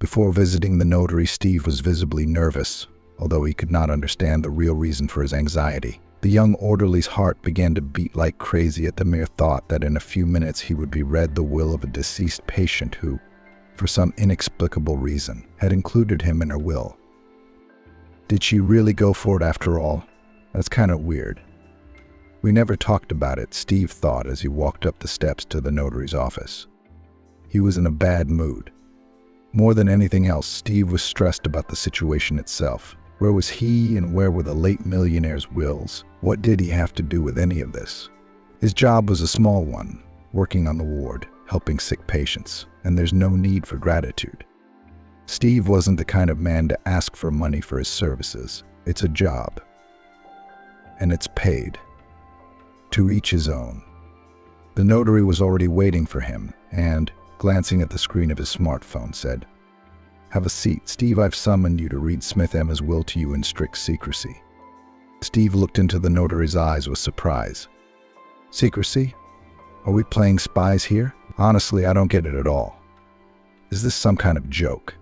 Before visiting the notary, Steve was visibly nervous, although he could not understand the real reason for his anxiety. The young orderly's heart began to beat like crazy at the mere thought that in a few minutes he would be read the will of a deceased patient who, for some inexplicable reason, had included him in her will. Did she really go for it after all? That's kind of weird. We never talked about it, Steve thought as he walked up the steps to the notary's office. He was in a bad mood. More than anything else, Steve was stressed about the situation itself. Where was he and where were the late millionaire's wills? What did he have to do with any of this? His job was a small one, working on the ward, helping sick patients, and there's no need for gratitude. Steve wasn't the kind of man to ask for money for his services. It's a job, and it's paid. To each his own. The notary was already waiting for him and, glancing at the screen of his smartphone, said, "Have a seat, Steve. I've summoned you to read Smith Emma's will to you in strict secrecy." Steve looked into the notary's eyes with surprise. Secrecy? Are we playing spies here? Honestly, I don't get it at all. Is this some kind of joke?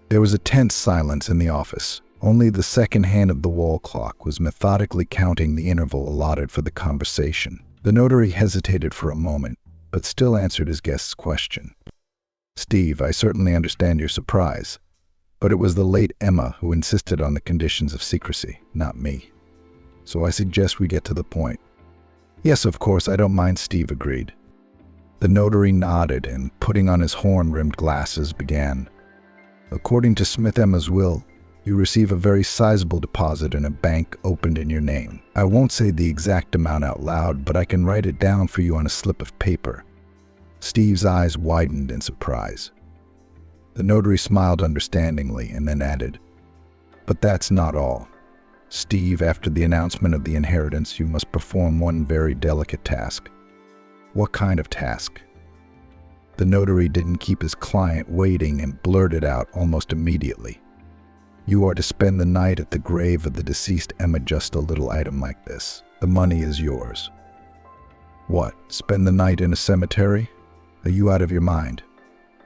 There was a tense silence in the office. Only the second hand of the wall clock was methodically counting the interval allotted for the conversation. The notary hesitated for a moment, but still answered his guest's question. "Steve, I certainly understand your surprise, but it was the late Emma who insisted on the conditions of secrecy, not me. So I suggest we get to the point." "Yes, of course, I don't mind," Steve agreed. The notary nodded and, putting on his horn-rimmed glasses, began. "According to Smith Emma's will, you receive a very sizable deposit in a bank opened in your name. I won't say the exact amount out loud, but I can write it down for you on a slip of paper." Steve's eyes widened in surprise. The notary smiled understandingly and then added, "But that's not all. Steve, after the announcement of the inheritance, you must perform one very delicate task." "What kind of task?" The notary didn't keep his client waiting and blurted out almost immediately. "You are to spend the night at the grave of the deceased Emma. Just a little item like this. The money is yours." "What, spend the night in a cemetery? Are you out of your mind?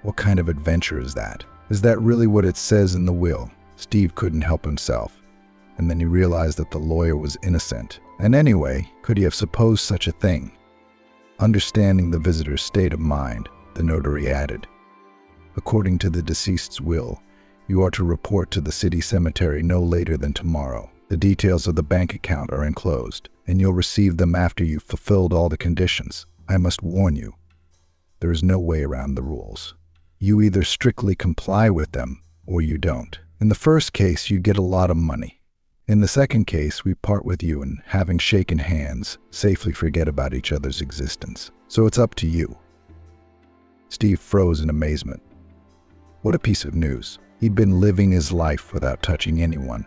What kind of adventure is that? Is that really what it says in the will?" Steve couldn't help himself, and then he realized that the lawyer was innocent. And anyway, could he have supposed such a thing? Understanding the visitor's state of mind, the notary added, "According to the deceased's will, you are to report to the city cemetery no later than tomorrow. The details of the bank account are enclosed, and you'll receive them after you've fulfilled all the conditions. I must warn you, there is no way around the rules. You either strictly comply with them, or you don't. In the first case, you get a lot of money. In the second case, we part with you and, having shaken hands, safely forget about each other's existence. So it's up to you." Steve froze in amazement. What a piece of news. He'd been living his life without touching anyone.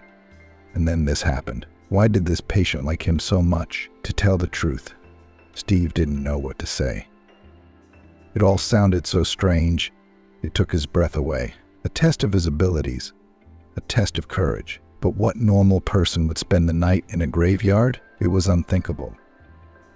And then this happened. Why did this patient like him so much? To tell the truth, Steve didn't know what to say. It all sounded so strange, it took his breath away. A test of his abilities, a test of courage. But what normal person would spend the night in a graveyard? It was unthinkable.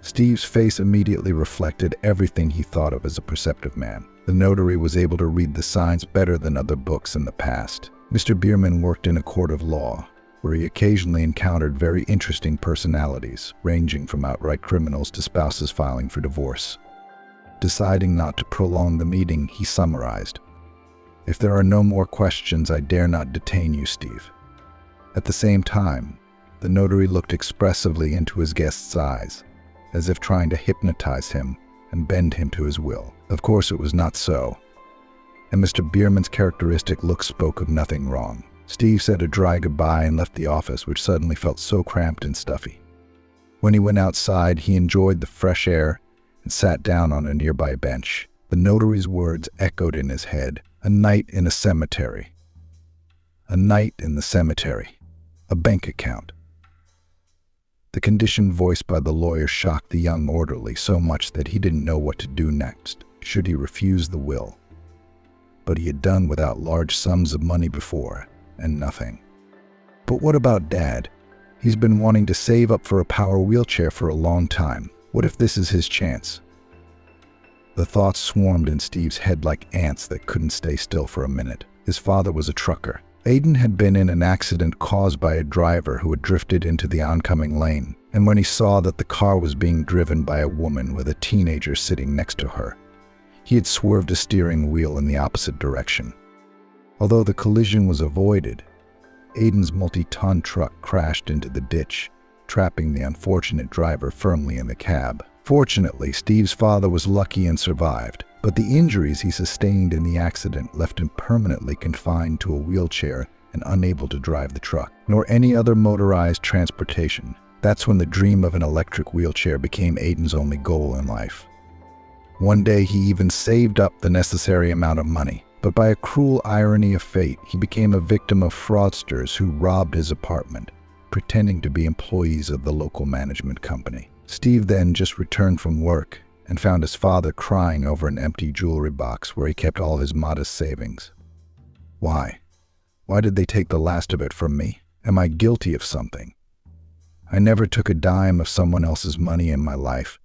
Steve's face immediately reflected everything he thought of as a perceptive man. The notary was able to read the signs better than other books in the past. Mr. Bierman worked in a court of law, where he occasionally encountered very interesting personalities, ranging from outright criminals to spouses filing for divorce. Deciding not to prolong the meeting, he summarized, "If there are no more questions, I dare not detain you, Steve." At the same time, the notary looked expressively into his guest's eyes, as if trying to hypnotize him and bend him to his will. Of course it was not so, and Mr. Bierman's characteristic look spoke of nothing wrong. Steve said a dry goodbye and left the office, which suddenly felt so cramped and stuffy. When he went outside, he enjoyed the fresh air and sat down on a nearby bench. The notary's words echoed in his head. A night in a cemetery. A night in the cemetery. A bank account. The condition voiced by the lawyer shocked the young orderly so much that he didn't know what to do next. Should he refuse the will? But he had done without large sums of money before, and nothing. But what about Dad? He's been wanting to save up for a power wheelchair for a long time. What if this is his chance? The thoughts swarmed in Steve's head like ants that couldn't stay still for a minute. His father was a trucker. Aiden had been in an accident caused by a driver who had drifted into the oncoming lane, and when he saw that the car was being driven by a woman with a teenager sitting next to her, he had swerved a steering wheel in the opposite direction. Although the collision was avoided, Aiden's multi-ton truck crashed into the ditch, trapping the unfortunate driver firmly in the cab. Fortunately, Steve's father was lucky and survived, but the injuries he sustained in the accident left him permanently confined to a wheelchair and unable to drive the truck, nor any other motorized transportation. That's when the dream of an electric wheelchair became Aiden's only goal in life. One day he even saved up the necessary amount of money, but by a cruel irony of fate, he became a victim of fraudsters who robbed his apartment, pretending to be employees of the local management company. Steve then just returned from work and found his father crying over an empty jewelry box where he kept all his modest savings. Why? Why did they take the last of it from me? Am I guilty of something? I never took a dime of someone else's money in my life,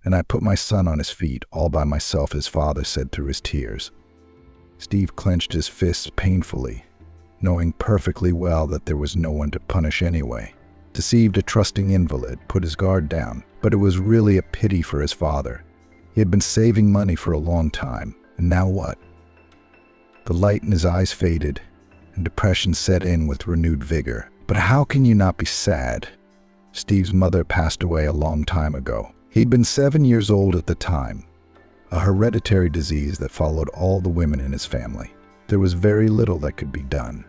and I put my son on his feet all by myself, his father said through his tears. Steve clenched his fists painfully, knowing perfectly well that there was no one to punish anyway. Deceived a trusting invalid, put his guard down, but it was really a pity for his father. He had been saving money for a long time, and now what? The light in his eyes faded, and depression set in with renewed vigor. But how can you not be sad? Steve's mother passed away a long time ago. He'd been 7 years old at the time, a hereditary disease that followed all the women in his family. There was very little that could be done.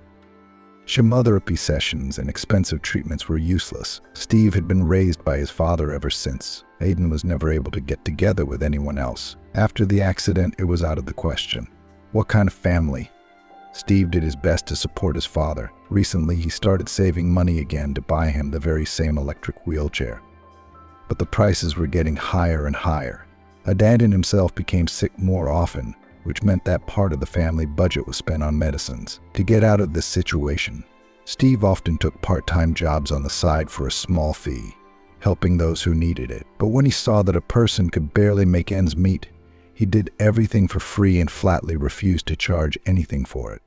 Chemotherapy sessions and expensive treatments were useless. Steve had been raised by his father ever since. Aiden was never able to get together with anyone else. After the accident, it was out of the question. What kind of family? Steve did his best to support his father. Recently, he started saving money again to buy him the very same electric wheelchair. But the prices were getting higher and higher. Adan himself became sick more often, which meant that part of the family budget was spent on medicines. To get out of this situation, Steve often took part-time jobs on the side for a small fee, helping those who needed it. But when he saw that a person could barely make ends meet, he did everything for free and flatly refused to charge anything for it.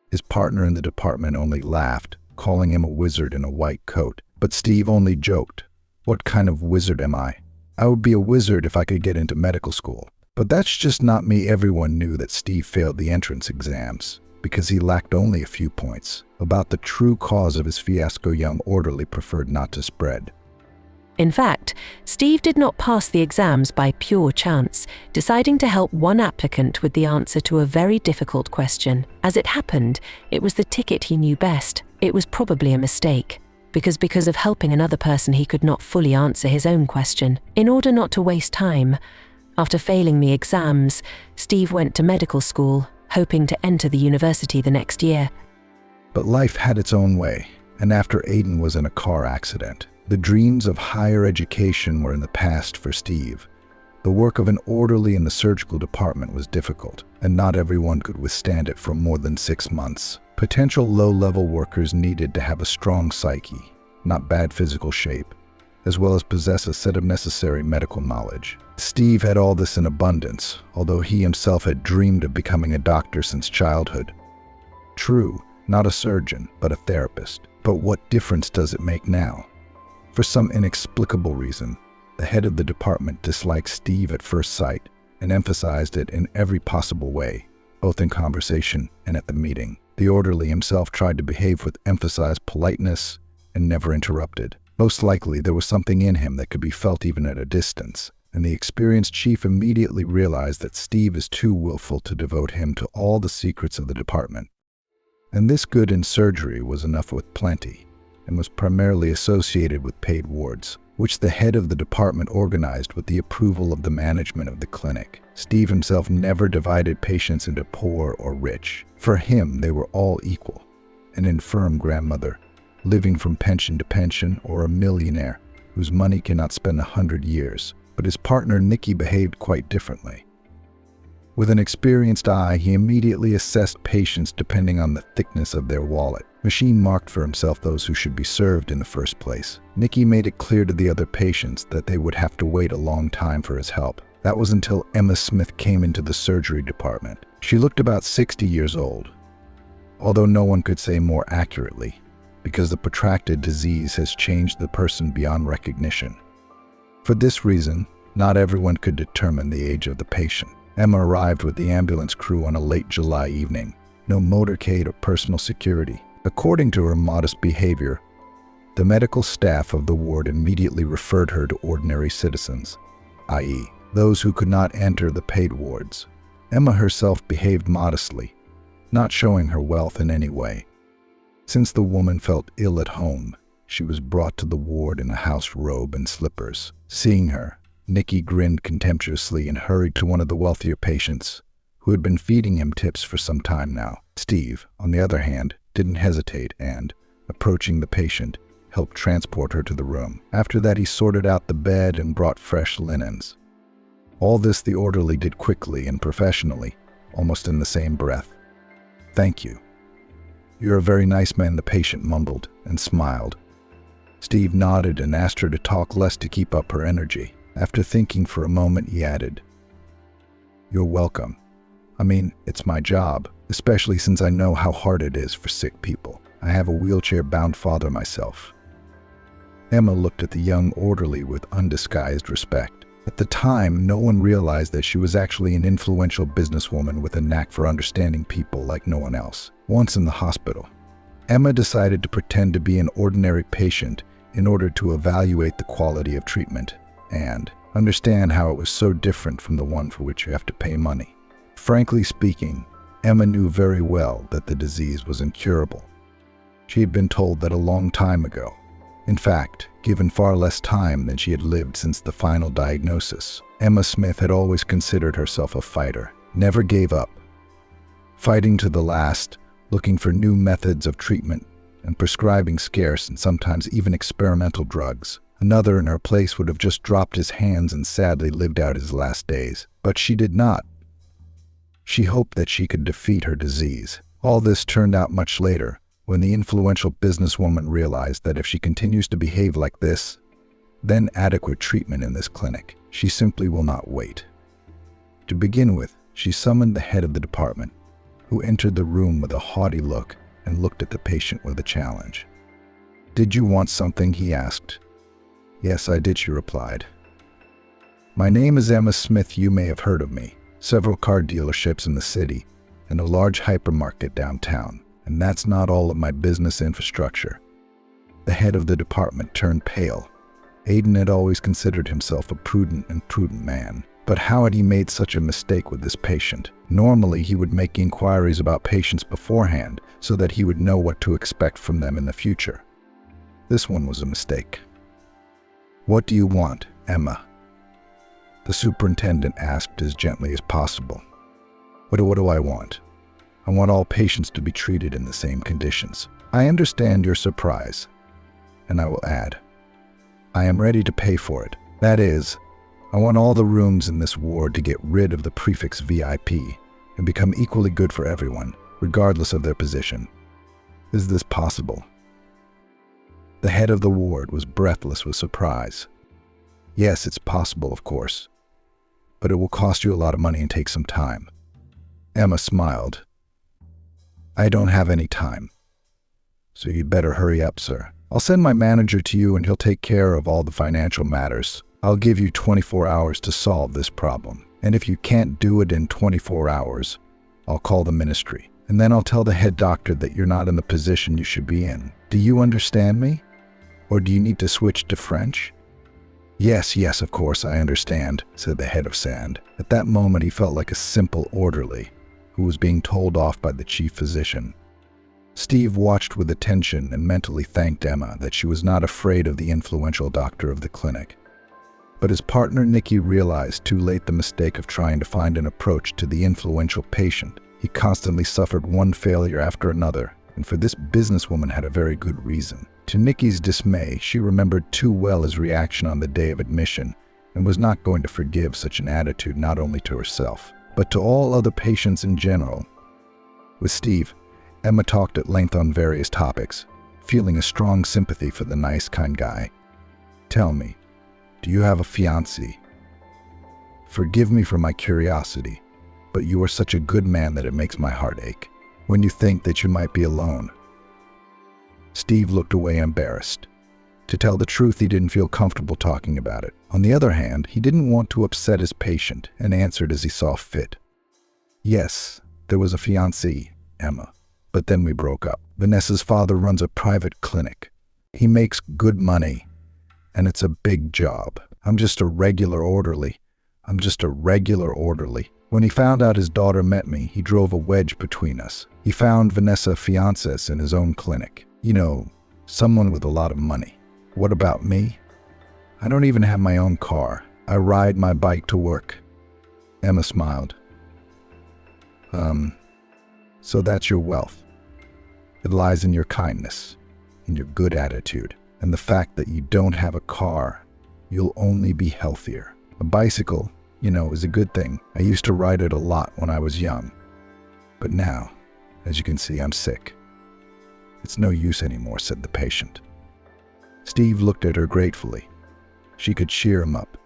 His partner in the department only laughed, calling him a wizard in a white coat. But Steve only joked. What kind of wizard am I? I would be a wizard if I could get into medical school. But that's just not me. Everyone knew that Steve failed the entrance exams because he lacked only a few points. About the true cause of his fiasco, young orderly preferred not to spread. In fact, Steve did not pass the exams by pure chance, deciding to help one applicant with the answer to a very difficult question. As it happened, it was the ticket he knew best. It was probably a mistake, because of helping another person he could not fully answer his own question. In order not to waste time, after failing the exams, Steve went to medical school, hoping to enter the university the next year. But life had its own way, and after Aiden was in a car accident, the dreams of higher education were in the past for Steve. The work of an orderly in the surgical department was difficult, and not everyone could withstand it for more than 6 months. Potential low-level workers needed to have a strong psyche, not bad physical shape, as well as possess a set of necessary medical knowledge. Steve had all this in abundance, although he himself had dreamed of becoming a doctor since childhood. True, not a surgeon, but a therapist. But what difference does it make now? For some inexplicable reason, the head of the department disliked Steve at first sight and emphasized it in every possible way, both in conversation and at the meeting. The orderly himself tried to behave with emphasized politeness and never interrupted. Most likely, there was something in him that could be felt even at a distance, and the experienced chief immediately realized that Steve is too willful to devote him to all the secrets of the department. And this good in surgery was enough with plenty, and was primarily associated with paid wards, which the head of the department organized with the approval of the management of the clinic. Steve himself never divided patients into poor or rich. For him, they were all equal. An infirm grandmother, living from pension to pension, or a millionaire whose money cannot spend 100 years. But his partner Nikki behaved quite differently. With an experienced eye, he immediately assessed patients depending on the thickness of their wallet. Machine marked for himself those who should be served in the first place. Nikki made it clear to the other patients that they would have to wait a long time for his help. That was until Emma Smith came into the surgery department. She looked about 60 years old, although no one could say more accurately, because the protracted disease has changed the person beyond recognition. For this reason, not everyone could determine the age of the patient. Emma arrived with the ambulance crew on a late July evening. No motorcade or personal security. According to her modest behavior, the medical staff of the ward immediately referred her to ordinary citizens, i.e., those who could not enter the paid wards. Emma herself behaved modestly, not showing her wealth in any way. Since the woman felt ill at home, she was brought to the ward in a house robe and slippers. Seeing her, Nicky grinned contemptuously and hurried to one of the wealthier patients, who had been feeding him tips for some time now. Steve, on the other hand, didn't hesitate and, approaching the patient, helped transport her to the room. After that, he sorted out the bed and brought fresh linens. All this the orderly did quickly and professionally, almost in the same breath. "Thank you. You're a very nice man," the patient mumbled and smiled. Steve nodded and asked her to talk less to keep up her energy. After thinking for a moment, he added, "You're welcome. I mean, it's my job, especially since I know how hard it is for sick people. I have a wheelchair-bound father myself." Emma looked at the young orderly with undisguised respect. At the time, no one realized that she was actually an influential businesswoman with a knack for understanding people like no one else. Once in the hospital, Emma decided to pretend to be an ordinary patient in order to evaluate the quality of treatment and understand how it was so different from the one for which you have to pay money. Frankly speaking, Emma knew very well that the disease was incurable. She had been told that a long time ago. In fact, given far less time than she had lived since the final diagnosis, Emma Smith had always considered herself a fighter, never gave up, fighting to the last, looking for new methods of treatment and prescribing scarce and sometimes even experimental drugs. Another in her place would have just dropped his hands and sadly lived out his last days. But she did not. She hoped that she could defeat her disease. All this turned out much later, when the influential businesswoman realized that if she continues to behave like this, then adequate treatment in this clinic. She simply will not wait. To begin with, she summoned the head of the department, who entered the room with a haughty look and looked at the patient with a challenge. "Did you want something?" he asked. "Yes, I did," she replied. "My name is Emma Smith. You may have heard of me. Several car dealerships in the city and a large hypermarket downtown. And that's not all of my business infrastructure." The head of the department turned pale. Aiden had always considered himself a prudent and prudent man. But how had he made such a mistake with this patient? Normally, he would make inquiries about patients beforehand so that he would know what to expect from them in the future. This one was a mistake. "What do you want, Emma?" the superintendent asked as gently as possible. What do I want? I want all patients to be treated in the same conditions. I understand your surprise, and I will add, I am ready to pay for it. That is, I want all the rooms in this ward to get rid of the prefix VIP and become equally good for everyone, regardless of their position. Is this possible? The head of the ward was breathless with surprise. Yes, it's possible, of course, but it will cost you a lot of money and take some time. Emma smiled. I don't have any time, so you'd better hurry up, sir. I'll send my manager to you and he'll take care of all the financial matters. I'll give you 24 hours to solve this problem. And if you can't do it in 24 hours, I'll call the ministry. And then I'll tell the head doctor that you're not in the position you should be in. Do you understand me? Or do you need to switch to French? Yes, of course, I understand, said the head of SAND. At that moment, he felt like a simple orderly who was being told off by the chief physician. Steve watched with attention and mentally thanked Emma that she was not afraid of the influential doctor of the clinic. But his partner Nicky realized too late the mistake of trying to find an approach to the influential patient. He constantly suffered one failure after another, and for this businesswoman had a very good reason. To Nicky's dismay, she remembered too well his reaction on the day of admission and was not going to forgive such an attitude not only to herself, but to all other patients in general. With Steve, Emma talked at length on various topics, feeling a strong sympathy for the nice, kind guy. Tell me, do you have a fiancé? Forgive me for my curiosity, but you are such a good man that it makes my heart ache. when you think that you might be alone. Steve looked away embarrassed. To tell the truth, he didn't feel comfortable talking about it. On the other hand, he didn't want to upset his patient and answered as he saw fit. Yes, there was a fiancée, Emma, but then we broke up. Vanessa's father runs a private clinic. He makes good money, and it's a big job. I'm just a regular orderly. When he found out his daughter met me, he drove a wedge between us. He found Vanessa fiancés in his own clinic. You know, someone with a lot of money. What about me? I don't even have my own car. I ride my bike to work. Emma smiled. So that's your wealth. It lies in your kindness, in your good attitude, and the fact that you don't have a car. You'll only be healthier. A bicycle, is a good thing. I used to ride it a lot when I was young. But now, as you can see, I'm sick. It's no use anymore, said the patient. Steve looked at her gratefully. She could cheer him up.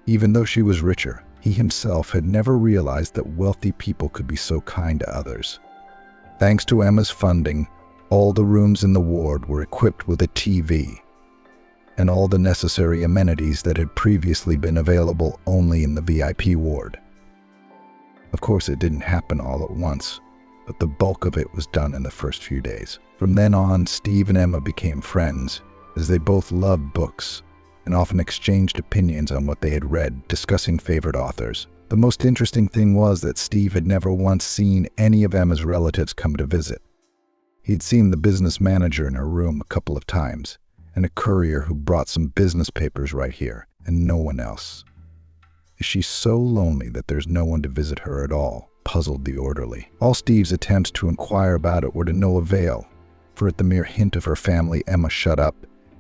Even though she was richer, he himself had never realized that wealthy people could be so kind to others. Thanks to Emma's funding, all the rooms in the ward were equipped with a TV and all the necessary amenities that had previously been available only in the VIP ward. Of course, it didn't happen all at once, but the bulk of it was done in the first few days. From then on, Steve and Emma became friends, as they both loved books and often exchanged opinions on what they had read, discussing favorite authors. The most interesting thing was that Steve had never once seen any of Emma's relatives come to visit. He'd seen the business manager in her room a couple of times, and a courier who brought some business papers right here, and no one else. Is she so lonely that there's no one to visit her at all? Puzzled the orderly. All Steve's attempts to inquire about it were to no avail, for at the mere hint of her family, Emma shut up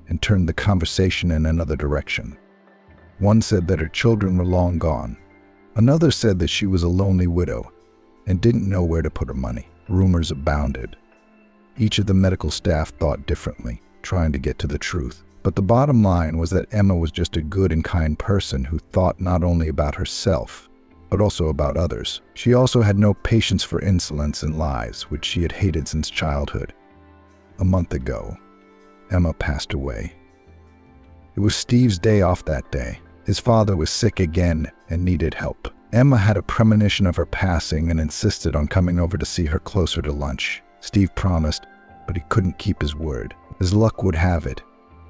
and turned the conversation in another direction. One said that her children were long gone. Another said that she was a lonely widow and didn't know where to put her money. Rumors abounded. Each of the medical staff thought differently, trying to get to the truth. But the bottom line was that Emma was just a good and kind person who thought not only about herself, but also about others. She also had no patience for insolence and lies, which she had hated since childhood. A month ago, Emma passed away. It was Steve's day off that day. His father was sick again and needed help. Emma had a premonition of her passing and insisted on coming over to see her closer to lunch. Steve promised, but he couldn't keep his word. As luck would have it,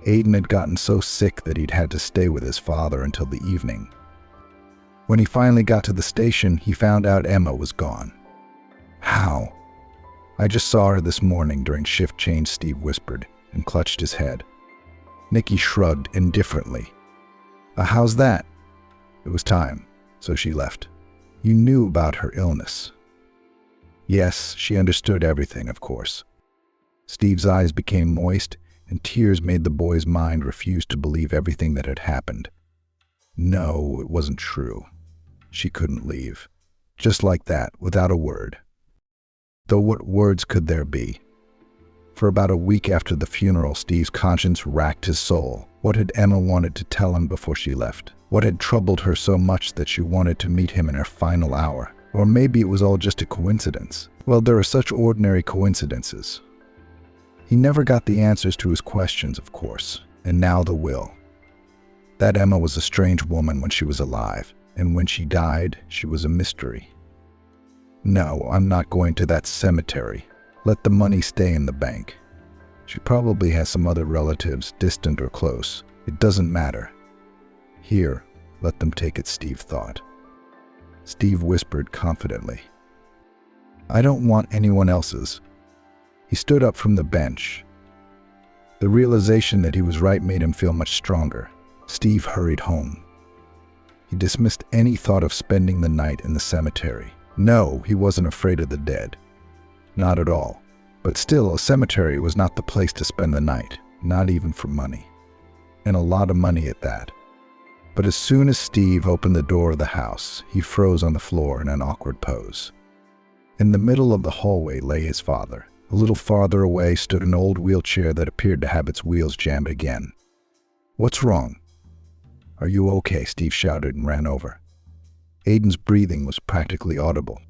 Aiden had gotten so sick that he'd had to stay with his father until the evening. When he finally got to the station, he found out Emma was gone. How? I just saw her this morning during shift change, Steve whispered and clutched his head. Nikki shrugged indifferently. How's that? It was time, so she left. You knew about her illness. Yes, she understood everything, of course. Steve's eyes became moist, and tears made the boy's mind refuse to believe everything that had happened. No, it wasn't true. She couldn't leave. Just like that, without a word. Though what words could there be? For about a week after the funeral, Steve's conscience racked his soul. What had Emma wanted to tell him before she left? What had troubled her so much that she wanted to meet him in her final hour? Or maybe it was all just a coincidence. Well, there are such ordinary coincidences. He never got the answers to his questions, of course, and now the will. That Emma was a strange woman when she was alive, and when she died, she was a mystery. No, I'm not going to that cemetery. Let the money stay in the bank. She probably has some other relatives, distant or close. It doesn't matter. Here, let them take it, Steve thought. Steve whispered confidently. I don't want anyone else's. He stood up from the bench. The realization that he was right made him feel much stronger. Steve hurried home. He dismissed any thought of spending the night in the cemetery. No, he wasn't afraid of the dead. Not at all. But still, a cemetery was not the place to spend the night, not even for money. And a lot of money at that. But as soon as Steve opened the door of the house, he froze on the floor in an awkward pose. In the middle of the hallway lay his father. A little farther away stood an old wheelchair that appeared to have its wheels jammed again. What's wrong? Are you okay? Steve shouted and ran over. Aiden's breathing was practically audible.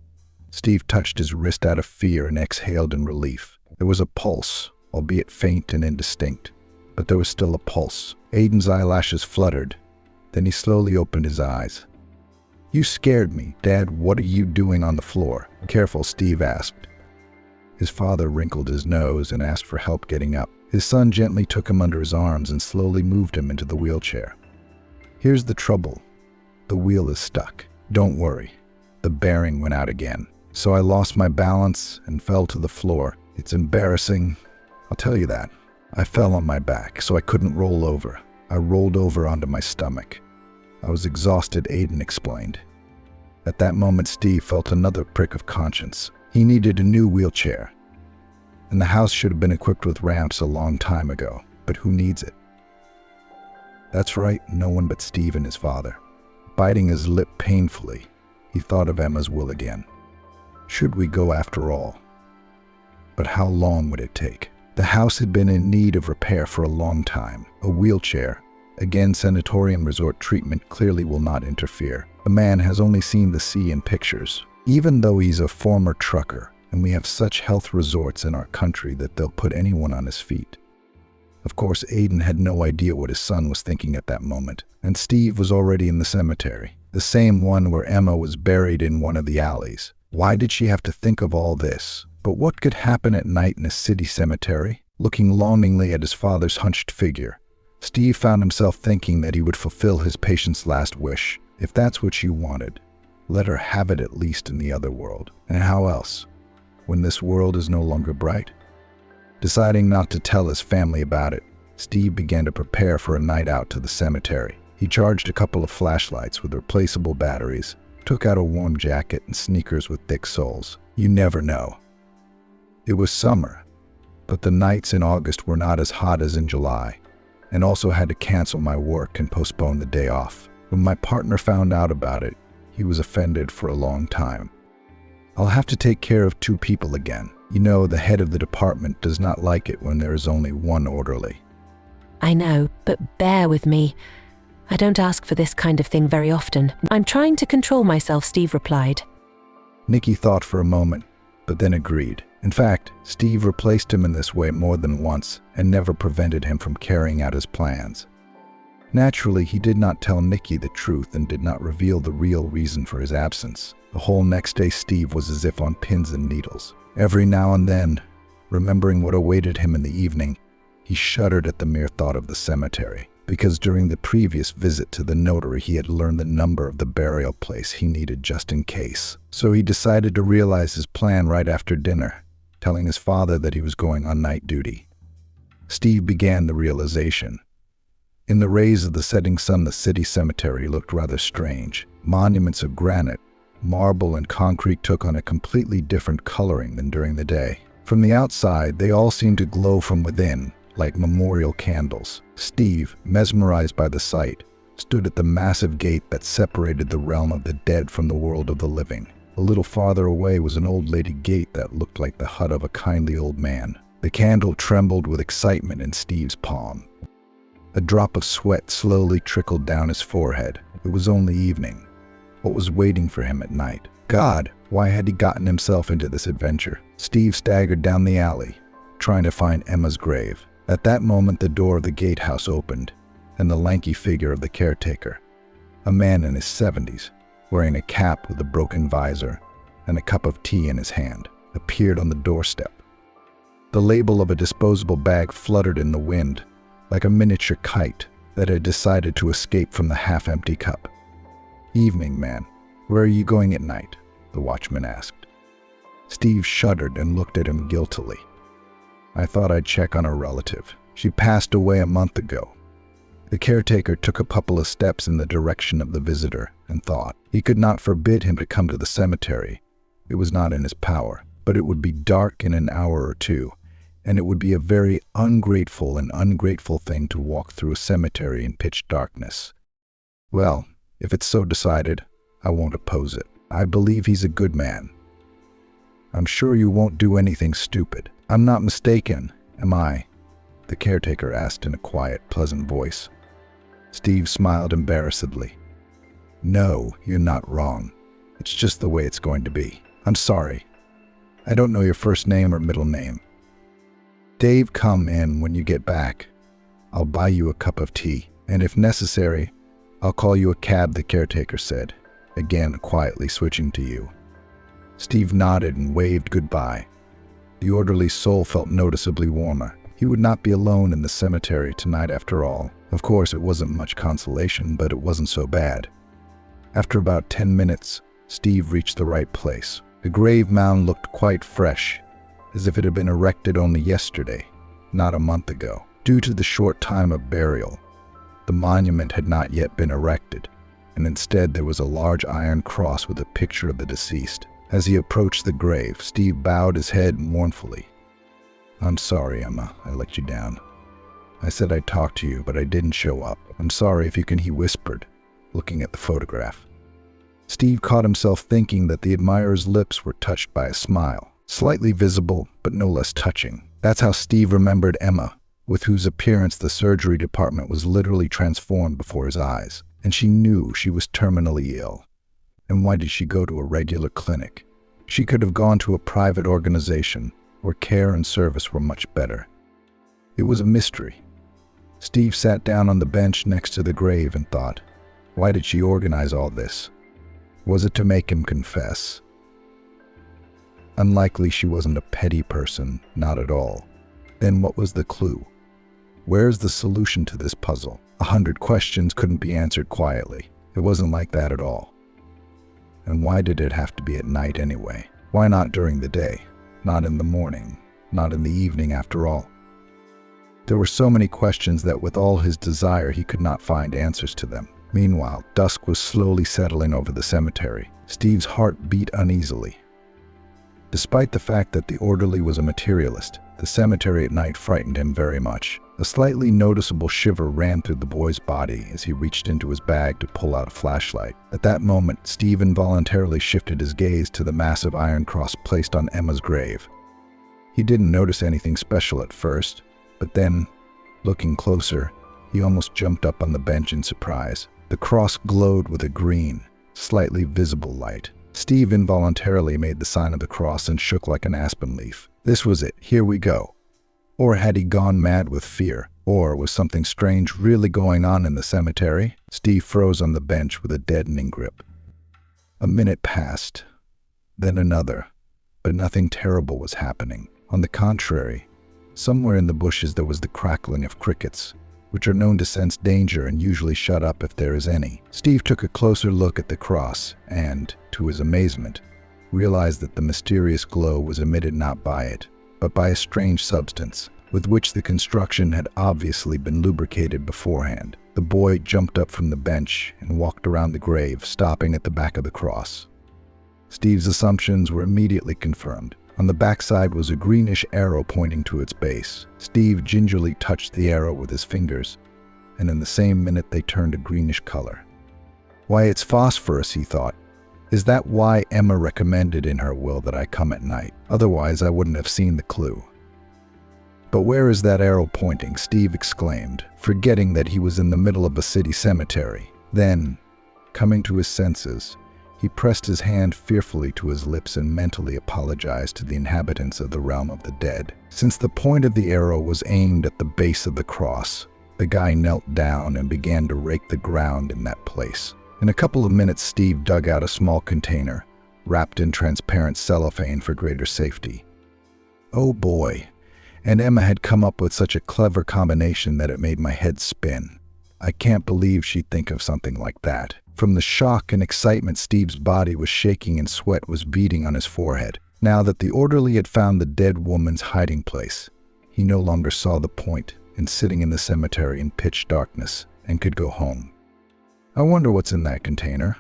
Steve touched his wrist out of fear and exhaled in relief. There was a pulse, albeit faint and indistinct, but there was still a pulse. Aiden's eyelashes fluttered. Then he slowly opened his eyes. "You scared me, Dad. What are you doing on the floor?" "Careful," Steve asked. His father wrinkled his nose and asked for help getting up. His son gently took him under his arms and slowly moved him into the wheelchair. "Here's the trouble. The wheel is stuck. Don't worry." The bearing went out again. So I lost my balance and fell to the floor. It's embarrassing, I'll tell you that. I fell on my back, so I couldn't roll over. I rolled over onto my stomach. I was exhausted, Aiden explained. At that moment, Steve felt another prick of conscience. He needed a new wheelchair. And the house should have been equipped with ramps a long time ago. But who needs it? That's right, no one but Steve and his father. Biting his lip painfully, he thought of Emma's will again. Should we go after all? But how long would it take? The house had been in need of repair for a long time. A wheelchair, again sanatorium resort treatment, clearly will not interfere. The man has only seen the sea in pictures. Even though he's a former trucker, and we have such health resorts in our country that they'll put anyone on his feet. Of course, Aiden had no idea what his son was thinking at that moment, and Steve was already in the cemetery, the same one where Emma was buried in one of the alleys. Why did she have to think of all this? But what could happen at night in a city cemetery? Looking longingly at his father's hunched figure, Steve found himself thinking that he would fulfill his patient's last wish. If that's what she wanted, let her have it at least in the other world. And how else, when this world is no longer bright? Deciding not to tell his family about it, Steve began to prepare for a night out to the cemetery. He charged a couple of flashlights with replaceable batteries, took out a warm jacket and sneakers with thick soles. You never know. It was summer, but the nights in August were not as hot as in July, and also had to cancel my work and postpone the day off. When my partner found out about it, he was offended for a long time. I'll have to take care of 2 people again. You know, the head of the department does not like it when there is only one orderly. I know, but bear with me. I don't ask for this kind of thing very often. I'm trying to control myself, Steve replied. Nikki thought for a moment, but then agreed. In fact, Steve replaced him in this way more than once and never prevented him from carrying out his plans. Naturally, he did not tell Nikki the truth and did not reveal the real reason for his absence. The whole next day, Steve was as if on pins and needles. Every now and then, remembering what awaited him in the evening, he shuddered at the mere thought of the cemetery, because during the previous visit to the notary he had learned the number of the burial place he needed just in case. So he decided to realize his plan right after dinner, telling his father that he was going on night duty. Steve began the realization. In the rays of the setting sun, the city cemetery looked rather strange. Monuments of granite, marble, and concrete took on a completely different coloring than during the day. From the outside, they all seemed to glow from within, like memorial candles. Steve, mesmerized by the sight, stood at the massive gate that separated the realm of the dead from the world of the living. A little farther away was an old lady gate that looked like the hut of a kindly old man. The candle trembled with excitement in Steve's palm. A drop of sweat slowly trickled down his forehead. It was only evening. What was waiting for him at night? God, why had he gotten himself into this adventure? Steve staggered down the alley, trying to find Emma's grave. At that moment, the door of the gatehouse opened, and the lanky figure of the caretaker, a man in his 70s, wearing a cap with a broken visor and a cup of tea in his hand, appeared on the doorstep. The label of a disposable bag fluttered in the wind, like a miniature kite that had decided to escape from the half-empty cup. "Evening, man. Where are you going at night?" the watchman asked. Steve shuddered and looked at him guiltily. "I thought I'd check on a relative. She passed away a month ago." The caretaker took a couple of steps in the direction of the visitor and thought. He could not forbid him to come to the cemetery. It was not in his power, but it would be dark in an hour or two, and it would be a very ungrateful thing to walk through a cemetery in pitch darkness. Well, if it's so decided, I won't oppose it. I believe he's a good man. I'm sure you won't do anything stupid. I'm not mistaken, am I? The caretaker asked in a quiet, pleasant voice. Steve smiled embarrassedly. No, you're not wrong. It's just the way it's going to be. I'm sorry. I don't know your first name or middle name. Dave, come in when you get back. I'll buy you a cup of tea, and if necessary, I'll call you a cab," the caretaker said, again quietly switching to you. Steve nodded and waved goodbye. The orderly's soul felt noticeably warmer. He would not be alone in the cemetery tonight after all. Of course, it wasn't much consolation, but it wasn't so bad. After about 10 minutes, Steve reached the right place. The grave mound looked quite fresh, as if it had been erected only yesterday, not a month ago. Due to the short time of burial, the monument had not yet been erected, and instead there was a large iron cross with a picture of the deceased. As he approached the grave, Steve bowed his head mournfully. "I'm sorry, Emma, I let you down. I said I'd talk to you, but I didn't show up. I'm sorry if you can," he whispered, looking at the photograph. Steve caught himself thinking that the admirer's lips were touched by a smile, slightly visible, but no less touching. That's how Steve remembered Emma, with whose appearance the surgery department was literally transformed before his eyes. And she knew she was terminally ill. And why did she go to a regular clinic? She could have gone to a private organization where care and service were much better. It was a mystery. Steve sat down on the bench next to the grave and thought, why did she organize all this? Was it to make him confess? Unlikely she wasn't a petty person, not at all. Then what was the clue? Where's the solution to this puzzle? 100 questions couldn't be answered quietly. It wasn't like that at all. And why did it have to be at night anyway? Why not during the day? Not in the morning? Not in the evening after all? There were so many questions that with all his desire he could not find answers to them. Meanwhile, dusk was slowly settling over the cemetery. Steve's heart beat uneasily. Despite the fact that the orderly was a materialist, the cemetery at night frightened him very much. A slightly noticeable shiver ran through the boy's body as he reached into his bag to pull out a flashlight. At that moment, Steve involuntarily shifted his gaze to the massive iron cross placed on Emma's grave. He didn't notice anything special at first, but then, looking closer, he almost jumped up on the bench in surprise. The cross glowed with a green, slightly visible light. Steve involuntarily made the sign of the cross and shook like an aspen leaf. This was it. Here we go. Or had he gone mad with fear? Or was something strange really going on in the cemetery? Steve froze on the bench with a deadening grip. A minute passed, then another, but nothing terrible was happening. On the contrary, somewhere in the bushes there was the crackling of crickets, which are known to sense danger and usually shut up if there is any. Steve took a closer look at the cross and, to his amazement, realized that the mysterious glow was emitted not by it, but by a strange substance, with which the construction had obviously been lubricated beforehand. The boy jumped up from the bench and walked around the grave, stopping at the back of the cross. Steve's assumptions were immediately confirmed. On the backside was a greenish arrow pointing to its base. Steve gingerly touched the arrow with his fingers, and in the same minute they turned a greenish color. Why, it's phosphorus, he thought. Is that why Emma recommended in her will that I come at night? Otherwise, I wouldn't have seen the clue. But where is that arrow pointing? Steve exclaimed, forgetting that he was in the middle of a city cemetery. Then, coming to his senses, he pressed his hand fearfully to his lips and mentally apologized to the inhabitants of the realm of the dead. Since the point of the arrow was aimed at the base of the cross, the guy knelt down and began to rake the ground in that place. In a couple of minutes, Steve dug out a small container, wrapped in transparent cellophane for greater safety. Oh boy, and Emma had come up with such a clever combination that it made my head spin. I can't believe she'd think of something like that. From the shock and excitement, Steve's body was shaking and sweat was beading on his forehead. Now that the orderly had found the dead woman's hiding place, he no longer saw the point in sitting in the cemetery in pitch darkness and could go home. I wonder what's in that container.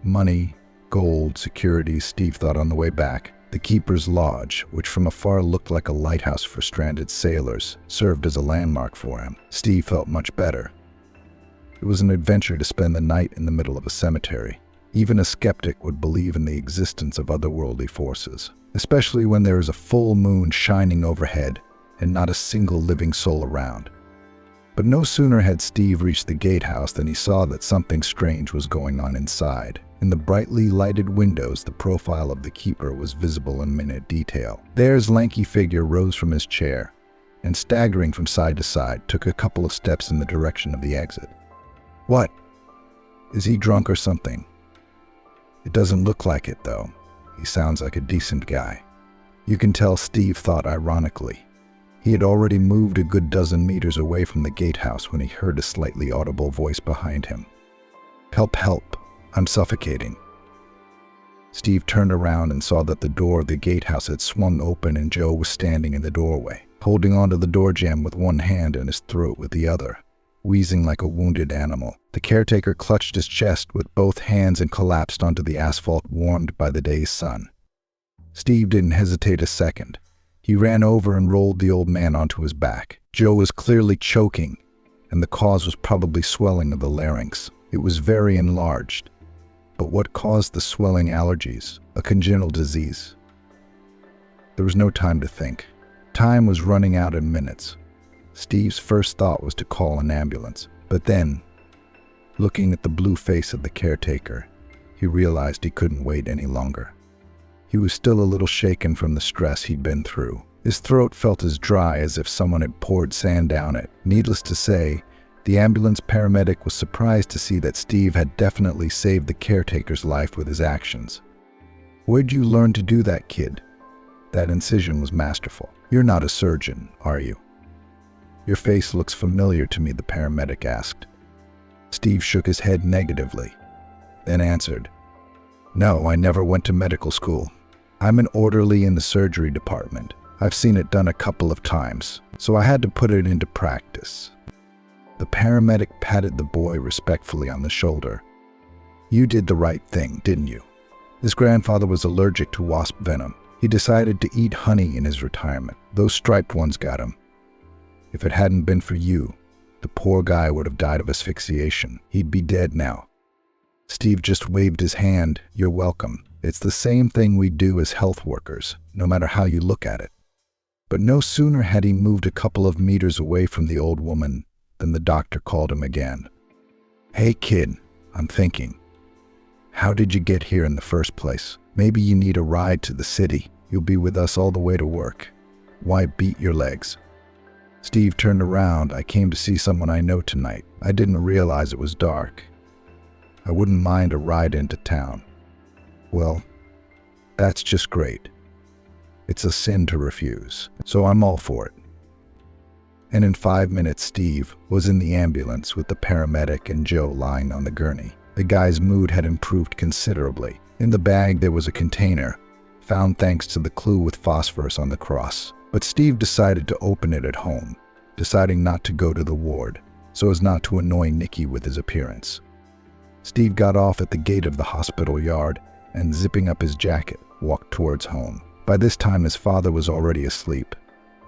Money, gold, securities, Steve thought on the way back. The keeper's lodge, which from afar looked like a lighthouse for stranded sailors, served as a landmark for him. Steve felt much better. It was an adventure to spend the night in the middle of a cemetery. Even a skeptic would believe in the existence of otherworldly forces, especially when there is a full moon shining overhead and not a single living soul around. But no sooner had Steve reached the gatehouse than he saw that something strange was going on inside. In the brightly lighted windows, the profile of the keeper was visible in minute detail. There's lanky figure rose from his chair, and staggering from side to side, took a couple of steps in the direction of the exit. What? Is he drunk or something? It doesn't look like it, though. He sounds like a decent guy. You can tell Steve thought ironically. He had already moved a good dozen meters away from the gatehouse when he heard a slightly audible voice behind him. Help, help, I'm suffocating. Steve turned around and saw that the door of the gatehouse had swung open and Joe was standing in the doorway, holding onto the door jamb with one hand and his throat with the other, wheezing like a wounded animal. The caretaker clutched his chest with both hands and collapsed onto the asphalt warmed by the day's sun. Steve didn't hesitate a second. He ran over and rolled the old man onto his back. Joe was clearly choking, and the cause was probably swelling of the larynx. It was very enlarged. But what caused the swelling? Allergies, a congenital disease. There was no time to think. Time was running out in minutes. Steve's first thought was to call an ambulance, but then, looking at the blue face of the caretaker, he realized he couldn't wait any longer. He was still a little shaken from the stress he'd been through. His throat felt as dry as if someone had poured sand down it. Needless to say, the ambulance paramedic was surprised to see that Steve had definitely saved the caretaker's life with his actions. Where'd you learn to do that, kid? That incision was masterful. You're not a surgeon, are you? Your face looks familiar to me, the paramedic asked. Steve shook his head negatively, then answered, No, I never went to medical school. I'm an orderly in the surgery department. I've seen it done a couple of times, so I had to put it into practice. The paramedic patted the boy respectfully on the shoulder. You did the right thing, didn't you? His grandfather was allergic to wasp venom. He decided to eat honey in his retirement. Those striped ones got him. If it hadn't been for you, the poor guy would have died of asphyxiation. He'd be dead now. Steve just waved his hand. You're welcome. It's the same thing we do as health workers, no matter how you look at it. But no sooner had he moved a couple of meters away from the old woman than the doctor called him again. Hey kid, I'm thinking. How did you get here in the first place? Maybe you need a ride to the city. You'll be with us all the way to work. Why beat your legs? Steve turned around. I came to see someone I know tonight. I didn't realize it was dark. I wouldn't mind a ride into town. Well, that's just great. It's a sin to refuse, so I'm all for it. And in 5 minutes, Steve was in the ambulance with the paramedic and Joe lying on the gurney. The guy's mood had improved considerably. In the bag there was a container, found thanks to the clue with phosphorus on the cross. But Steve decided to open it at home, deciding not to go to the ward, so as not to annoy Nikki with his appearance. Steve got off at the gate of the hospital yard and, zipping up his jacket, walked towards home. By this time his father was already asleep,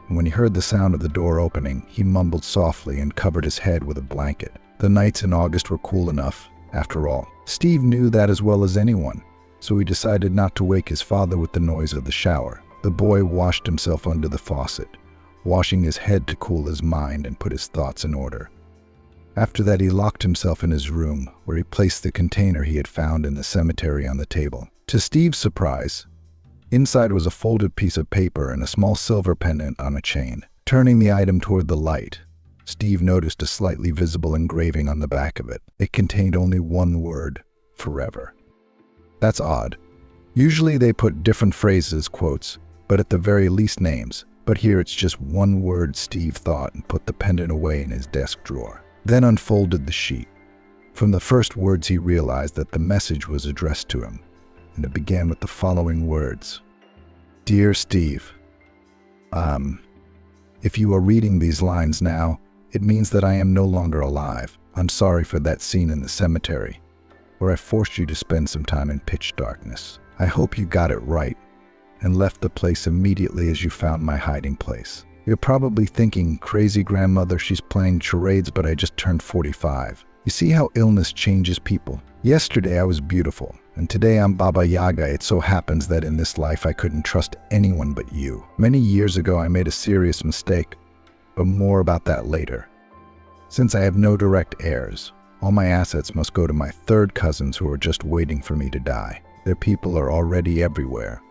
and when he heard the sound of the door opening, he mumbled softly and covered his head with a blanket. The nights in August were cool enough, after all. Steve knew that as well as anyone, so he decided not to wake his father with the noise of the shower. The boy washed himself under the faucet, washing his head to cool his mind and put his thoughts in order. After that, he locked himself in his room, where he placed the container he had found in the cemetery on the table. To Steve's surprise, inside was a folded piece of paper and a small silver pendant on a chain. Turning the item toward the light, Steve noticed a slightly visible engraving on the back of it. It contained only one word: forever. That's odd. Usually they put different phrases, quotes, but at the very least names. But here it's just one word, Steve thought, and put the pendant away in his desk drawer. Then unfolded the sheet. From the first words he realized that the message was addressed to him, and it began with the following words. Dear Steve, if you are reading these lines now, it means that I am no longer alive. I'm sorry for that scene in the cemetery, where I forced you to spend some time in pitch darkness. I hope you got it right and left the place immediately as you found my hiding place. You're probably thinking, crazy grandmother, she's playing charades, but I just turned 45. You see how illness changes people? Yesterday I was beautiful, and today I'm Baba Yaga. It so happens that in this life I couldn't trust anyone but you. Many years ago I made a serious mistake, but more about that later. Since I have no direct heirs, all my assets must go to my third cousins who are just waiting for me to die. Their people are already everywhere.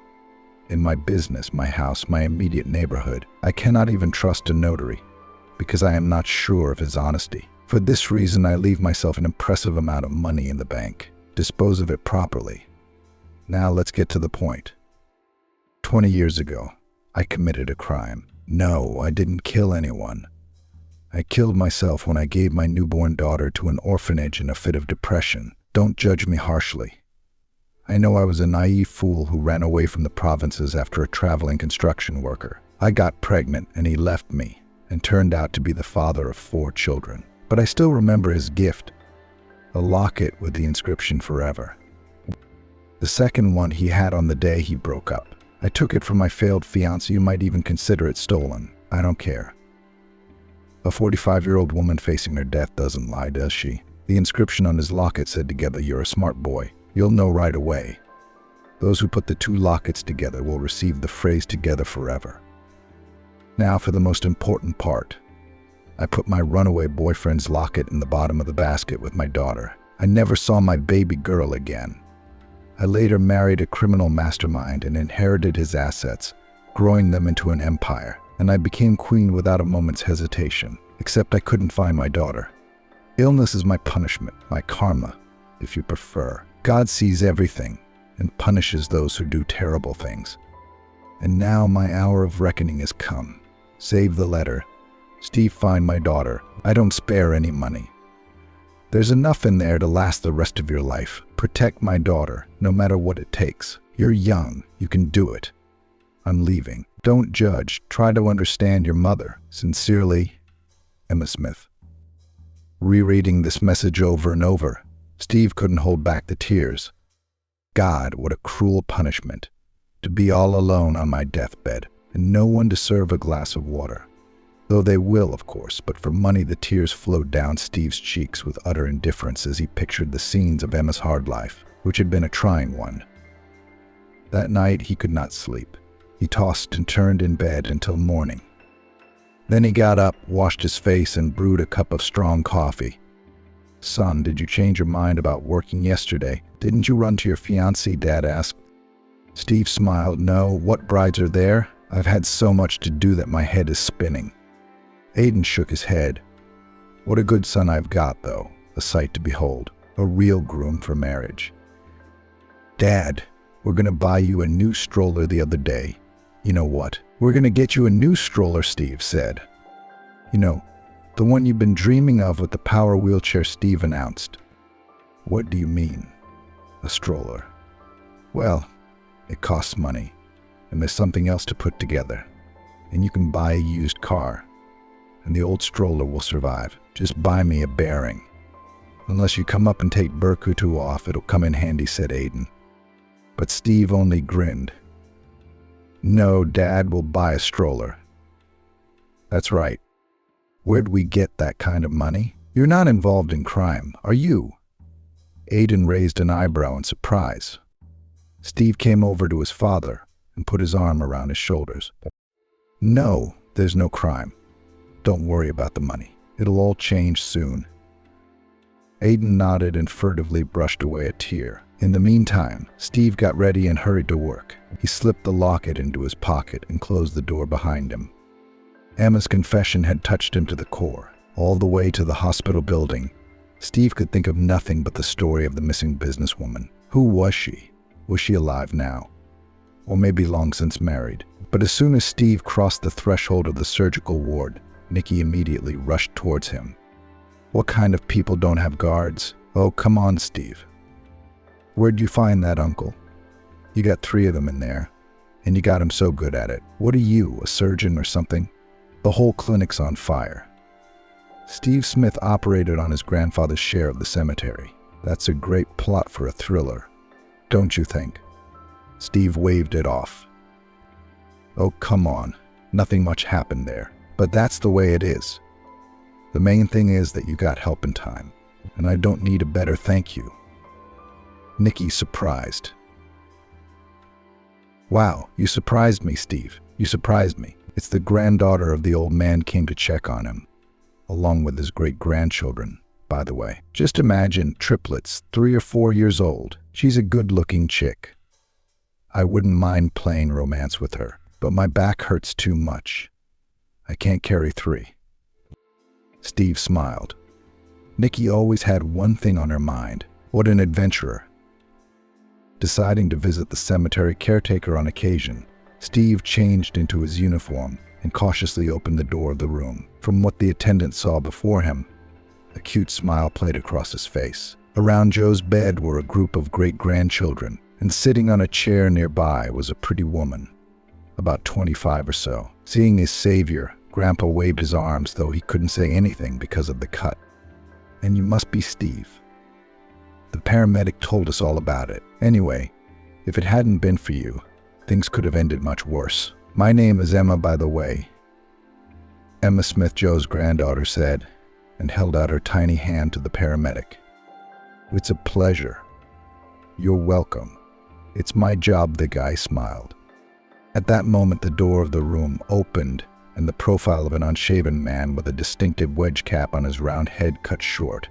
In my business, my house, my immediate neighborhood. I cannot even trust a notary, because I am not sure of his honesty. For this reason, I leave myself an impressive amount of money in the bank. Dispose of it properly. Now let's get to the point. 20 years ago, I committed a crime. No, I didn't kill anyone. I killed myself when I gave my newborn daughter to an orphanage in a fit of depression. Don't judge me harshly. I know I was a naive fool who ran away from the provinces after a traveling construction worker. I got pregnant and he left me and turned out to be the father of 4 children. But I still remember his gift, a locket with the inscription forever. The second one he had on the day he broke up. I took it from my failed fiancé. You might even consider it stolen. I don't care. A 45-year-old woman facing her death doesn't lie, does she? The inscription on his locket said together, "You're a smart boy. You'll know right away." Those who put the 2 lockets together will receive the phrase "together forever." Now for the most important part. I put my runaway boyfriend's locket in the bottom of the basket with my daughter. I never saw my baby girl again. I later married a criminal mastermind and inherited his assets, growing them into an empire. And I became queen without a moment's hesitation, except I couldn't find my daughter. Illness is my punishment, my karma, if you prefer. God sees everything and punishes those who do terrible things. And now my hour of reckoning has come. Save the letter. Steve, find my daughter. I don't spare any money. There's enough in there to last the rest of your life. Protect my daughter, no matter what it takes. You're young. You can do it. I'm leaving. Don't judge. Try to understand your mother. Sincerely, Emma Smith. Rereading this message over and over, Steve couldn't hold back the tears. God, what a cruel punishment. To be all alone on my deathbed, and no one to serve a glass of water. Though they will, of course, but for money the tears flowed down Steve's cheeks with utter indifference as he pictured the scenes of Emma's hard life, which had been a trying one. That night he could not sleep. He tossed and turned in bed until morning. Then he got up, washed his face, and brewed a cup of strong coffee. "Son, did you change your mind about working yesterday? Didn't you run to your fiancée?" Dad asked. Steve smiled. "No, what brides are there? I've had so much to do that my head is spinning." Aiden shook his head. "What a good son I've got, though. A sight to behold. A real groom for marriage." "Dad, we're going to buy you a new stroller the other day." "You know what? We're going to get you a new stroller," Steve said. "You know, the one you've been dreaming of with the power wheelchair," Steve announced. "What do you mean? A stroller?" "Well, it costs money, and there's something else to put together. And you can buy a used car, and the old stroller will survive. Just buy me a bearing. Unless you come up and take Berkutu off, it'll come in handy," said Aiden. But Steve only grinned. "No, Dad will buy a stroller." "That's right. Where'd we get that kind of money? You're not involved in crime, are you?" Aiden raised an eyebrow in surprise. Steve came over to his father and put his arm around his shoulders. "No, there's no crime. Don't worry about the money. It'll all change soon." Aiden nodded and furtively brushed away a tear. In the meantime, Steve got ready and hurried to work. He slipped the locket into his pocket and closed the door behind him. Emma's confession had touched him to the core. All the way to the hospital building, Steve could think of nothing but the story of the missing businesswoman. Who was she? Was she alive now? Or maybe long since married? But as soon as Steve crossed the threshold of the surgical ward, Nikki immediately rushed towards him. "What kind of people don't have guards? Oh, come on, Steve. Where'd you find that, Uncle? You got 3 of them in there, and you got them so good at it. What are you, a surgeon or something? The whole clinic's on fire." Steve Smith operated on his grandfather's share of the cemetery. That's a great plot for a thriller, don't you think? Steve waved it off. "Oh, come on. Nothing much happened there. But that's the way it is. The main thing is that you got help in time, and I don't need a better thank you." Nikki surprised. "Wow, you surprised me, Steve. You surprised me. It's the granddaughter of the old man came to check on him. along with his great-grandchildren, by the way. Just imagine triplets, 3 or 4 years old. She's a good-looking chick. I wouldn't mind playing romance with her, but my back hurts too much. I can't carry 3. Steve smiled. Nikki always had one thing on her mind. What an adventurer. Deciding to visit the cemetery caretaker on occasion, Steve changed into his uniform and cautiously opened the door of the room. From what the attendant saw before him, a cute smile played across his face. Around Joe's bed were a group of great-grandchildren, and sitting on a chair nearby was a pretty woman, about 25 or so. Seeing his savior, Grandpa waved his arms, though he couldn't say anything because of the cut. "And you must be Steve. The paramedic told us all about it. Anyway, if it hadn't been for you, things could have ended much worse. My name is Emma, by the way." Emma Smith, Joe's granddaughter, said, and held out her tiny hand to the paramedic. "It's a pleasure." "You're welcome. It's my job," the guy smiled. At that moment, the door of the room opened, and the profile of an unshaven man with a distinctive wedge cap on his round head cut short.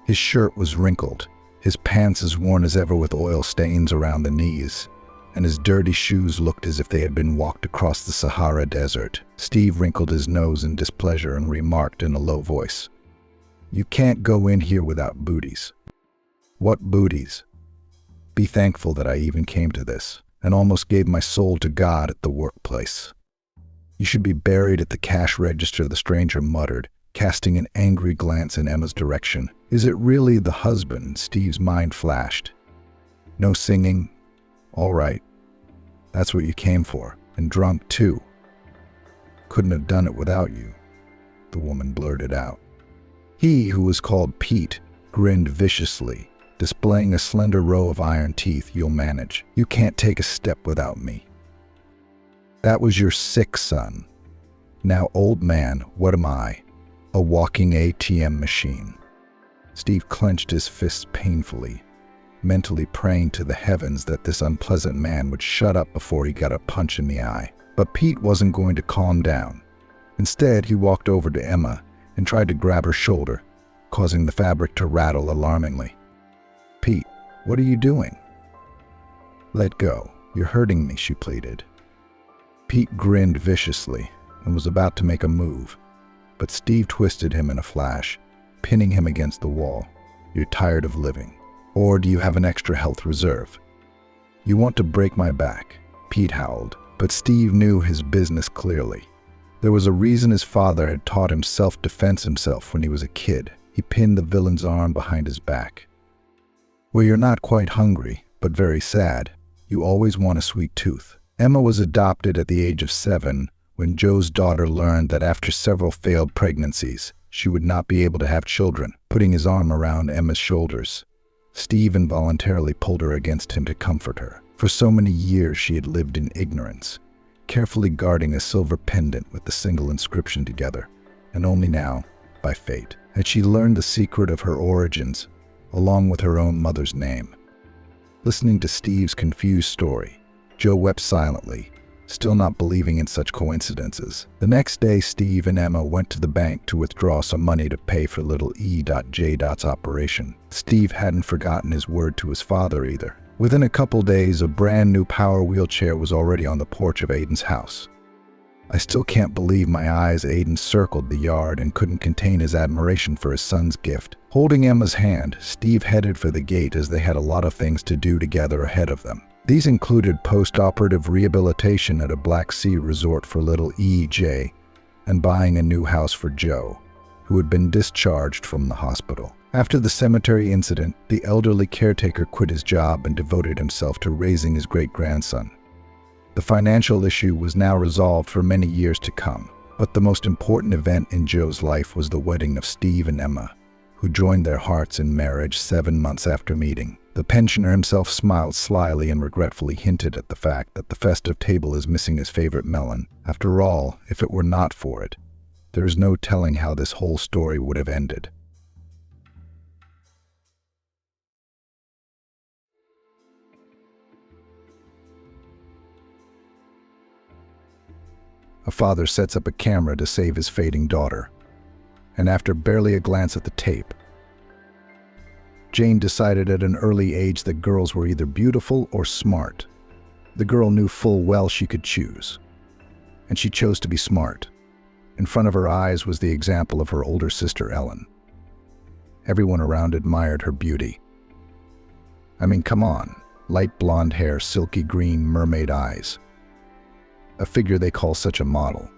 His shirt was wrinkled, his pants as worn as ever with oil stains around the knees, and his dirty shoes looked as if they had been walked across the Sahara Desert. Steve wrinkled his nose in displeasure and remarked in a low voice, "You can't go in here without booties." "What booties?" "Be thankful that I even came to this, and almost gave my soul to God at the workplace." "You should be buried at the cash register," the stranger muttered, casting an angry glance in Emma's direction. "Is it really the husband?" Steve's mind flashed. "No singing? All right. That's what you came for. And drunk, too." "Couldn't have done it without you," the woman blurted out. He, who was called Pete, grinned viciously, displaying a slender row of iron teeth. "You'll manage. You can't take a step without me." "That was your sick son. Now, old man, what am I? A walking ATM machine." Steve clenched his fists painfully, mentally praying to the heavens that this unpleasant man would shut up before he got a punch in the eye. But Pete wasn't going to calm down. Instead, he walked over to Emma and tried to grab her shoulder, causing the fabric to rattle alarmingly. "Pete, what are you doing?" "Let go. You're hurting me," she pleaded. Pete grinned viciously and was about to make a move, but Steve twisted him in a flash, pinning him against the wall. "You're tired of living. Or do you have an extra health reserve?" "You want to break my back," Pete howled, but Steve knew his business clearly. There was a reason his father had taught him self-defense himself when he was a kid. He pinned the villain's arm behind his back. "Well, you're not quite hungry, but very sad. You always want a sweet tooth." Emma was adopted at the age of 7 when Joe's daughter learned that after several failed pregnancies, she would not be able to have children. Putting his arm around Emma's shoulders, Steve involuntarily pulled her against him to comfort her. For so many years she had lived in ignorance, carefully guarding a silver pendant with the single inscription together, and only now, by fate, had she learned the secret of her origins, along with her own mother's name. Listening to Steve's confused story, Joe wept silently, still not believing in such coincidences. The next day, Steve and Emma went to the bank to withdraw some money to pay for little E.J.'s operation. Steve hadn't forgotten his word to his father either. Within a couple days, a brand new power wheelchair was already on the porch of Aiden's house. "I still can't believe my eyes." Aiden circled the yard and couldn't contain his admiration for his son's gift. Holding Emma's hand, Steve headed for the gate as they had a lot of things to do together ahead of them. These included post-operative rehabilitation at a Black Sea resort for little E.J. and buying a new house for Joe, who had been discharged from the hospital. After the cemetery incident, the elderly caretaker quit his job and devoted himself to raising his great-grandson. The financial issue was now resolved for many years to come, but the most important event in Joe's life was the wedding of Steve and Emma, who joined their hearts in marriage 7 months after meeting. The pensioner himself smiled slyly and regretfully hinted at the fact that the festive table is missing his favorite melon. After all, if it were not for it, there is no telling how this whole story would have ended. A father sets up a camera to save his fading daughter. and after barely a glance at the tape, Jane decided at an early age that girls were either beautiful or smart. The girl knew full well she could choose, and she chose to be smart. In front of her eyes was the example of her older sister, Ellen. Everyone around admired her beauty. I mean, come on, light blonde hair, silky green mermaid eyes. A figure they call such a model.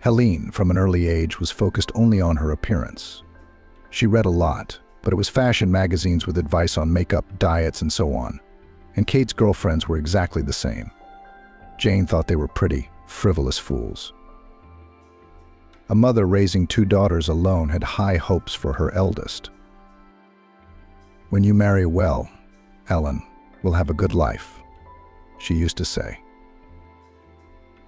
Helene, from an early age, was focused only on her appearance. She read a lot, but it was fashion magazines with advice on makeup, diets, and so on. And Kate's girlfriends were exactly the same. Jane thought they were pretty, frivolous fools. A mother raising 2 daughters alone had high hopes for her eldest. "When you marry well, Ellen, we'll have a good life," she used to say.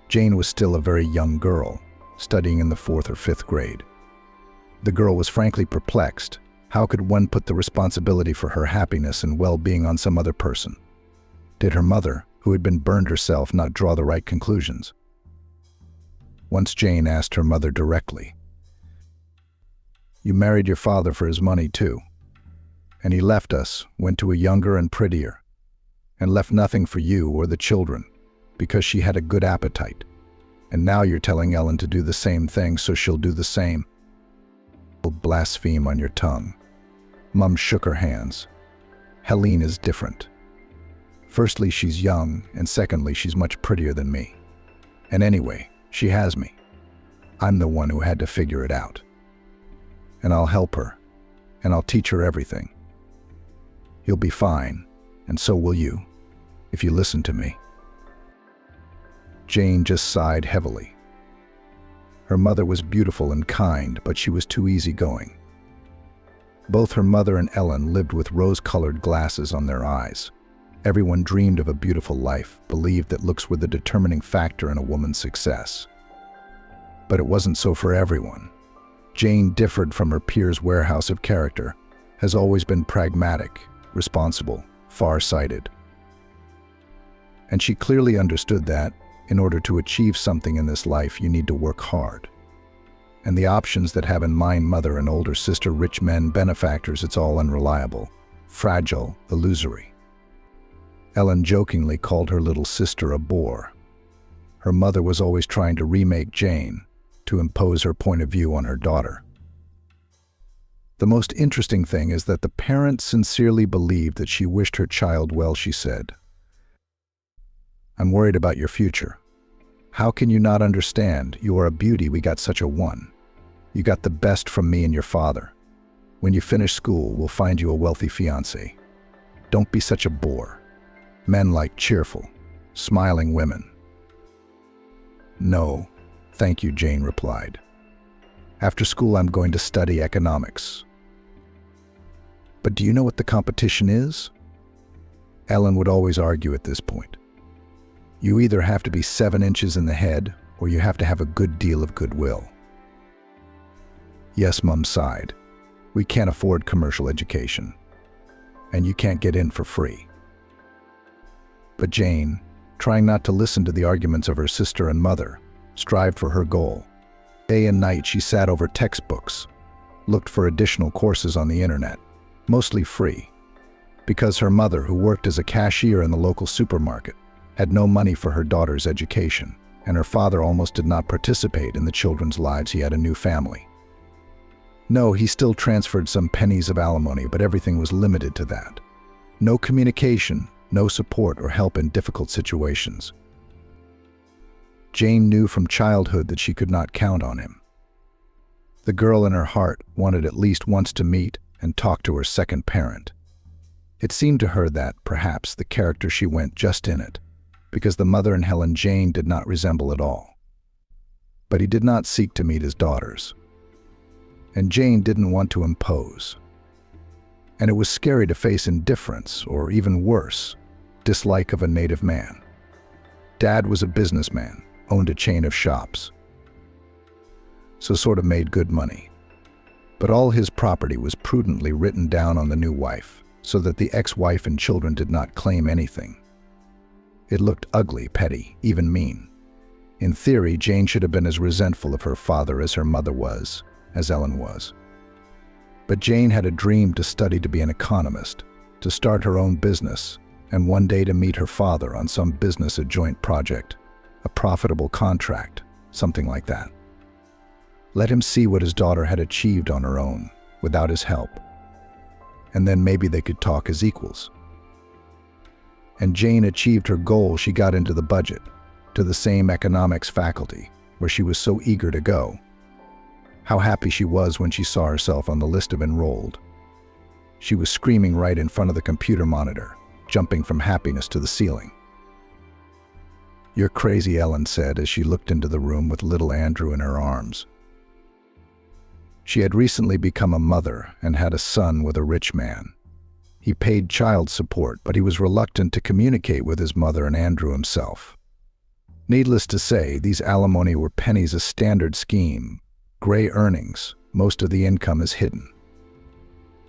Jane was still a very young girl, studying in the 4th or 5th grade. The girl was frankly perplexed. How could one put the responsibility for her happiness and well-being on some other person? Did her mother, who had been burned herself, not draw the right conclusions? Once Jane asked her mother directly, "You married your father for his money too, and he left us, went to a younger and prettier, and left nothing for you or the children because she had a good appetite. And now you're telling Ellen to do the same thing, so she'll do the same." Blaspheme on your tongue. Mum shook her hands. "Helene is different. Firstly, she's young, and secondly, she's much prettier than me. And anyway, she has me. I'm the one who had to figure it out. And I'll help her, and I'll teach her everything. You'll be fine, and so will you, if you listen to me." Jane just sighed heavily. Her mother was beautiful and kind, but she was too easygoing. Both her mother and Ellen lived with rose-colored glasses on their eyes. Everyone dreamed of a beautiful life, believed that looks were the determining factor in a woman's success. But it wasn't so for everyone. Jane differed from her peers' warehouse of character, has always been pragmatic, responsible, far-sighted. And she clearly understood that, in order to achieve something in this life, you need to work hard. And the options that have in mind mother and older sister, rich men, benefactors, it's all unreliable, fragile, illusory. Ellen jokingly called her little sister a bore. Her mother was always trying to remake Jane, to impose her point of view on her daughter. The most interesting thing is that the parent sincerely believed that she wished her child well. She said, "I'm worried about your future. How can you not understand? You are a beauty. We got such a one. You got the best from me and your father. When you finish school, we'll find you a wealthy fiancé. Don't be such a bore. Men like cheerful, smiling women." "No, thank you," Jane replied. "After school, I'm going to study economics." "But do you know what the competition is?" Ellen would always argue at this point. "You either have to be 7 inches in the head, or you have to have a good deal of goodwill." "Yes," Mum sighed. "We can't afford commercial education, and you can't get in for free." But Jane, trying not to listen to the arguments of her sister and mother, strived for her goal. Day and night she sat over textbooks, looked for additional courses on the internet, mostly free, because her mother, who worked as a cashier in the local supermarket, had no money for her daughter's education, and her father almost did not participate in the children's lives. He had a new family. No, he still transferred some pennies of alimony, but everything was limited to that. No communication, no support or help in difficult situations. Jane knew from childhood that she could not count on him. The girl in her heart wanted at least once to meet and talk to her second parent. It seemed to her that, perhaps, the character she went just in it, because the mother in Helen Jane did not resemble at all. But he did not seek to meet his daughters. And Jane didn't want to impose. And it was scary to face indifference, or even worse, dislike of a native man. Dad was a businessman, owned a chain of shops, so sort of made good money. But all his property was prudently written down on the new wife, so that the ex-wife and children did not claim anything. It looked ugly, petty, even mean. In theory, Jane should have been as resentful of her father as her mother was, as Ellen was. But Jane had a dream to study to be an economist, to start her own business, and one day to meet her father on some business a joint project, a profitable contract, something like that. Let him see what his daughter had achieved on her own, without his help. And then maybe they could talk as equals. And Jane achieved her goal. She got into the budget, to the same economics faculty, where she was so eager to go. How happy she was when she saw herself on the list of enrolled. She was screaming right in front of the computer monitor, jumping from happiness to the ceiling. "You're crazy," Ellen said as she looked into the room with little Andrew in her arms. She had recently become a mother and had a son with a rich man. He paid child support, but he was reluctant to communicate with his mother and Andrew himself. Needless to say, these alimony were pennies a standard scheme. Gray earnings, most of the income is hidden.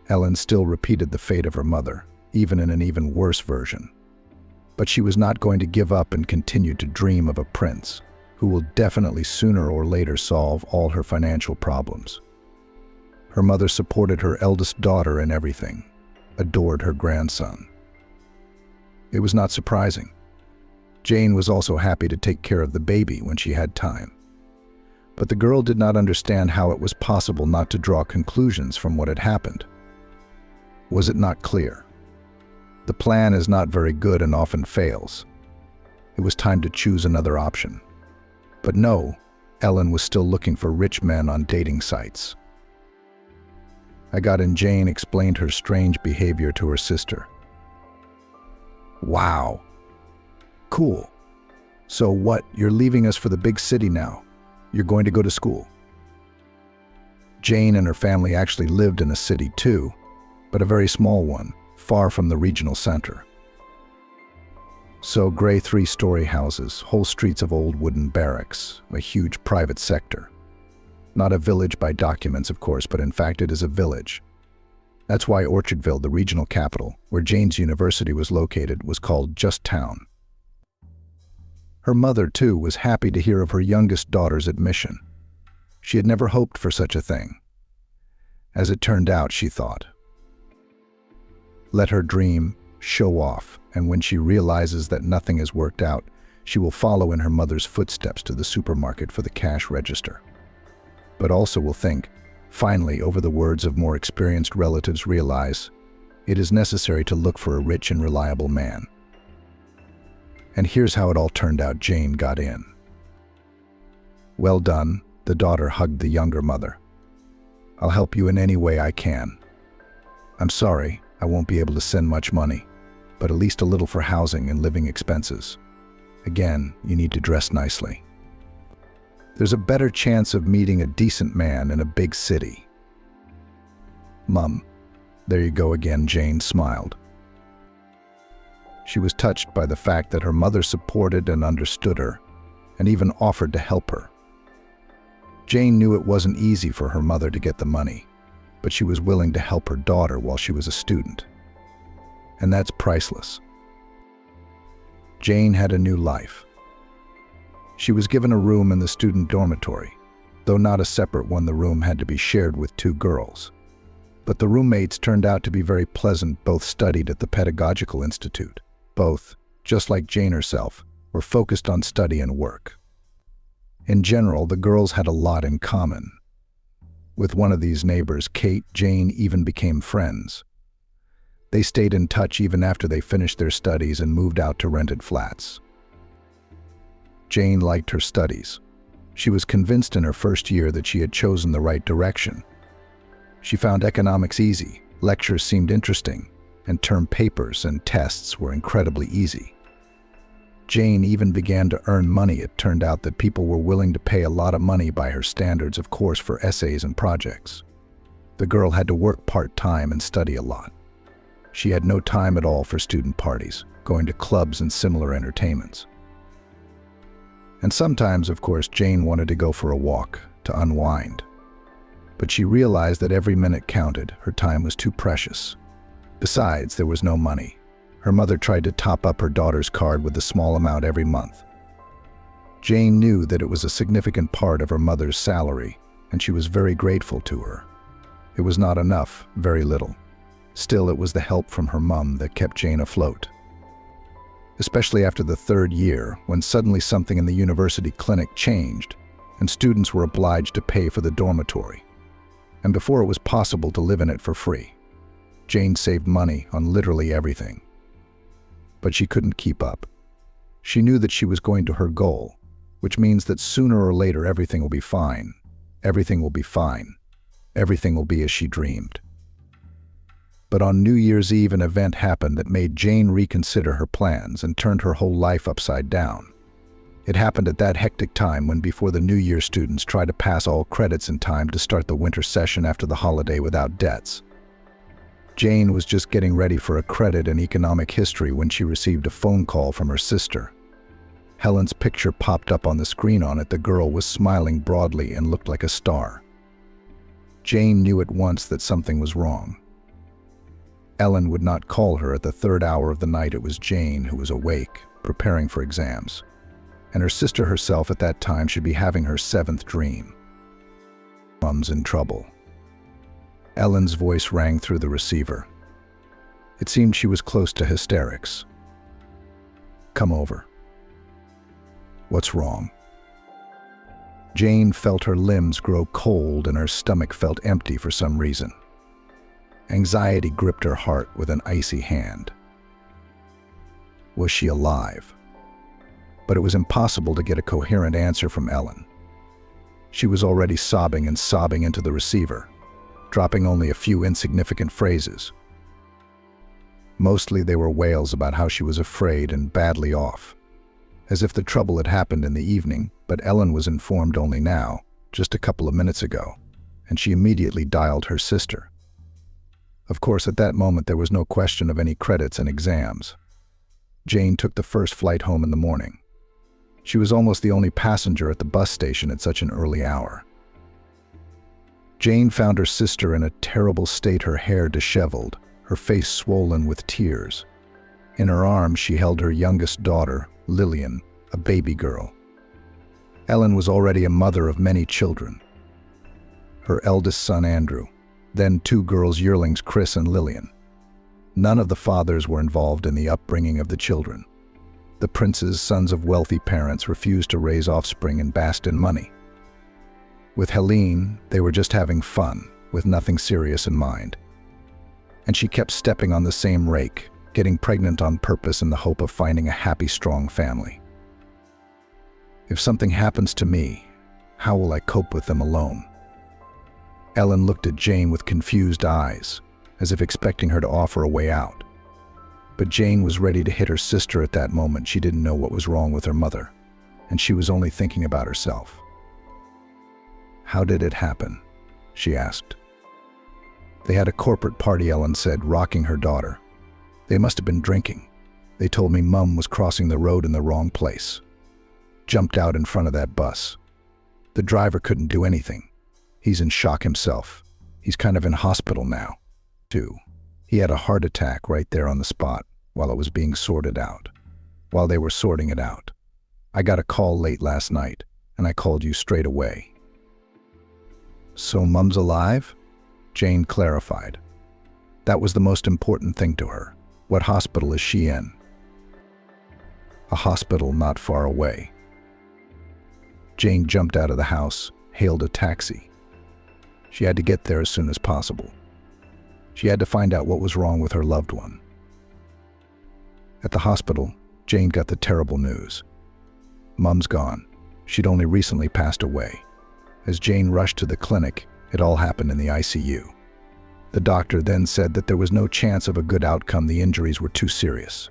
Ellen still repeated the fate of her mother, even in an even worse version. But she was not going to give up and continue to dream of a prince who will definitely sooner or later solve all her financial problems. Her mother supported her eldest daughter in everything, adored her grandson. It was not surprising. Jane was also happy to take care of the baby when she had time. But the girl did not understand how it was possible not to draw conclusions from what had happened. Was it not clear? The plan is not very good and often fails. It was time to choose another option. But no, Ellen was still looking for rich men on dating sites. Jane explained her strange behavior to her sister. "Wow. Cool. So what, you're leaving us for the big city now? You're going to go to school?" Jane and her family actually lived in a city too, but a very small one, far from the regional center. So gray 3-story houses, whole streets of old wooden barracks, a huge private sector. Not a village by documents, of course, but in fact it is a village. That's why Orchardville, the regional capital, where Jane's university was located, was called just town. Her mother, too, was happy to hear of her youngest daughter's admission. She had never hoped for such a thing. As it turned out, she thought. Let her dream, show off, and when she realizes that nothing has worked out, she will follow in her mother's footsteps to the supermarket for the cash register. But also will think, finally, over the words of more experienced relatives, realize it is necessary to look for a rich and reliable man. And here's how it all turned out. Jane got in. "Well done," the daughter hugged the younger mother. "I'll help you in any way I can. I'm sorry, I won't be able to send much money, but at least a little for housing and living expenses. Again, you need to dress nicely. There's a better chance of meeting a decent man in a big city." "Mum, there you go again," Jane smiled. She was touched by the fact that her mother supported and understood her, and even offered to help her. Jane knew it wasn't easy for her mother to get the money, but she was willing to help her daughter while she was a student. And that's priceless. Jane had a new life. She was given a room in the student dormitory, though not a separate one. The room had to be shared with 2 girls. But the roommates turned out to be very pleasant. Both studied at the Pedagogical Institute. Both, just like Jane herself, were focused on study and work. In general, the girls had a lot in common. With one of these neighbors, Kate, Jane even became friends. They stayed in touch even after they finished their studies and moved out to rented flats. Jane liked her studies. She was convinced in her first year that she had chosen the right direction. She found economics easy, lectures seemed interesting, and term papers and tests were incredibly easy. Jane even began to earn money. It turned out that people were willing to pay a lot of money by her standards, of course, for essays and projects. The girl had to work part-time and study a lot. She had no time at all for student parties, going to clubs and similar entertainments. And sometimes, of course, Jane wanted to go for a walk, to unwind. But she realized that every minute counted. Her time was too precious. Besides, there was no money. Her mother tried to top up her daughter's card with a small amount every month. Jane knew that it was a significant part of her mother's salary, and she was very grateful to her. It was not enough, very little. Still, it was the help from her mum that kept Jane afloat. Especially after the third year, when suddenly something in the university clinic changed, and students were obliged to pay for the dormitory. And before it was possible to live in it for free. Jane saved money on literally everything. But she couldn't keep up. She knew that she was going to her goal, which means that sooner or later everything will be fine. Everything will be fine. Everything will be as she dreamed. But on New Year's Eve, an event happened that made Jane reconsider her plans and turned her whole life upside down. It happened at that hectic time when, before the New Year, students try to pass all credits in time to start the winter session after the holiday without debts. Jane was just getting ready for a credit in economic history when she received a phone call from her sister. Helen's picture popped up on the screen. On it, the girl was smiling broadly and looked like a star. Jane knew at once that something was wrong. Ellen would not call her at the third hour of the night. It was Jane who was awake, preparing for exams. And her sister herself at that time should be having her seventh dream. Mum's in trouble. Ellen's voice rang through the receiver. It seemed she was close to hysterics. Come over. What's wrong? Jane felt her limbs grow cold and her stomach felt empty for some reason. Anxiety gripped her heart with an icy hand. Was she alive? But it was impossible to get a coherent answer from Ellen. She was already sobbing and sobbing into the receiver, dropping only a few insignificant phrases. Mostly they were wails about how she was afraid and badly off, as if the trouble had happened in the evening, but Ellen was informed only now, just a couple of minutes ago, and she immediately dialed her sister. Of course, at that moment there was no question of any credits and exams. Jane took the first flight home in the morning. She was almost the only passenger at the bus station at such an early hour. Jane found her sister in a terrible state, her hair disheveled, her face swollen with tears. In her arms she held her youngest daughter, Lillian, a baby girl. Ellen was already a mother of many children. Her eldest son, Andrew, then two girls, yearlings, Chris and Lillian. None of the fathers were involved in the upbringing of the children. The princes, sons of wealthy parents, refused to raise offspring and basked in money. With Helene, they were just having fun, with nothing serious in mind. And she kept stepping on the same rake, getting pregnant on purpose in the hope of finding a happy, strong family. If something happens to me, how will I cope with them alone? Ellen looked at Jane with confused eyes, as if expecting her to offer a way out. But Jane was ready to hit her sister at that moment. She didn't know what was wrong with her mother, and she was only thinking about herself. How did it happen? She asked. They had a corporate party, Ellen said, rocking her daughter. They must have been drinking. They told me Mum was crossing the road in the wrong place. Jumped out in front of that bus. The driver couldn't do anything. He's in shock himself. He's kind of in hospital now, too. He had a heart attack right there on the spot while it was being sorted out. While they were sorting it out. I got a call late last night, and I called you straight away. So Mum's alive? Jane clarified. That was the most important thing to her. What hospital is she in? A hospital not far away. Jane jumped out of the house, hailed a taxi. She had to get there as soon as possible. She had to find out what was wrong with her loved one. At the hospital, Jane got the terrible news. Mum's gone. She'd only recently passed away. As Jane rushed to the clinic, it all happened in the ICU. The doctor then said that there was no chance of a good outcome. The injuries were too serious.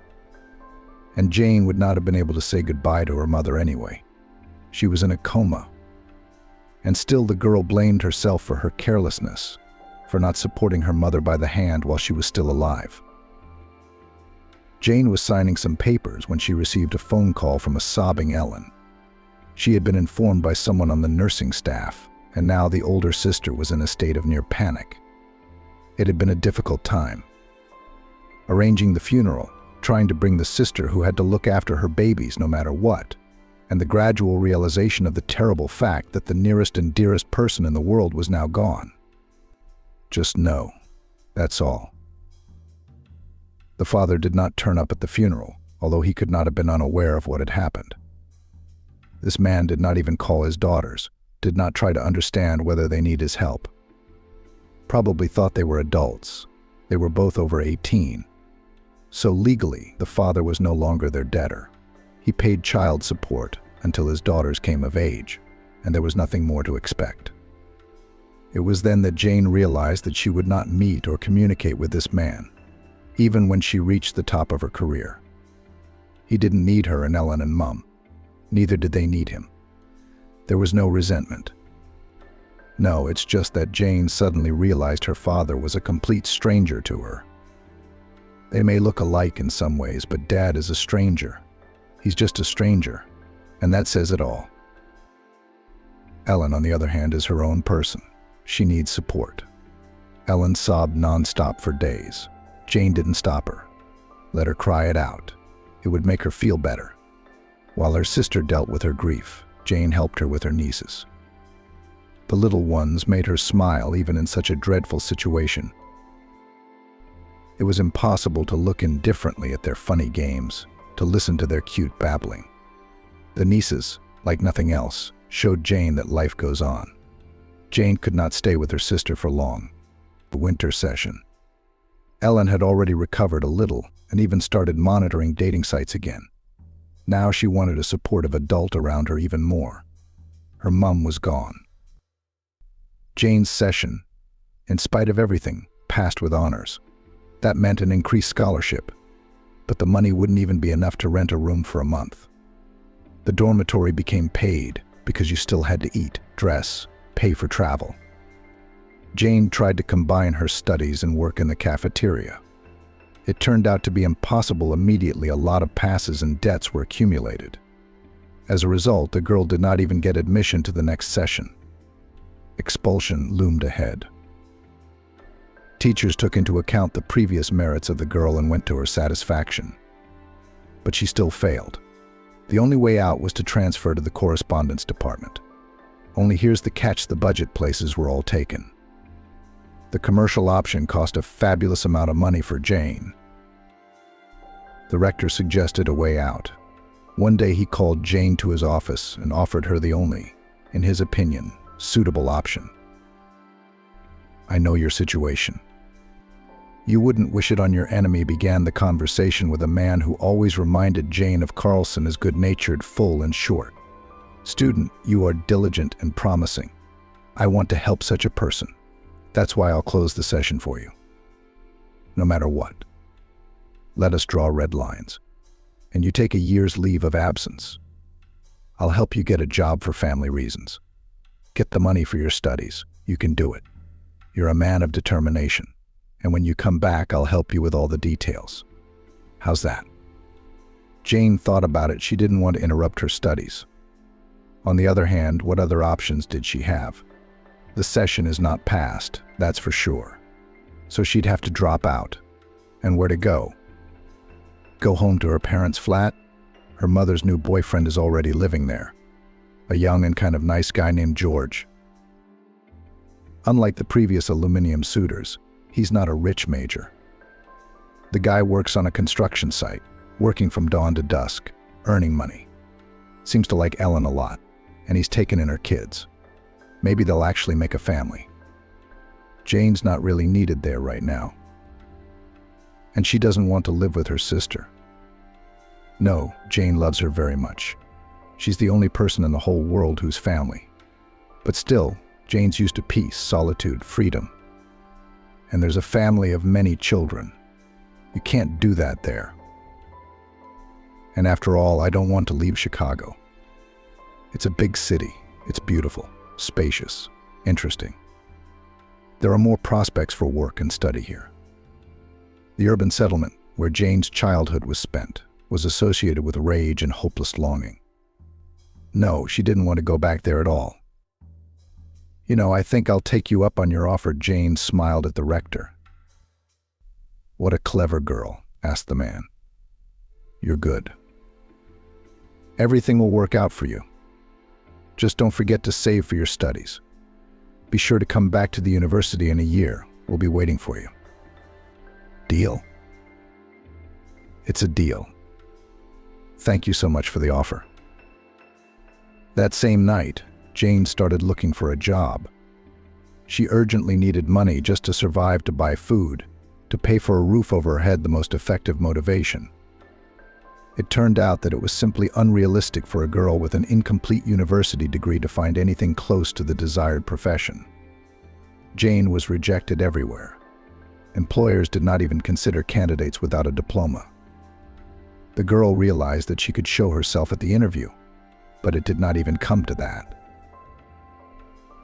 And Jane would not have been able to say goodbye to her mother anyway. She was in a coma. And still the girl blamed herself for her carelessness, for not supporting her mother by the hand while she was still alive. Jane was signing some papers when she received a phone call from a sobbing Ellen. She had been informed by someone on the nursing staff, and now the older sister was in a state of near panic. It had been a difficult time. Arranging the funeral, trying to bring the sister who had to look after her babies no matter what, and the gradual realization of the terrible fact that the nearest and dearest person in the world was now gone. Just no, that's all. The father did not turn up at the funeral, although he could not have been unaware of what had happened. This man did not even call his daughters, did not try to understand whether they need his help. Probably thought they were adults. They were both over 18. So legally, the father was no longer their debtor. He paid child support until his daughters came of age, and there was nothing more to expect. It was then that Jane realized that she would not meet or communicate with this man, even when she reached the top of her career. He didn't need her and Ellen and Mum. Neither did they need him. There was no resentment. No, it's just that Jane suddenly realized her father was a complete stranger to her. They may look alike in some ways, but Dad is a stranger. He's just a stranger, and that says it all. Ellen, on the other hand, is her own person. She needs support. Ellen sobbed nonstop for days. Jane didn't stop her. Let her cry it out. It would make her feel better. While her sister dealt with her grief, Jane helped her with her nieces. The little ones made her smile even in such a dreadful situation. It was impossible to look indifferently at their funny games, to listen to their cute babbling. The nieces, like nothing else, showed Jane that life goes on. Jane could not stay with her sister for long. The winter session. Ellen had already recovered a little and even started monitoring dating sites again. Now she wanted a supportive adult around her even more. Her mum was gone. Jane's session, in spite of everything, passed with honors. That meant an increased scholarship, but the money wouldn't even be enough to rent a room for a month. The dormitory became paid because you still had to eat, dress, pay for travel. Jane tried to combine her studies and work in the cafeteria. It turned out to be impossible immediately. A lot of passes and debts were accumulated. As a result, the girl did not even get admission to the next session. Expulsion loomed ahead. Teachers took into account the previous merits of the girl and went to her satisfaction. But she still failed. The only way out was to transfer to the correspondence department. Only here's the catch: the budget places were all taken. The commercial option cost a fabulous amount of money for Jane. The rector suggested a way out. One day he called Jane to his office and offered her the only, in his opinion, suitable option. "I know your situation. You wouldn't wish it on your enemy," began the conversation with a man who always reminded Jane of Carlson as good-natured, full, and short. "Student, you are diligent and promising. I want to help such a person. That's why I'll close the session for you. No matter what. Let us draw red lines. And you take a year's leave of absence. I'll help you get a job for family reasons. Get the money for your studies. You can do it. You're a man of determination. And when you come back, I'll help you with all the details. How's that?" Jane thought about it. She didn't want to interrupt her studies. On the other hand, what other options did she have? The session is not passed, that's for sure. So she'd have to drop out. And where to go? Go home to her parents' flat? Her mother's new boyfriend is already living there. A young and kind of nice guy named George. Unlike the previous aluminum suitors, he's not a rich major. The guy works on a construction site, working from dawn to dusk, earning money. Seems to like Ellen a lot, and he's taken in her kids. Maybe they'll actually make a family. Jane's not really needed there right now. And she doesn't want to live with her sister. No, Jane loves her very much. She's the only person in the whole world who's family. But still, Jane's used to peace, solitude, freedom. And there's a family of many children. You can't do that there. And after all, I don't want to leave Chicago. It's a big city. It's beautiful, spacious, interesting. There are more prospects for work and study here. The urban settlement, where Jane's childhood was spent, was associated with rage and hopeless longing. No, she didn't want to go back there at all. "You know, I think I'll take you up on your offer." Jane smiled at the rector. "What a clever girl," asked the man. "You're good." Everything will work out for you. Just don't forget to save for your studies. Be sure to come back to the university in a year. We'll be waiting for you. Deal? It's a deal. Thank you so much for the offer. That same night, Jane started looking for a job. She urgently needed money just to survive, to buy food, to pay for a roof over her head, the most effective motivation. It turned out that it was simply unrealistic for a girl with an incomplete university degree to find anything close to the desired profession. Jane was rejected everywhere. Employers did not even consider candidates without a diploma. The girl realized that she could show herself at the interview, but it did not even come to that.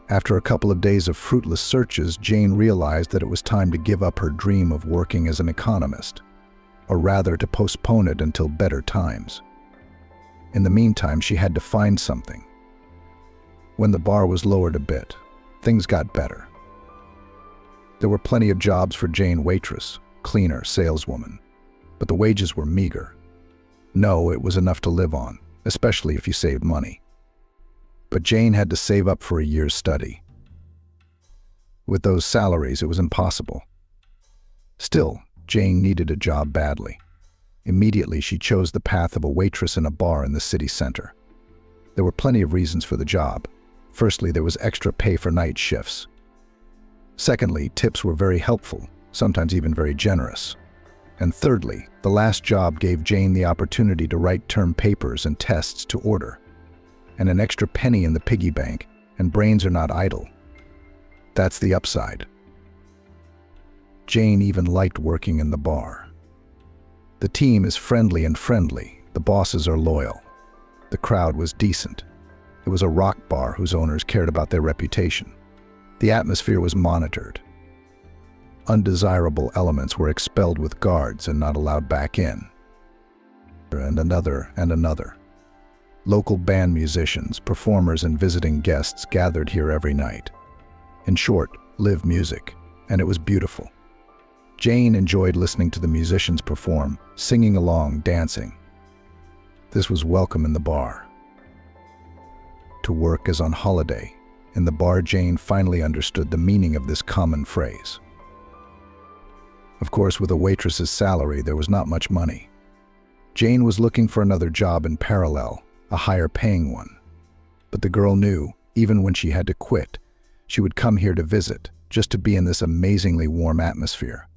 After a couple of days of fruitless searches, Jane realized that it was time to give up her dream of working as an economist, or rather to postpone it until better times. In the meantime, she had to find something. When the bar was lowered a bit, things got better. There were plenty of jobs for Jane: waitress, cleaner, saleswoman, but the wages were meager. No, it was enough to live on, especially if you saved money. But Jane had to save up for a year's study. With those salaries, it was impossible. Still, Jane needed a job badly. Immediately, she chose the path of a waitress in a bar in the city center. There were plenty of reasons for the job. Firstly, there was extra pay for night shifts. Secondly, tips were very helpful, sometimes even very generous. And thirdly, the last job gave Jane the opportunity to write term papers and tests to order, and an extra penny in the piggy bank, and brains are not idle. That's the upside. Jane even liked working in the bar. The team is friendly, the bosses are loyal. The crowd was decent. It was a rock bar whose owners cared about their reputation. The atmosphere was monitored. Undesirable elements were expelled with guards and not allowed back in. And another. Local band musicians, performers, and visiting guests gathered here every night. In short, live music, and it was beautiful. Jane enjoyed listening to the musicians perform, singing along, dancing. This was welcome in the bar. To work as on holiday. In the bar, Jane finally understood the meaning of this common phrase. Of course, with a waitress's salary, there was not much money. Jane was looking for another job in parallel, a higher paying one. But the girl knew, even when she had to quit, she would come here to visit, just to be in this amazingly warm atmosphere.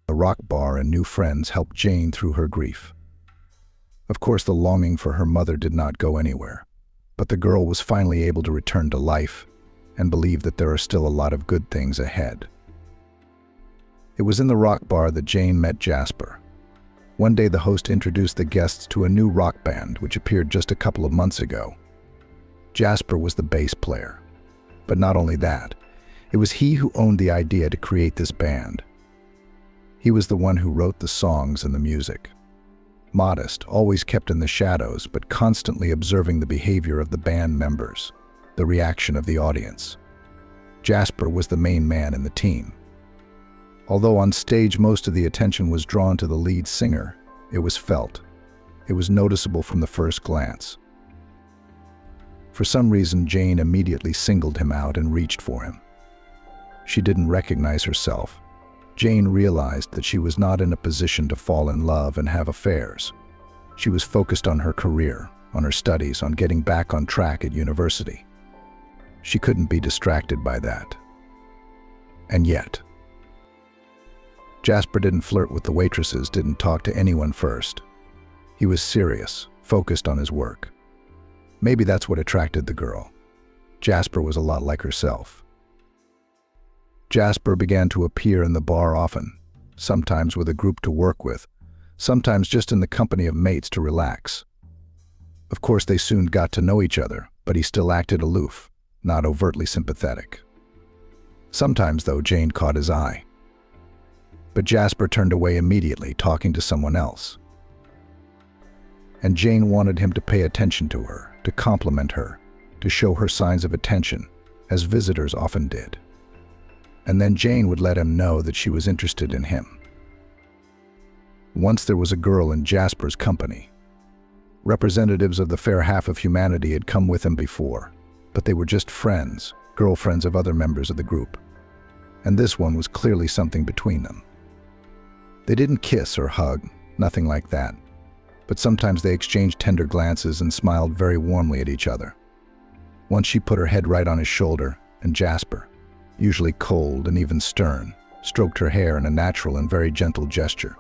The rock bar and new friends helped Jane through her grief. Of course, the longing for her mother did not go anywhere, but the girl was finally able to return to life and believe that there are still a lot of good things ahead. It was in the rock bar that Jane met Jasper. One day, the host introduced the guests to a new rock band which appeared just a couple of months ago. Jasper was the bass player. But not only that, it was he who owned the idea to create this band. He was the one who wrote the songs and the music. Modest, always kept in the shadows, but constantly observing the behavior of the band members, the reaction of the audience. Jasper was the main man in the team. Although on stage most of the attention was drawn to the lead singer, it was felt. It was noticeable from the first glance. For some reason, Jane immediately singled him out and reached for him. She didn't recognize herself. Jane realized that she was not in a position to fall in love and have affairs. She was focused on her career, on her studies, on getting back on track at university. She couldn't be distracted by that. And yet, Jasper didn't flirt with the waitresses, didn't talk to anyone first. He was serious, focused on his work. Maybe that's what attracted the girl. Jasper was a lot like herself. Jasper began to appear in the bar often, sometimes with a group to work with, sometimes just in the company of mates to relax. Of course, they soon got to know each other, but he still acted aloof, not overtly sympathetic. Sometimes, though, Jane caught his eye. But Jasper turned away immediately, talking to someone else. And Jane wanted him to pay attention to her, to compliment her, to show her signs of attention, as visitors often did. And then Jane would let him know that she was interested in him. Once there was a girl in Jasper's company. Representatives of the fair half of humanity had come with him before, but they were just friends, girlfriends of other members of the group. And this one was clearly something between them. They didn't kiss or hug, nothing like that, but sometimes they exchanged tender glances and smiled very warmly at each other. Once she put her head right on his shoulder, and Jasper, usually cold and even stern, stroked her hair in a natural and very gentle gesture,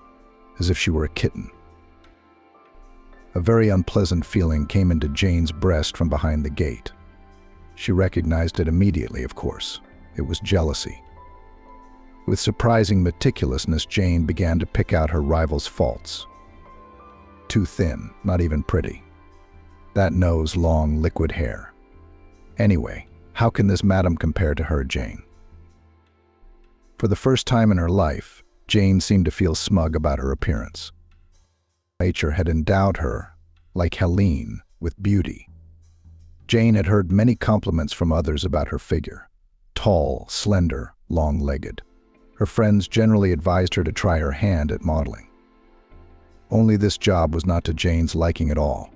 as if she were a kitten. A very unpleasant feeling came into Jane's breast from behind the gate. She recognized it immediately, of course. It was jealousy. With surprising meticulousness, Jane began to pick out her rival's faults. Too thin, not even pretty. That nose, long, liquid hair. Anyway, how can this madam compare to her, Jane? For the first time in her life, Jane seemed to feel smug about her appearance. Nature had endowed her, like Helene, with beauty. Jane had heard many compliments from others about her figure. Tall, slender, long-legged. Her friends generally advised her to try her hand at modeling. Only this job was not to Jane's liking at all.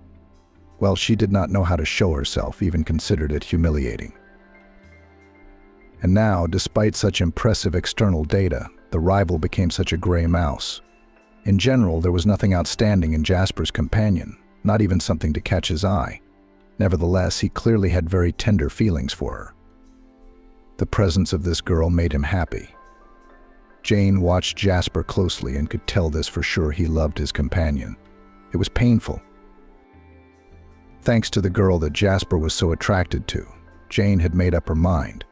Well, she did not know how to show herself, even considered it humiliating. And now, despite such impressive external data, the rival became such a gray mouse. In general, there was nothing outstanding in Jasper's companion, not even something to catch his eye. Nevertheless, he clearly had very tender feelings for her. The presence of this girl made him happy. Jane watched Jasper closely and could tell this for sure he loved his companion. It was painful. Thanks to the girl that Jasper was so attracted to, Jane had made up her mind,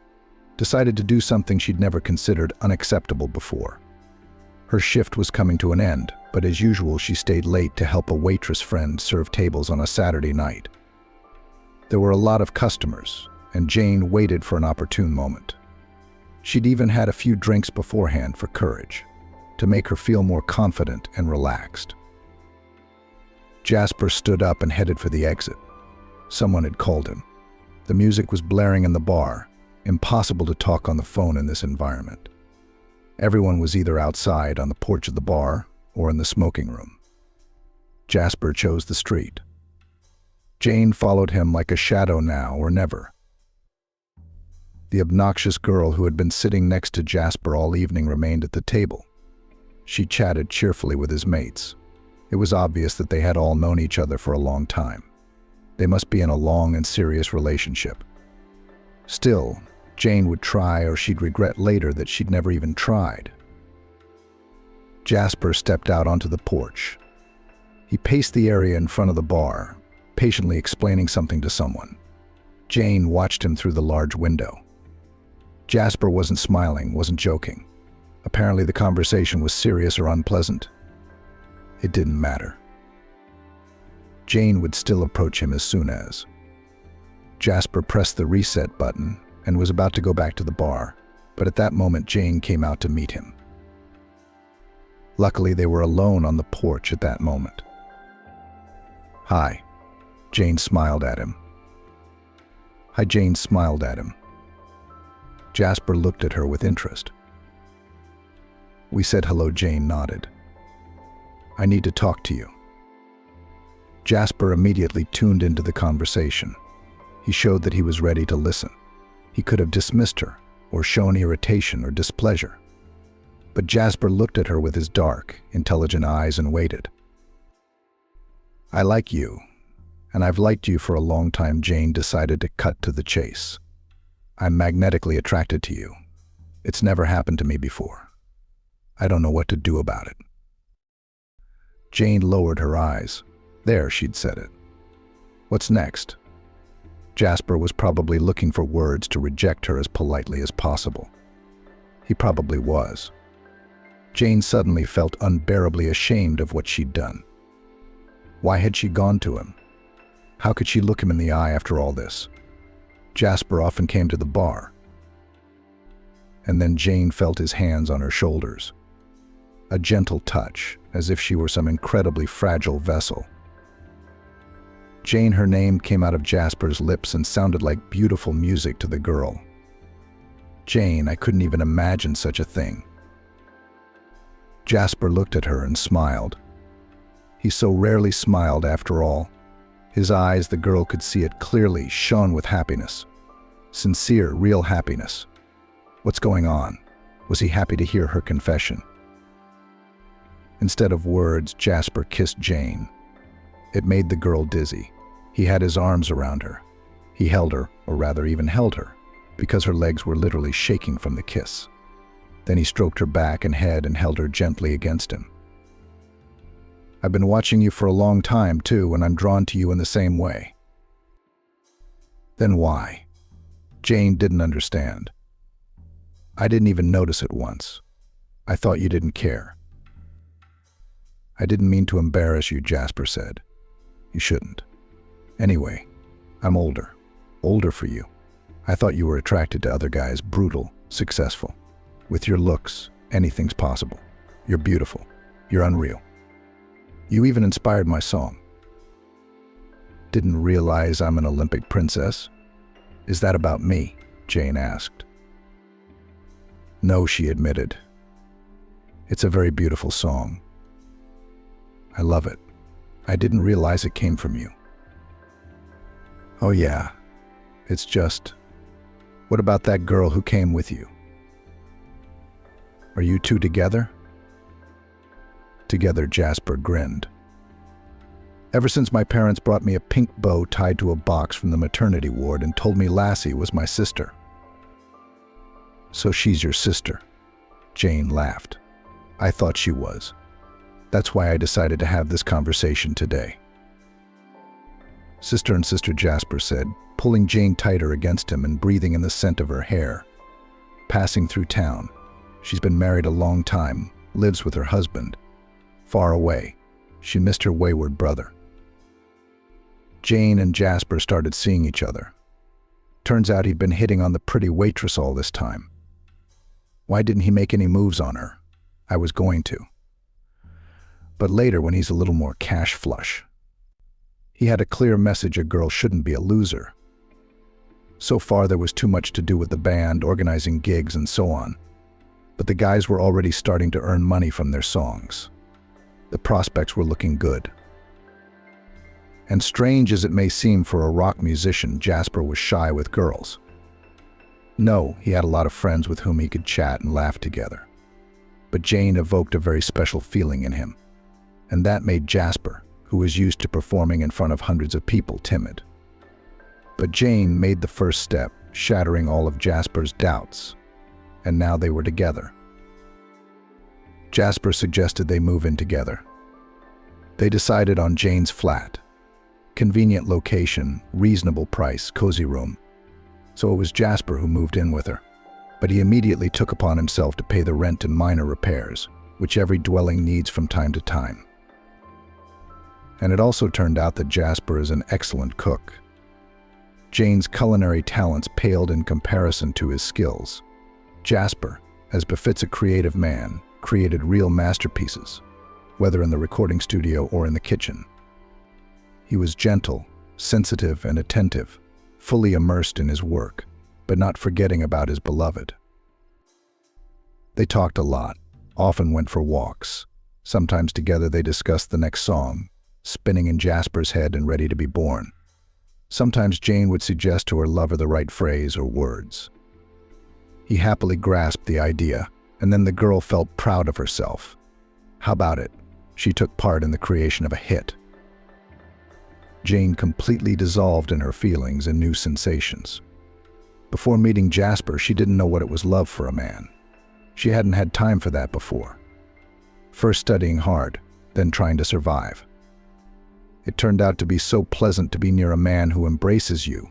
decided to do something she'd never considered unacceptable before. Her shift was coming to an end, but as usual she stayed late to help a waitress friend serve tables on a Saturday night. There were a lot of customers, and Jane waited for an opportune moment. She'd even had a few drinks beforehand for courage, to make her feel more confident and relaxed. Jasper stood up and headed for the exit. Someone had called him. The music was blaring in the bar. Impossible to talk on the phone in this environment. Everyone was either outside on the porch of the bar or in the smoking room. Jasper chose the street. Jane followed him like a shadow now or never. The obnoxious girl who had been sitting next to Jasper all evening remained at the table. She chatted cheerfully with his mates. It was obvious that they had all known each other for a long time. They must be in a long and serious relationship. Still, Jane would try, or she'd regret later that she'd never even tried. Jasper stepped out onto the porch. He paced the area in front of the bar, patiently explaining something to someone. Jane watched him through the large window. Jasper wasn't smiling, wasn't joking. Apparently the conversation was serious or unpleasant. It didn't matter. Jane would still approach him as soon as. Jasper pressed the reset button and was about to go back to the bar, but at that moment Jane came out to meet him. Luckily, they were alone on the porch at that moment. "Hi," Jane smiled at him. Jane smiled at him. Jasper looked at her with interest. "We said hello," Jane nodded. "I need to talk to you." Jasper immediately tuned into the conversation. He showed that he was ready to listen. He could have dismissed her, or shown irritation or displeasure. But Jasper looked at her with his dark, intelligent eyes and waited. "I like you, and I've liked you for a long time," Jane decided to cut to the chase. "I'm magnetically attracted to you. It's never happened to me before. I don't know what to do about it." Jane lowered her eyes. There, she'd said it. What's next? Jasper was probably looking for words to reject her as politely as possible. He probably was. Jane suddenly felt unbearably ashamed of what she'd done. Why had she gone to him? How could she look him in the eye after all this? Jasper often came to the bar. And then Jane felt his hands on her shoulders. A gentle touch, as if she were some incredibly fragile vessel. Jane, her name came out of Jasper's lips and sounded like beautiful music to the girl. Jane, I couldn't even imagine such a thing. Jasper looked at her and smiled. He so rarely smiled after all, His eyes, the girl could see it clearly, shone with happiness. Sincere, real happiness. What's going on? Was he happy to hear her confession? Instead of words, Jasper kissed Jane. It made the girl dizzy. He had his arms around her. He held her, or rather even held her, because her legs were literally shaking from the kiss. Then he stroked her back and head and held her gently against him. I've been watching you for a long time, too, and I'm drawn to you in the same way. Then why? Jane didn't understand. I didn't even notice it once. I thought you didn't care. I didn't mean to embarrass you, Jasper said. You shouldn't. Anyway, I'm older. Older for you. I thought you were attracted to other guys, brutal, successful. With your looks, anything's possible. You're beautiful. You're unreal. You even inspired my song. Didn't realize I'm an Olympic princess? Is that about me? Jane asked. No, she admitted. It's a very beautiful song. I love it. I didn't realize it came from you. Oh yeah, it's just... What about that girl who came with you? Are you two together? Together, Jasper grinned. Ever since my parents brought me a pink bow tied to a box from the maternity ward and told me Lassie was my sister. So she's your sister? Jane laughed. I thought she was. That's why I decided to have this conversation today. Sister and Sister, Jasper said, pulling Jane tighter against him and breathing in the scent of her hair. Passing through town. She's been married a long time, lives with her husband. Far away. She missed her wayward brother. Jane and Jasper started seeing each other. Turns out he'd been hitting on the pretty waitress all this time. Why didn't he make any moves on her? I was going to. But later, when he's a little more cash flush. He had a clear message: a girl shouldn't be a loser. So far there was too much to do with the band, organizing gigs and so on. But the guys were already starting to earn money from their songs. The prospects were looking good. And strange as it may seem for a rock musician, Jasper was shy with girls. No, he had a lot of friends with whom he could chat and laugh together. But Jane evoked a very special feeling in him. And that made Jasper, who was used to performing in front of hundreds of people, timid. But Jane made the first step, shattering all of Jasper's doubts. And now they were together. Jasper suggested they move in together. They decided on Jane's flat. Convenient location, reasonable price, cozy room. So it was Jasper who moved in with her. But he immediately took upon himself to pay the rent and minor repairs, which every dwelling needs from time to time. And it also turned out that Jasper is an excellent cook. Jane's culinary talents paled in comparison to his skills. Jasper, as befits a creative man, created real masterpieces, whether in the recording studio or in the kitchen. He was gentle, sensitive, and attentive, fully immersed in his work, but not forgetting about his beloved. They talked a lot, often went for walks. Sometimes together they discussed the next song, spinning in Jasper's head and ready to be born. Sometimes Jane would suggest to her lover the right phrase or words. He happily grasped the idea, and then the girl felt proud of herself. How about it? She took part in the creation of a hit. Jane completely dissolved in her feelings and new sensations. Before meeting Jasper, she didn't know what it was love for a man. She hadn't had time for that before. First studying hard, then trying to survive. It turned out to be so pleasant to be near a man who embraces you,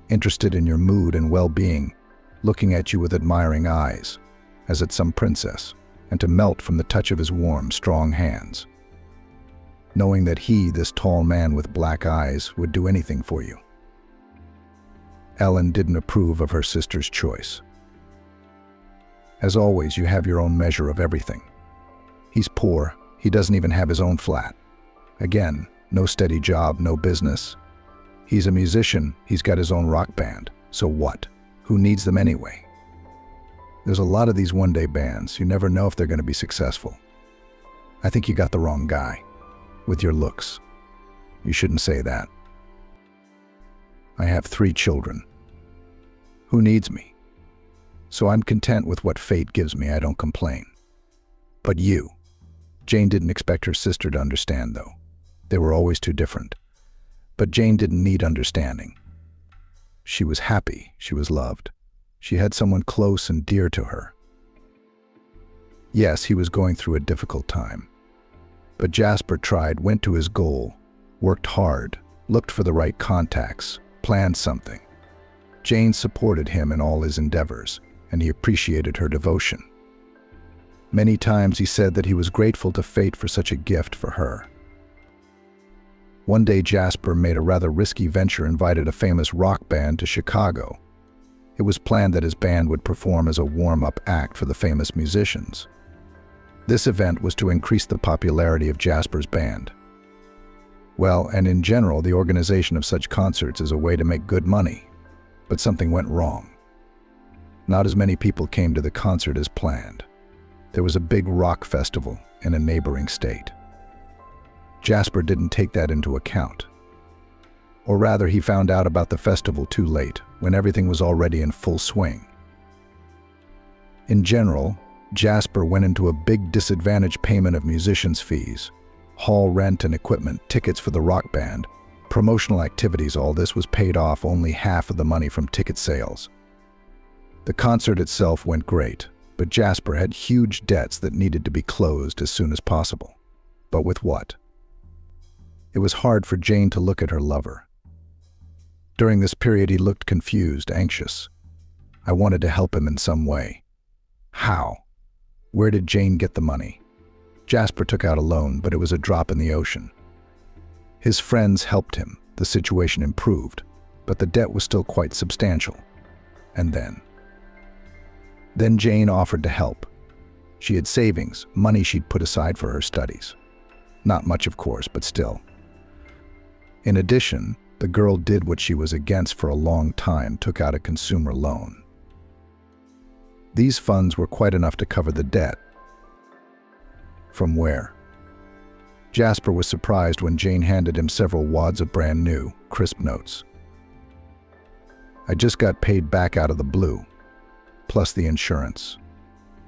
interested in your mood and well-being, looking at you with admiring eyes, as at some princess, and to melt from the touch of his warm, strong hands. Knowing that he, this tall man with black eyes, would do anything for you. Ellen didn't approve of her sister's choice. As always, you have your own measure of everything. He's poor, he doesn't even have his own flat. Again, no steady job, no business. He's a musician, he's got his own rock band. So what? Who needs them anyway? There's a lot of these one-day bands, you never know if they're going to be successful. I think you got the wrong guy. With your looks. You shouldn't say that. I have 3 children. Who needs me? So I'm content with what fate gives me. I don't complain. But you. Jane didn't expect her sister to understand, though. They were always too different. But Jane didn't need understanding. She was happy. She was loved. She had someone close and dear to her. Yes, he was going through a difficult time. But Jasper tried, went to his goal, worked hard, looked for the right contacts, planned something. Jane supported him in all his endeavors, and he appreciated her devotion. Many times he said that he was grateful to fate for such a gift for her. One day Jasper made a rather risky venture, invited a famous rock band to Chicago. It was planned that his band would perform as a warm-up act for the famous musicians. This event was to increase the popularity of Jasper's band. Well, and in general, the organization of such concerts is a way to make good money. But something went wrong. Not as many people came to the concert as planned. There was a big rock festival in a neighboring state. Jasper didn't take that into account. Or rather, he found out about the festival too late, when everything was already in full swing. In general, Jasper went into a big disadvantage: payment of musicians' fees, hall rent and equipment, tickets for the rock band, promotional activities. All this was paid off only half of the money from ticket sales. The concert itself went great, but Jasper had huge debts that needed to be closed as soon as possible. But with what? It was hard for Jane to look at her lover. During this period, he looked confused, anxious. I wanted to help him in some way. How? Where did Jane get the money? Jasper took out a loan, but it was a drop in the ocean. His friends helped him. The situation improved, but the debt was still quite substantial. And then Jane offered to help. She had savings, money she'd put aside for her studies. Not much, of course, but still. In addition, the girl did what she was against for a long time, took out a consumer loan. These funds were quite enough to cover the debt. From where? Jasper was surprised when Jane handed him several wads of brand new, crisp notes. I just got paid back out of the blue, plus the insurance.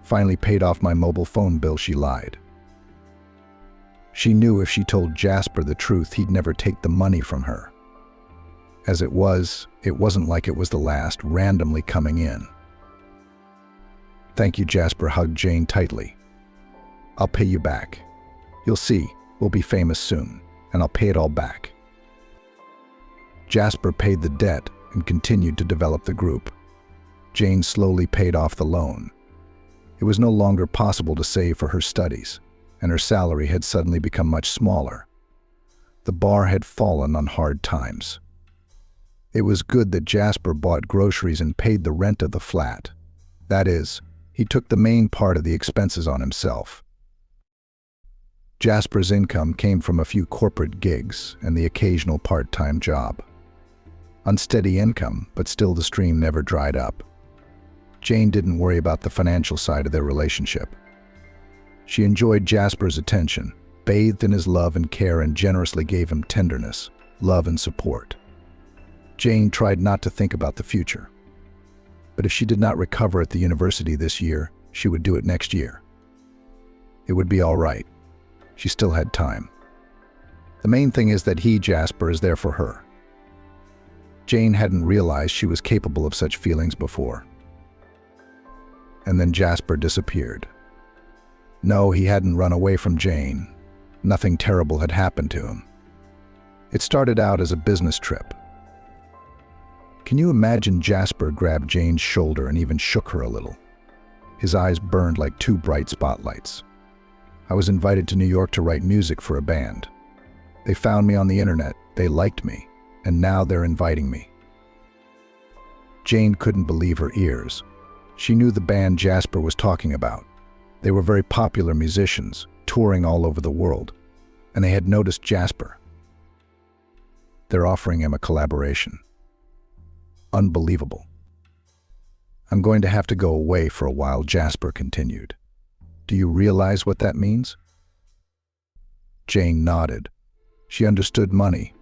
Finally paid off my mobile phone bill, she lied. She knew if she told Jasper the truth, he'd never take the money from her. As it wasn't like it was the last, randomly coming in. Thank you, Jasper hugged Jane tightly. I'll pay you back. You'll see, we'll be famous soon, and I'll pay it all back. Jasper paid the debt and continued to develop the group. Jane slowly paid off the loan. It was no longer possible to save for her studies, and her salary had suddenly become much smaller. The bar had fallen on hard times. It was good that Jasper bought groceries and paid the rent of the flat. That is, he took the main part of the expenses on himself. Jasper's income came from a few corporate gigs and the occasional part-time job. Unsteady income, but still the stream never dried up. Jane didn't worry about the financial side of their relationship. She enjoyed Jasper's attention, bathed in his love and care, and generously gave him tenderness, love, and support. Jane tried not to think about the future. But if she did not recover at the university this year, she would do it next year. It would be all right. She still had time. The main thing is that he, Jasper, is there for her. Jane hadn't realized she was capable of such feelings before. And then Jasper disappeared. No, he hadn't run away from Jane. Nothing terrible had happened to him. It started out as a business trip. Can you imagine? Jasper grabbed Jane's shoulder and even shook her a little. His eyes burned like 2 bright spotlights. I was invited to New York to write music for a band. They found me on the internet, they liked me, and now they're inviting me. Jane couldn't believe her ears. She knew the band Jasper was talking about. They were very popular musicians, touring all over the world, and they had noticed Jasper. They're offering him a collaboration. Unbelievable. I'm going to have to go away for a while, Jasper continued. Do you realize what that means? Jane nodded. She understood money,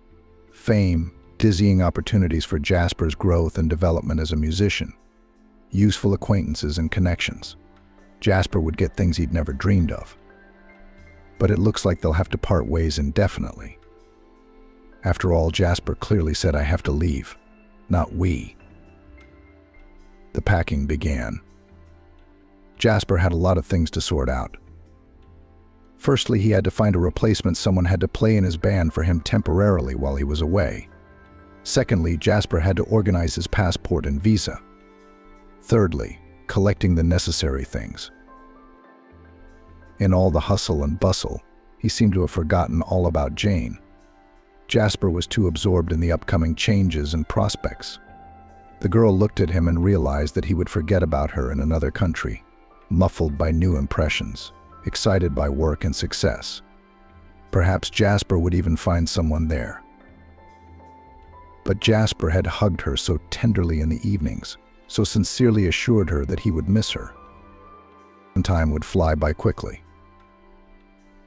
fame, dizzying opportunities for Jasper's growth and development as a musician, useful acquaintances and connections. Jasper would get things he'd never dreamed of. But it looks like they'll have to part ways indefinitely. After all, Jasper clearly said I have to leave, not we. The packing began. Jasper had a lot of things to sort out. Firstly, he had to find a replacement someone had to play in his band for him temporarily while he was away. Secondly, Jasper had to organize his passport and visa. Thirdly, collecting the necessary things. In all the hustle and bustle, he seemed to have forgotten all about Jane. Jasper was too absorbed in the upcoming changes and prospects. The girl looked at him and realized that he would forget about her in another country, muffled by new impressions, excited by work and success. Perhaps Jasper would even find someone there. But Jasper had hugged her so tenderly in the evenings, so sincerely assured her that he would miss her. And time would fly by quickly.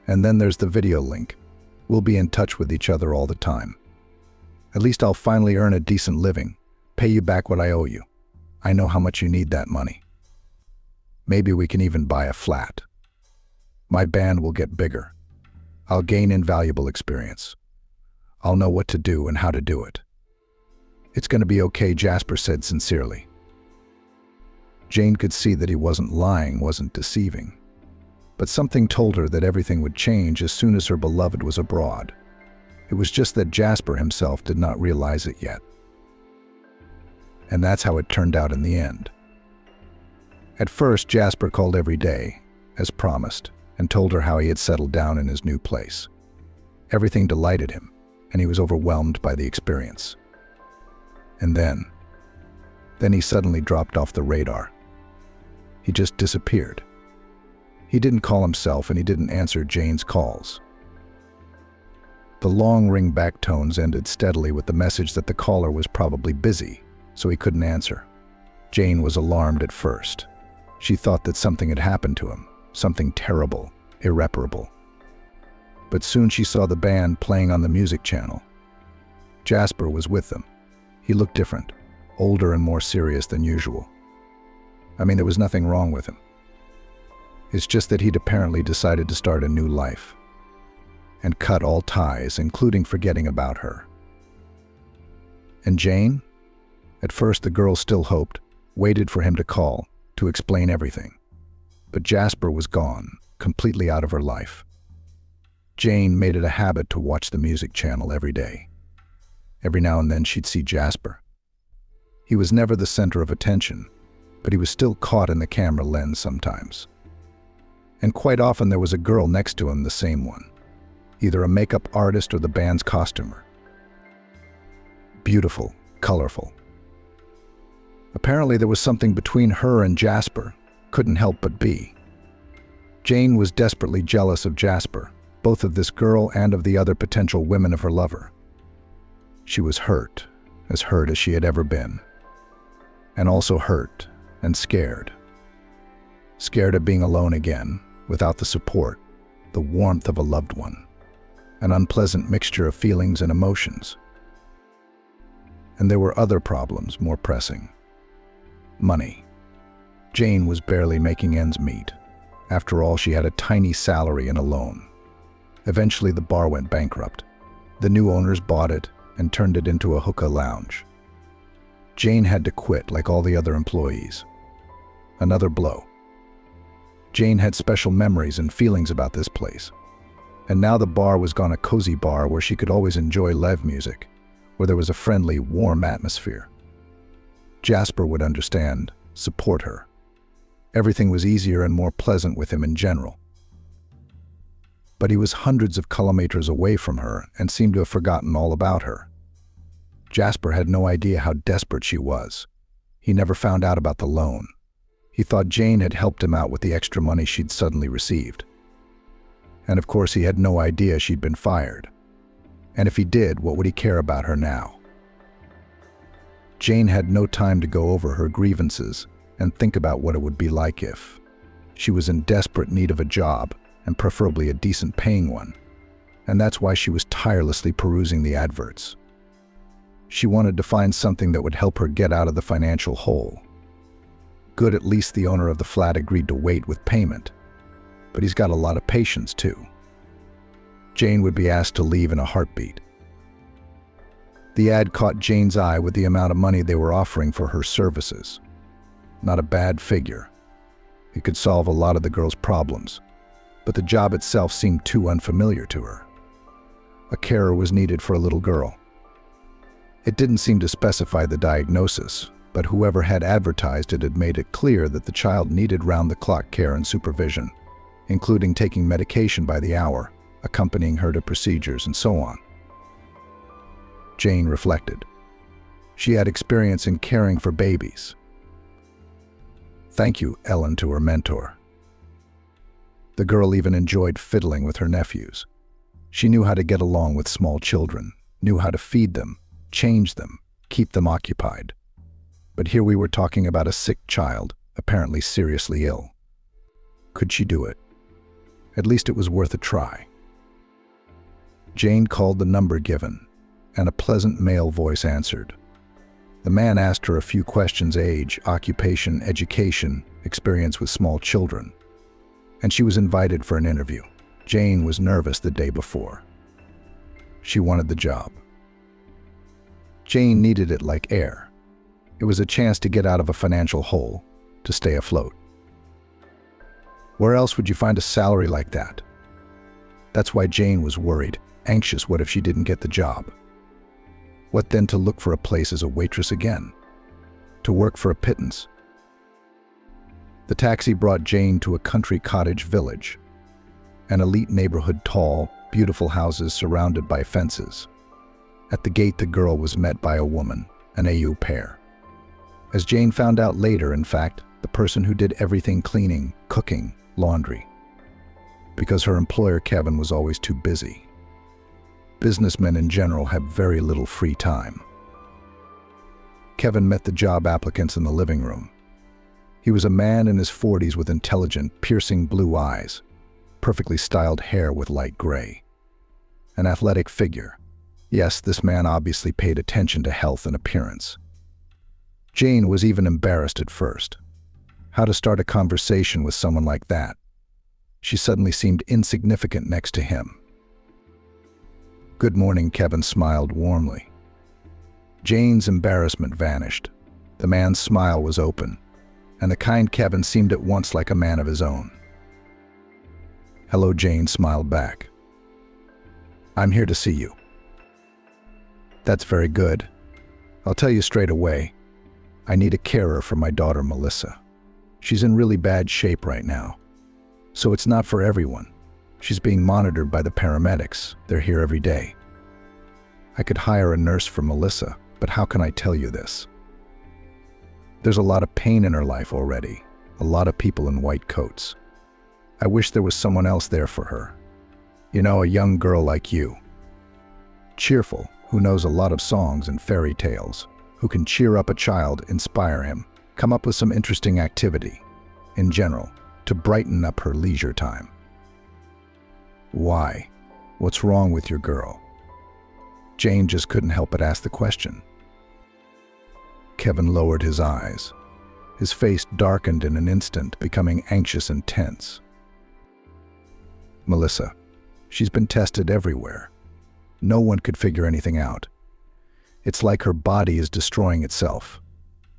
And then there's the video link. We'll be in touch with each other all the time. At least I'll finally earn a decent living, pay you back what I owe you. I know how much you need that money. Maybe we can even buy a flat. My band will get bigger. I'll gain invaluable experience. I'll know what to do and how to do it. It's going to be okay, Jasper said sincerely. Jane could see that he wasn't lying, wasn't deceiving. But something told her that everything would change as soon as her beloved was abroad. It was just that Jasper himself did not realize it yet. And that's how it turned out in the end. At first, Jasper called every day, as promised, and told her how he had settled down in his new place. Everything delighted him, and he was overwhelmed by the experience. And then he suddenly dropped off the radar. He just disappeared. He didn't call himself and he didn't answer Jane's calls. The long ring-back tones ended steadily with the message that the caller was probably busy, so he couldn't answer. Jane was alarmed at first. She thought that something had happened to him, something terrible, irreparable. But soon she saw the band playing on the music channel. Jasper was with them. He looked different, older and more serious than usual. I mean, there was nothing wrong with him. It's just that he'd apparently decided to start a new life and cut all ties, including forgetting about her. And Jane? At first, the girl still hoped, waited for him to call, to explain everything. But Jasper was gone, completely out of her life. Jane made it a habit to watch the music channel every day. Every now and then she'd see Jasper. He was never the center of attention, but he was still caught in the camera lens sometimes. And quite often there was a girl next to him, the same one, either a makeup artist or the band's costumer. Beautiful, colorful. Apparently there was something between her and Jasper, couldn't help but be. Jane was desperately jealous of Jasper, both of this girl and of the other potential women of her lover. She was hurt as she had ever been, and also hurt and scared. Scared of being alone again, without the support, the warmth of a loved one, an unpleasant mixture of feelings and emotions. And there were other problems more pressing. Money. Jane was barely making ends meet. After all, she had a tiny salary and a loan. Eventually, the bar went bankrupt. The new owners bought it and turned it into a hookah lounge. Jane had to quit like all the other employees. Another blow. Jane had special memories and feelings about this place. And now the bar was gone, a cozy bar where she could always enjoy live music, where there was a friendly, warm atmosphere. Jasper would understand, support her. Everything was easier and more pleasant with him in general. But he was hundreds of kilometers away from her and seemed to have forgotten all about her. Jasper had no idea how desperate she was. He never found out about the loan. He thought Jane had helped him out with the extra money she'd suddenly received. And of course he had no idea she'd been fired. And if he did, what would he care about her now? Jane had no time to go over her grievances and think about what it would be like if she was in desperate need of a job, and preferably a decent paying one. And that's why she was tirelessly perusing the adverts. She wanted to find something that would help her get out of the financial hole. Good, at least the owner of the flat agreed to wait with payment. But he's got a lot of patience, too. Jane would be asked to leave in a heartbeat. The ad caught Jane's eye with the amount of money they were offering for her services. Not a bad figure. It could solve a lot of the girl's problems, but the job itself seemed too unfamiliar to her. A carer was needed for a little girl. It didn't seem to specify the diagnosis, but whoever had advertised it had made it clear that the child needed round-the-clock care and supervision, including taking medication by the hour, accompanying her to procedures, and so on. Jane reflected. She had experience in caring for babies. Thank you, Ellen, to her mentor. The girl even enjoyed fiddling with her nephews. She knew how to get along with small children, knew how to feed them, change them, keep them occupied. But here we were talking about a sick child, apparently seriously ill. Could she do it? At least it was worth a try. Jane called the number given, and a pleasant male voice answered. The man asked her a few questions: age, occupation, education, experience with small children. And she was invited for an interview. Jane was nervous the day before. She wanted the job. Jane needed it like air. It was a chance to get out of a financial hole, to stay afloat. Where else would you find a salary like that? That's why Jane was worried, anxious. What if she didn't get the job? What then, to look for a place as a waitress again? To work for a pittance? The taxi brought Jane to a country cottage village, an elite neighborhood, tall, beautiful houses surrounded by fences. At the gate, the girl was met by a woman, an au pair. As Jane found out later, in fact, the person who did everything: cleaning, cooking, laundry. Because her employer, Kevin, was always too busy. Businessmen in general have very little free time. Kevin met the job applicants in the living room. He was a man in his 40s with intelligent, piercing blue eyes, perfectly styled hair with light gray. An athletic figure. Yes, this man obviously paid attention to health and appearance. Jane was even embarrassed at first. How to start a conversation with someone like that? She suddenly seemed insignificant next to him. "Good morning," Kevin smiled warmly. Jane's embarrassment vanished. The man's smile was open, and the kind Kevin seemed at once like a man of his own. "Hello," Jane smiled back. "I'm here to see you." "That's very good. I'll tell you straight away. I need a carer for my daughter, Melissa. She's in really bad shape right now. So it's not for everyone. She's being monitored by the paramedics. They're here every day. I could hire a nurse for Melissa, but how can I tell you this? There's a lot of pain in her life already, a lot of people in white coats. I wish there was someone else there for her. You know, a young girl like you. Cheerful, who knows a lot of songs and fairy tales, who can cheer up a child, inspire him, come up with some interesting activity, in general, to brighten up her leisure time." "Why? What's wrong with your girl?" Jane just couldn't help but ask the question. Kevin lowered his eyes. His face darkened in an instant, becoming anxious and tense. "Melissa, she's been tested everywhere. No one could figure anything out. It's like her body is destroying itself.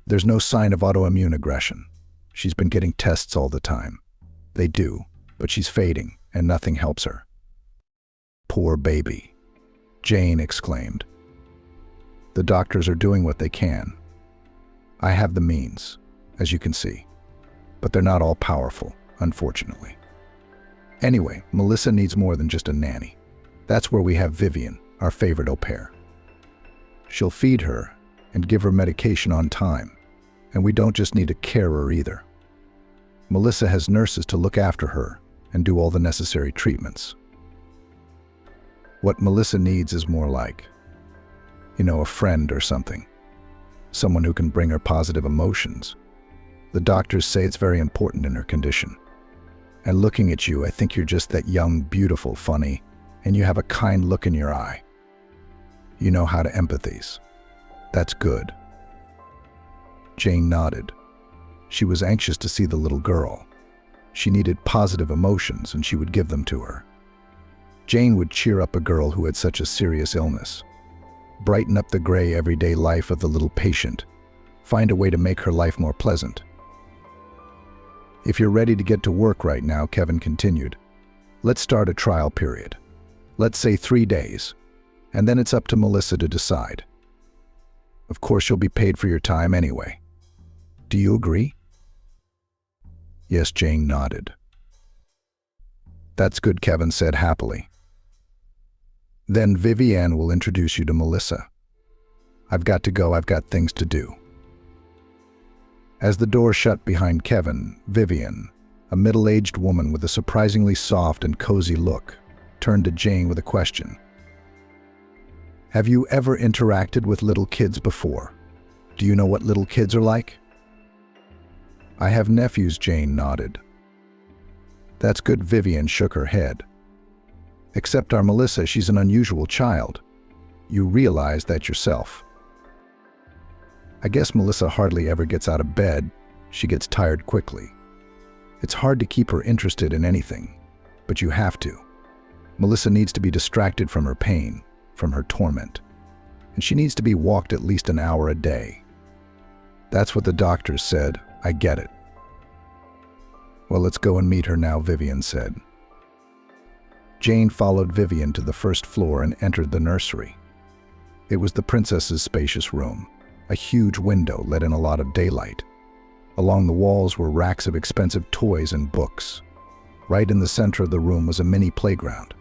There's no sign of autoimmune aggression. She's been getting tests all the time. They do, but she's fading, and nothing helps her." "Poor baby," Jane exclaimed. "The doctors are doing what they can. I have the means, as you can see, but they're not all powerful, unfortunately. Anyway, Melissa needs more than just a nanny. That's where we have Vivian, our favorite au pair. She'll feed her and give her medication on time, and we don't just need a carer either. Melissa has nurses to look after her and do all the necessary treatments. What Melissa needs is more like, a friend or something. Someone who can bring her positive emotions. The doctors say it's very important in her condition. And looking at you, I think you're just that young, beautiful, funny, and you have a kind look in your eye. You know how to empathize. That's good. Jane nodded. She was anxious to see the little girl. She needed positive emotions, and she would give them to her. Jane would cheer up a girl who had such a serious illness, brighten up the gray everyday life of the little patient, find a way to make her life more pleasant. If you're ready to get to work right now, Kevin continued, let's start a trial period. Let's say 3 days, and then it's up to Melissa to decide. Of course, you'll be paid for your time anyway. Do you agree? Yes, Jane nodded. That's good, Kevin said happily. Then Vivienne will introduce you to Melissa. I've got to go, I've got things to do. As the door shut behind Kevin, Vivienne, a middle-aged woman with a surprisingly soft and cozy look, turned to Jane with a question. Have you ever interacted with little kids before? Do you know what little kids are like? I have nephews, Jane nodded. That's good, Vivienne shook her head. Except our Melissa, she's an unusual child. You realize that yourself. I guess Melissa hardly ever gets out of bed. She gets tired quickly. It's hard to keep her interested in anything, but you have to. Melissa needs to be distracted from her pain, from her torment, and she needs to be walked at least an hour a day. That's what the doctors said. I get it. Well, let's go and meet her now, Vivienne said. Jane followed Vivienne to the first floor and entered the nursery. It was the princess's spacious room. A huge window let in a lot of daylight. Along the walls were racks of expensive toys and books. Right in the center of the room was a mini playground.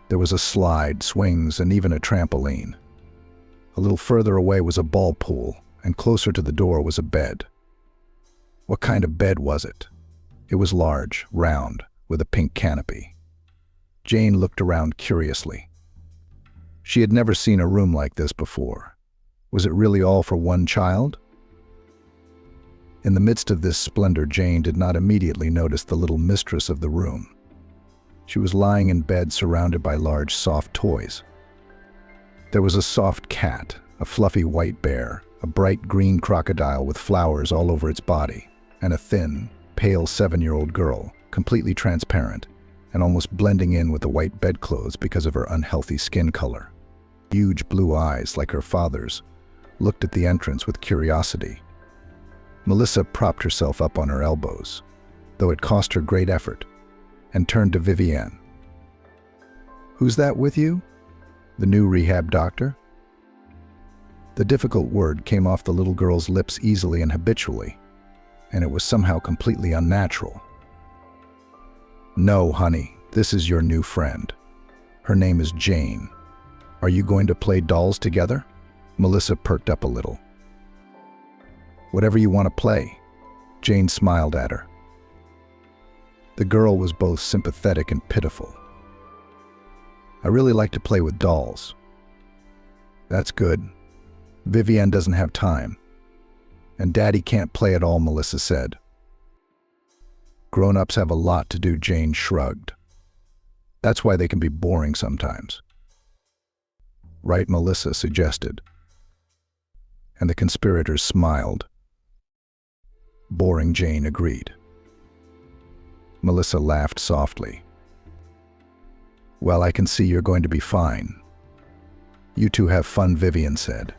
There was a slide, swings, and even a trampoline. A little further away was a ball pool, and closer to the door was a bed. What kind of bed was it? It was large, round, with a pink canopy. Jane looked around curiously. She had never seen a room like this before. Was it really all for one child? In the midst of this splendor, Jane did not immediately notice the little mistress of the room. She was lying in bed surrounded by large, soft toys. There was a soft cat, a fluffy white bear, a bright green crocodile with flowers all over its body, and a thin, pale 7-year-old girl, completely transparent and almost blending in with the white bedclothes because of her unhealthy skin color. Huge blue eyes, like her father's, looked at the entrance with curiosity. Melissa propped herself up on her elbows, though it cost her great effort, and turned to Vivienne. Who's that with you? The new rehab doctor? The difficult word came off the little girl's lips easily and habitually, and it was somehow completely unnatural. No, honey, this is your new friend. Her name is Jane. Are you going to play dolls together? Melissa perked up a little. Whatever you want to play. Jane smiled at her. The girl was both sympathetic and pitiful. I really like to play with dolls. That's good. Vivienne doesn't have time. And Daddy can't play at all, Melissa said. Grown-ups have a lot to do, Jane shrugged. That's why they can be boring sometimes. Right, Melissa suggested. And the conspirators smiled. Boring, Jane agreed. Melissa laughed softly. Well, I can see you're going to be fine. You two have fun, Vivienne said.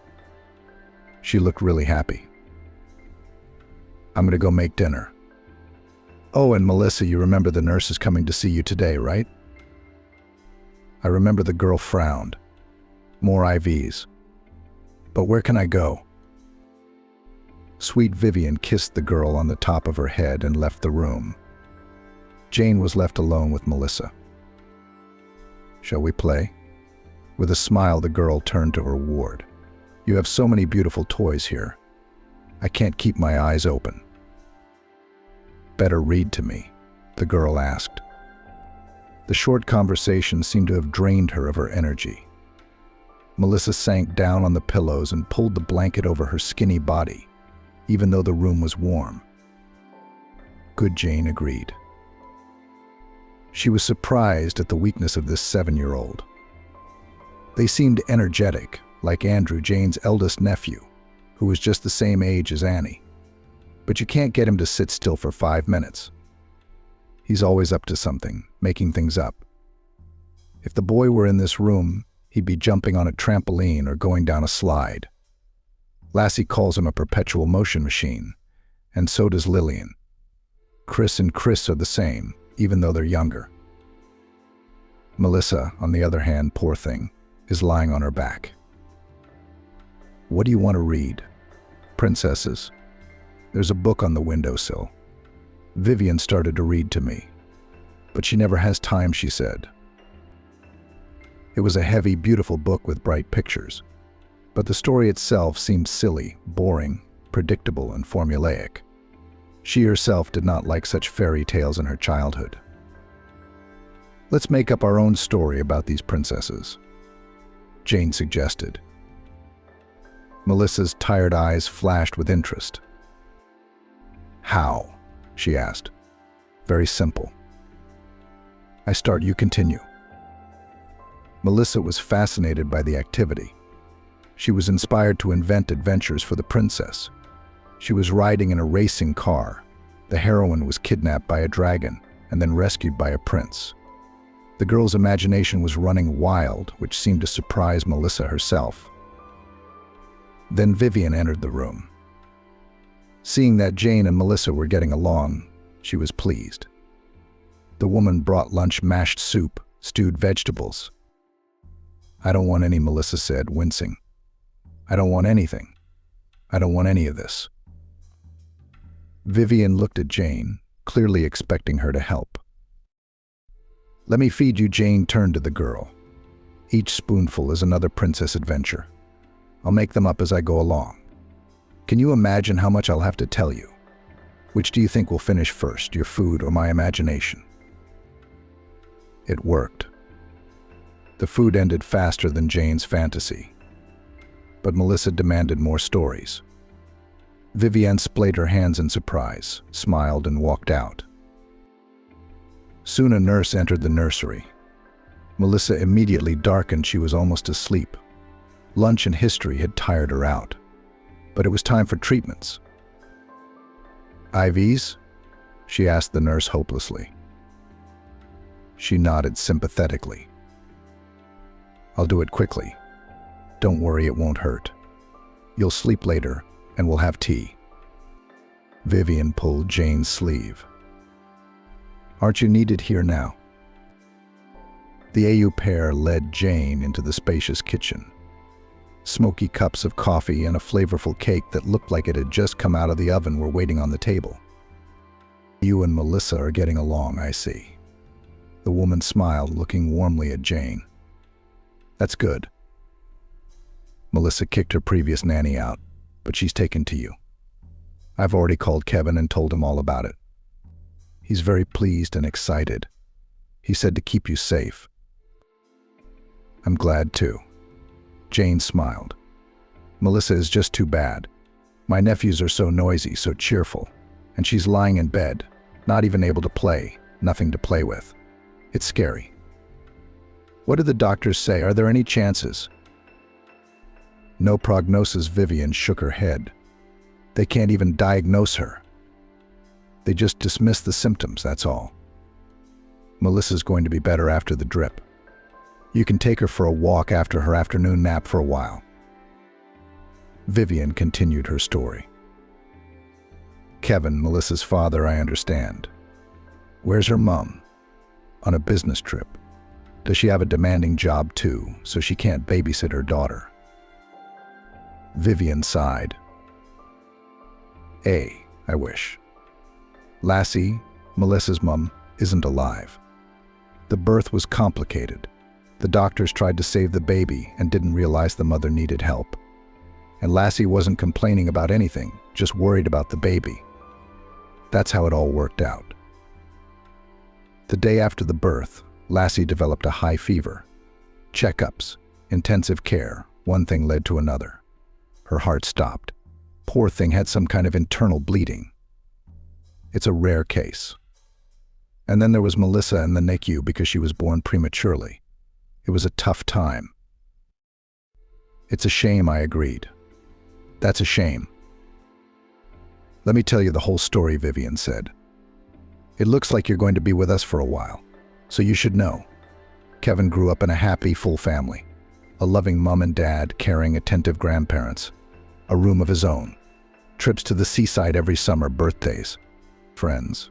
She looked really happy. I'm going to go make dinner. Oh, and Melissa, you remember the nurse is coming to see you today, right? I remember the girl frowned. More IVs. But where can I go? Sweet Vivienne kissed the girl on the top of her head and left the room. Jane was left alone with Melissa. Shall we play? With a smile, the girl turned to her ward. You have so many beautiful toys here. I can't keep my eyes open. Better read to me, the girl asked. The short conversation seemed to have drained her of her energy. Melissa sank down on the pillows and pulled the blanket over her skinny body, even though the room was warm. Good, Jane agreed. She was surprised at the weakness of this 7-year-old. They seemed energetic, like Andrew, Jane's eldest nephew, who was just the same age as Annie. But you can't get him to sit still for 5 minutes. He's always up to something, making things up. If the boy were in this room, he'd be jumping on a trampoline or going down a slide. Lassie calls him a perpetual motion machine, and so does Lillian. Chris and Chris are the same, even though they're younger. Melissa, on the other hand, poor thing, is lying on her back. What do you want to read? Princesses. There's a book on the windowsill. Vivian started to read to me, but she never has time, she said. It was a heavy, beautiful book with bright pictures, but the story itself seemed silly, boring, predictable, and formulaic. She herself did not like such fairy tales in her childhood. Let's make up our own story about these princesses, Jane suggested. Melissa's tired eyes flashed with interest. How? She asked. Very simple. I start, you continue. Melissa was fascinated by the activity. She was inspired to invent adventures for the princess. She was riding in a racing car. The heroine was kidnapped by a dragon and then rescued by a prince. The girl's imagination was running wild, which seemed to surprise Melissa herself. Then Vivian entered the room. Seeing that Jane and Melissa were getting along, she was pleased. The woman brought lunch: mashed soup, stewed vegetables. I don't want any, Melissa said, wincing. I don't want anything. I don't want any of this. Vivian looked at Jane, clearly expecting her to help. Let me feed you, Jane turned to the girl. Each spoonful is another princess adventure. I'll make them up as I go along. Can you imagine how much I'll have to tell you? Which do you think will finish first, your food or my imagination? It worked. The food ended faster than Jane's fantasy. But Melissa demanded more stories. Vivienne splayed her hands in surprise, smiled, and walked out. Soon a nurse entered the nursery. Melissa immediately darkened. She was almost asleep. Lunch and history had tired her out. But it was time for treatments. IVs? She asked the nurse hopelessly. She nodded sympathetically. I'll do it quickly. Don't worry, it won't hurt. You'll sleep later, and we'll have tea. Vivian pulled Jane's sleeve. Aren't you needed here now? The AU pair led Jane into the spacious kitchen. Smoky cups of coffee and a flavorful cake that looked like it had just come out of the oven were waiting on the table. You and Melissa are getting along, I see. The woman smiled, looking warmly at Jane. That's good. Melissa kicked her previous nanny out, but she's taken to you. I've already called Kevin and told him all about it. He's very pleased and excited. He said to keep you safe. I'm glad too. Jane smiled. Melissa is just too bad. My nephews are so noisy, so cheerful, and she's lying in bed, not even able to play, nothing to play with. It's scary. What did the doctors say? Are there any chances? No prognosis. Vivian shook her head. They can't even diagnose her. They just dismiss the symptoms, that's all. Melissa's going to be better after the drip. You can take her for a walk after her afternoon nap for a while. Vivian continued her story. Kevin, Melissa's father, I understand. Where's her mom? On a business trip. Does she have a demanding job too, so she can't babysit her daughter? Vivian sighed. I wish. Lassie, Melissa's mom, isn't alive. The birth was complicated. The doctors tried to save the baby and didn't realize the mother needed help. And Lassie wasn't complaining about anything, just worried about the baby. That's how it all worked out. The day after the birth, Lassie developed a high fever. Checkups, intensive care, one thing led to another. Her heart stopped. Poor thing had some kind of internal bleeding. It's a rare case. And then there was Melissa in the NICU because she was born prematurely. It was a tough time. "It's a shame," I agreed. "That's a shame." "Let me tell you the whole story," Vivian said. "It looks like you're going to be with us for a while, so you should know. Kevin grew up in a happy, full family. A loving mom and dad, caring, attentive grandparents, a room of his own, trips to the seaside every summer, birthdays, friends.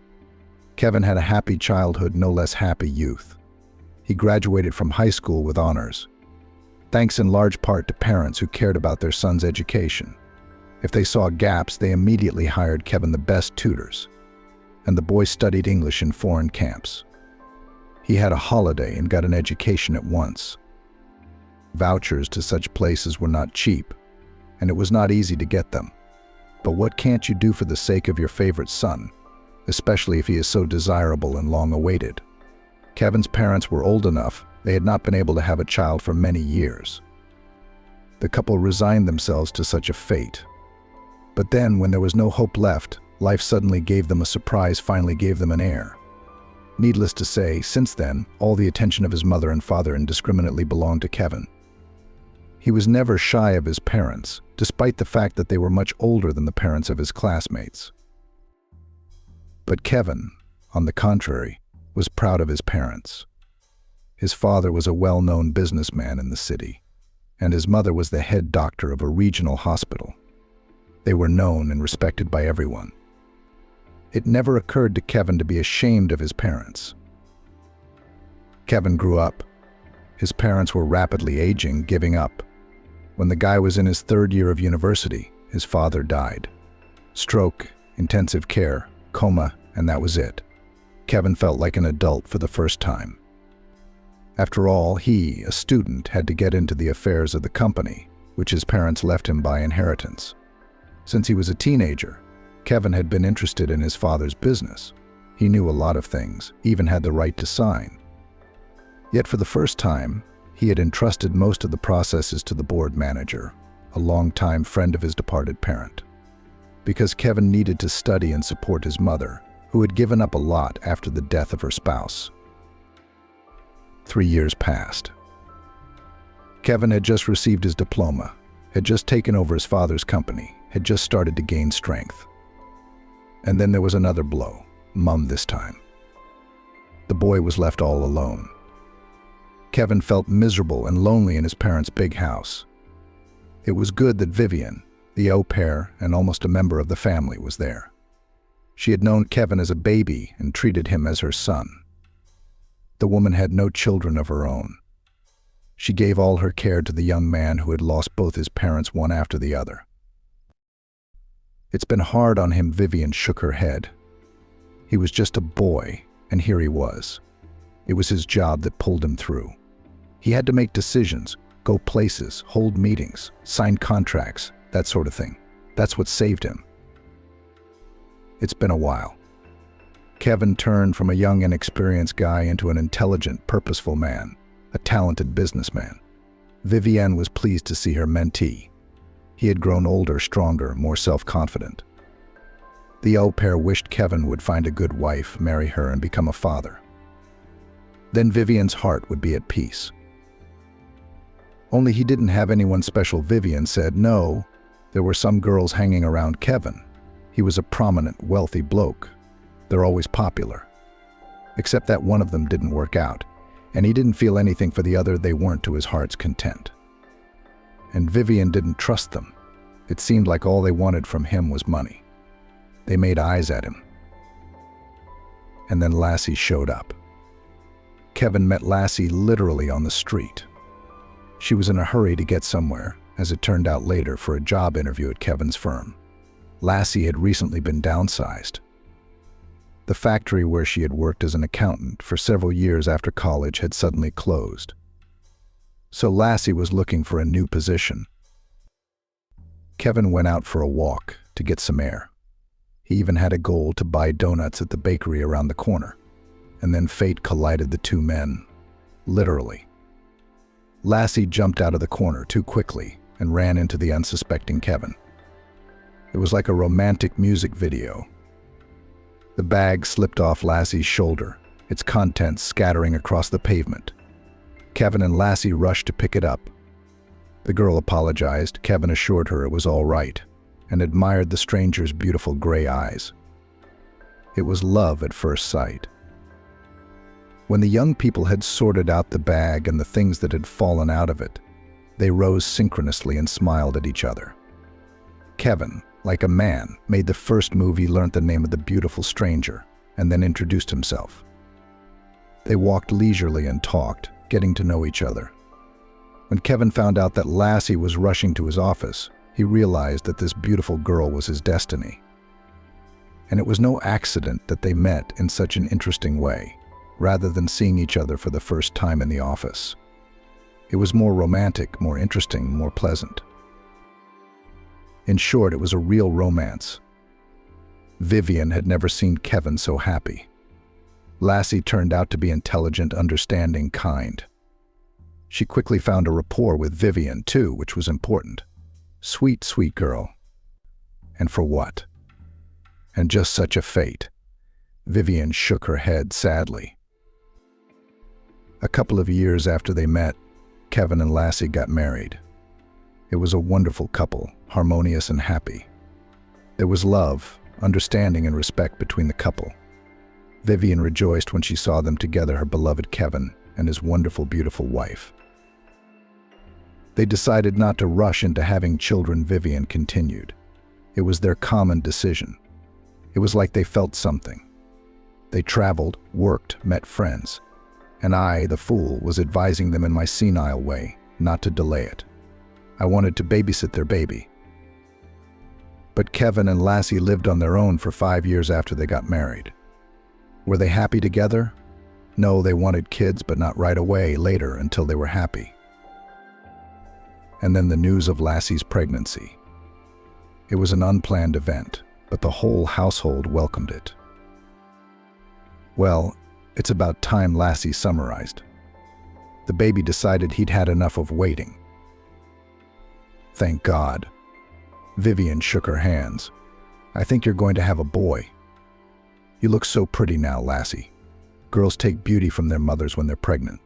Kevin had a happy childhood, no less happy youth. He graduated from high school with honors, thanks in large part to parents who cared about their son's education. If they saw gaps, they immediately hired Kevin the best tutors, and the boy studied English in foreign camps. He had a holiday and got an education at once. Vouchers to such places were not cheap, and it was not easy to get them. But what can't you do for the sake of your favorite son, especially if he is so desirable and long-awaited? Kevin's parents were old enough; they had not been able to have a child for many years. The couple resigned themselves to such a fate. But then, when there was no hope left, life suddenly gave them a surprise, finally gave them an heir. Needless to say, since then, all the attention of his mother and father indiscriminately belonged to Kevin. He was never shy of his parents, despite the fact that they were much older than the parents of his classmates. But Kevin, on the contrary, was proud of his parents. His father was a well-known businessman in the city, and his mother was the head doctor of a regional hospital. They were known and respected by everyone. It never occurred to Kevin to be ashamed of his parents. Kevin grew up. His parents were rapidly aging, giving up. When the guy was in his third year of university, his father died. Stroke, intensive care, coma, and that was it. Kevin felt like an adult for the first time. After all, he, a student, had to get into the affairs of the company, which his parents left him by inheritance. Since he was a teenager, Kevin had been interested in his father's business. He knew a lot of things, even had the right to sign. Yet for the first time, he had entrusted most of the processes to the board manager, a longtime friend of his departed parent. Because Kevin needed to study and support his mother, who had given up a lot after the death of her spouse. 3 years passed. Kevin had just received his diploma, had just taken over his father's company, had just started to gain strength. And then there was another blow, Mom this time. The boy was left all alone. Kevin felt miserable and lonely in his parents' big house. It was good that Vivian, the au pair and almost a member of the family, was there. She had known Kevin as a baby and treated him as her son. The woman had no children of her own. She gave all her care to the young man who had lost both his parents one after the other. "It's been hard on him," Vivian shook her head. "He was just a boy, and here he was. It was his job that pulled him through. He had to make decisions, go places, hold meetings, sign contracts, that sort of thing. That's what saved him." It's been a while. Kevin turned from a young, inexperienced guy into an intelligent, purposeful man, a talented businessman. Vivienne was pleased to see her mentee. He had grown older, stronger, more self-confident. The au pair wished Kevin would find a good wife, marry her, and become a father. Then Vivian's heart would be at peace. Only he didn't have anyone special, Vivian said. No, there were some girls hanging around Kevin. He was a prominent, wealthy bloke. They're always popular. Except that one of them didn't work out, and he didn't feel anything for the other. They weren't to his heart's content. And Vivian didn't trust them. It seemed like all they wanted from him was money. They made eyes at him. And then Lassie showed up. Kevin met Lassie literally on the street. She was in a hurry to get somewhere, as it turned out later, for a job interview at Kevin's firm. Lassie had recently been downsized. The factory where she had worked as an accountant for several years after college had suddenly closed. So Lassie was looking for a new position. Kevin went out for a walk to get some air. He even had a goal to buy donuts at the bakery around the corner. And then fate collided the two men, literally. Lassie jumped out of the corner too quickly and ran into the unsuspecting Kevin. It was like a romantic music video. The bag slipped off Lassie's shoulder, its contents scattering across the pavement. Kevin and Lassie rushed to pick it up. The girl apologized. Kevin assured her it was all right and admired the stranger's beautiful gray eyes. It was love at first sight. When the young people had sorted out the bag and the things that had fallen out of it, they rose synchronously and smiled at each other. Kevin, like a man, made the first move. He learned the name of the beautiful stranger and then introduced himself. They walked leisurely and talked, getting to know each other. When Kevin found out that Lassie was rushing to his office, he realized that this beautiful girl was his destiny. And it was no accident that they met in such an interesting way, rather than seeing each other for the first time in the office. It was more romantic, more interesting, more pleasant. In short, it was a real romance. Vivian had never seen Kevin so happy. Lassie turned out to be intelligent, understanding, kind. She quickly found a rapport with Vivian, too, which was important. Sweet, sweet girl. And for what? And just such a fate. Vivian shook her head sadly. A couple of years after they met, Kevin and Lassie got married. It was a wonderful couple, harmonious and happy. There was love, understanding, and respect between the couple. Vivian rejoiced when she saw them together, her beloved Kevin and his wonderful, beautiful wife. They decided not to rush into having children. Vivian continued. It was their common decision. It was like they felt something. They traveled, worked, met friends. And I, the fool, was advising them in my senile way not to delay it. I wanted to babysit their baby. But Kevin and Lassie lived on their own for 5 years after they got married. Were they happy together? No, they wanted kids, but not right away, later, until they were happy. And then the news of Lassie's pregnancy. It was an unplanned event, but the whole household welcomed it. Well, it's about time, Lassie summarized. The baby decided he'd had enough of waiting. Thank God. Vivian shook her hands. I think you're going to have a boy. You look so pretty now, Lassie. Girls take beauty from their mothers when they're pregnant.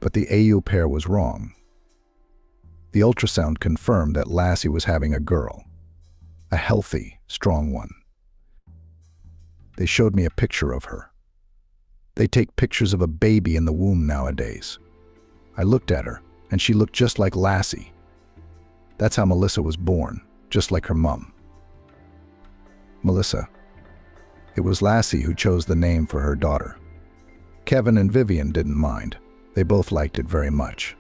But the AU pair was wrong. The ultrasound confirmed that Lassie was having a girl. A healthy, strong one. They showed me a picture of her. They take pictures of a baby in the womb nowadays. I looked at her, and she looked just like Lassie. That's how Melissa was born, just like her mum. Melissa. It was Lassie who chose the name for her daughter. Kevin and Vivian didn't mind. They both liked it very much.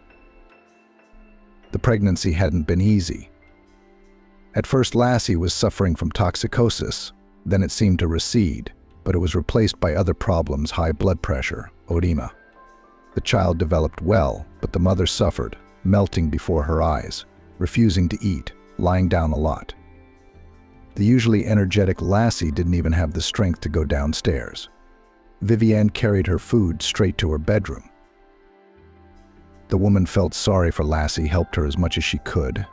The pregnancy hadn't been easy. At first, Lassie was suffering from toxicosis. Then it seemed to recede, but it was replaced by other problems: high blood pressure, edema. The child developed well, but the mother suffered, melting before her eyes, refusing to eat, lying down a lot. The usually energetic Lassie didn't even have the strength to go downstairs. Vivian carried her food straight to her bedroom. The woman felt sorry for Lassie, helped her as much as she could,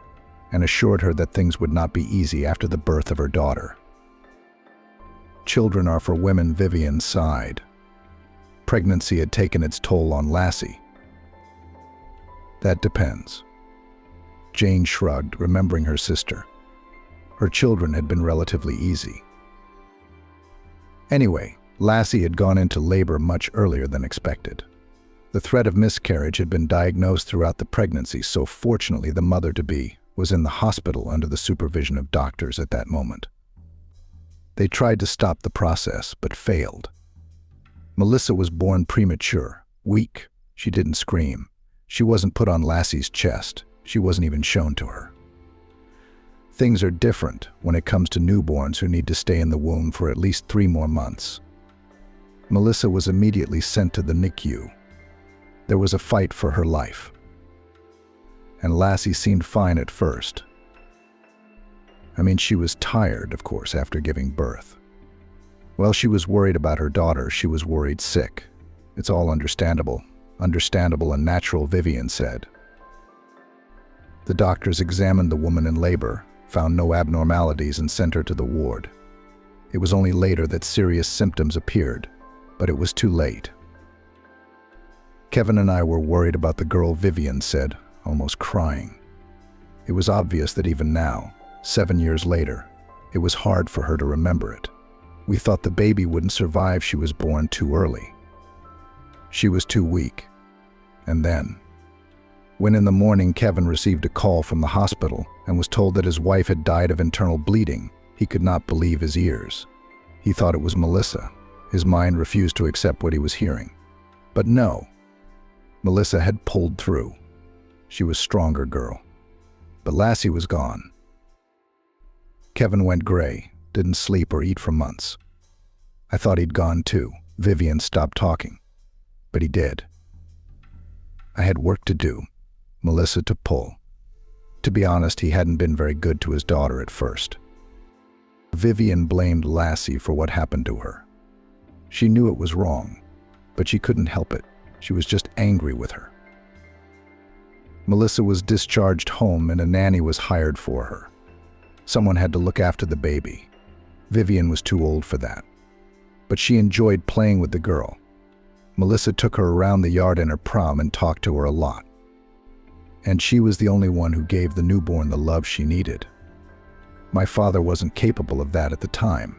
and assured her that things would not be easy after the birth of her daughter. Children are for women, Vivian sighed. Pregnancy had taken its toll on Lassie. That depends. Jane shrugged, remembering her sister. Her children had been relatively easy. Anyway, Lassie had gone into labor much earlier than expected. The threat of miscarriage had been diagnosed throughout the pregnancy, so fortunately the mother-to-be was in the hospital under the supervision of doctors at that moment. They tried to stop the process, but failed. Melissa was born premature, weak. She didn't scream. She wasn't put on Lassie's chest. She wasn't even shown to her. Things are different when it comes to newborns who need to stay in the womb for at least 3 more months. Melissa was immediately sent to the NICU. There was a fight for her life. And Lassie seemed fine at first. I mean, she was tired, of course, after giving birth. Well, she was worried about her daughter. She was worried sick. It's all understandable. Understandable and natural, Vivian said. The doctors examined the woman in labor, found no abnormalities, and sent her to the ward. It was only later that serious symptoms appeared, but it was too late. Kevin and I were worried about the girl, Vivian said. almost crying. It was obvious that even now, 7 years later, it was hard for her to remember it. We thought the baby wouldn't survive. She was born too early. She was too weak. And then, when in the morning Kevin received a call from the hospital and was told that his wife had died of internal bleeding, he could not believe his ears. He thought it was Melissa. His mind refused to accept what he was hearing. But no, Melissa had pulled through. She was a stronger girl. But Lassie was gone. Kevin went gray, didn't sleep or eat for months. I thought he'd gone too. Vivian stopped talking. But he did. I had work to do, Melissa to pull. To be honest, he hadn't been very good to his daughter at first. Vivian blamed Lassie for what happened to her. She knew it was wrong, but she couldn't help it. She was just angry with her. Melissa was discharged home and a nanny was hired for her. Someone had to look after the baby. Vivian was too old for that. But she enjoyed playing with the girl. Melissa took her around the yard in her prom and talked to her a lot. And she was the only one who gave the newborn the love she needed. My father wasn't capable of that at the time.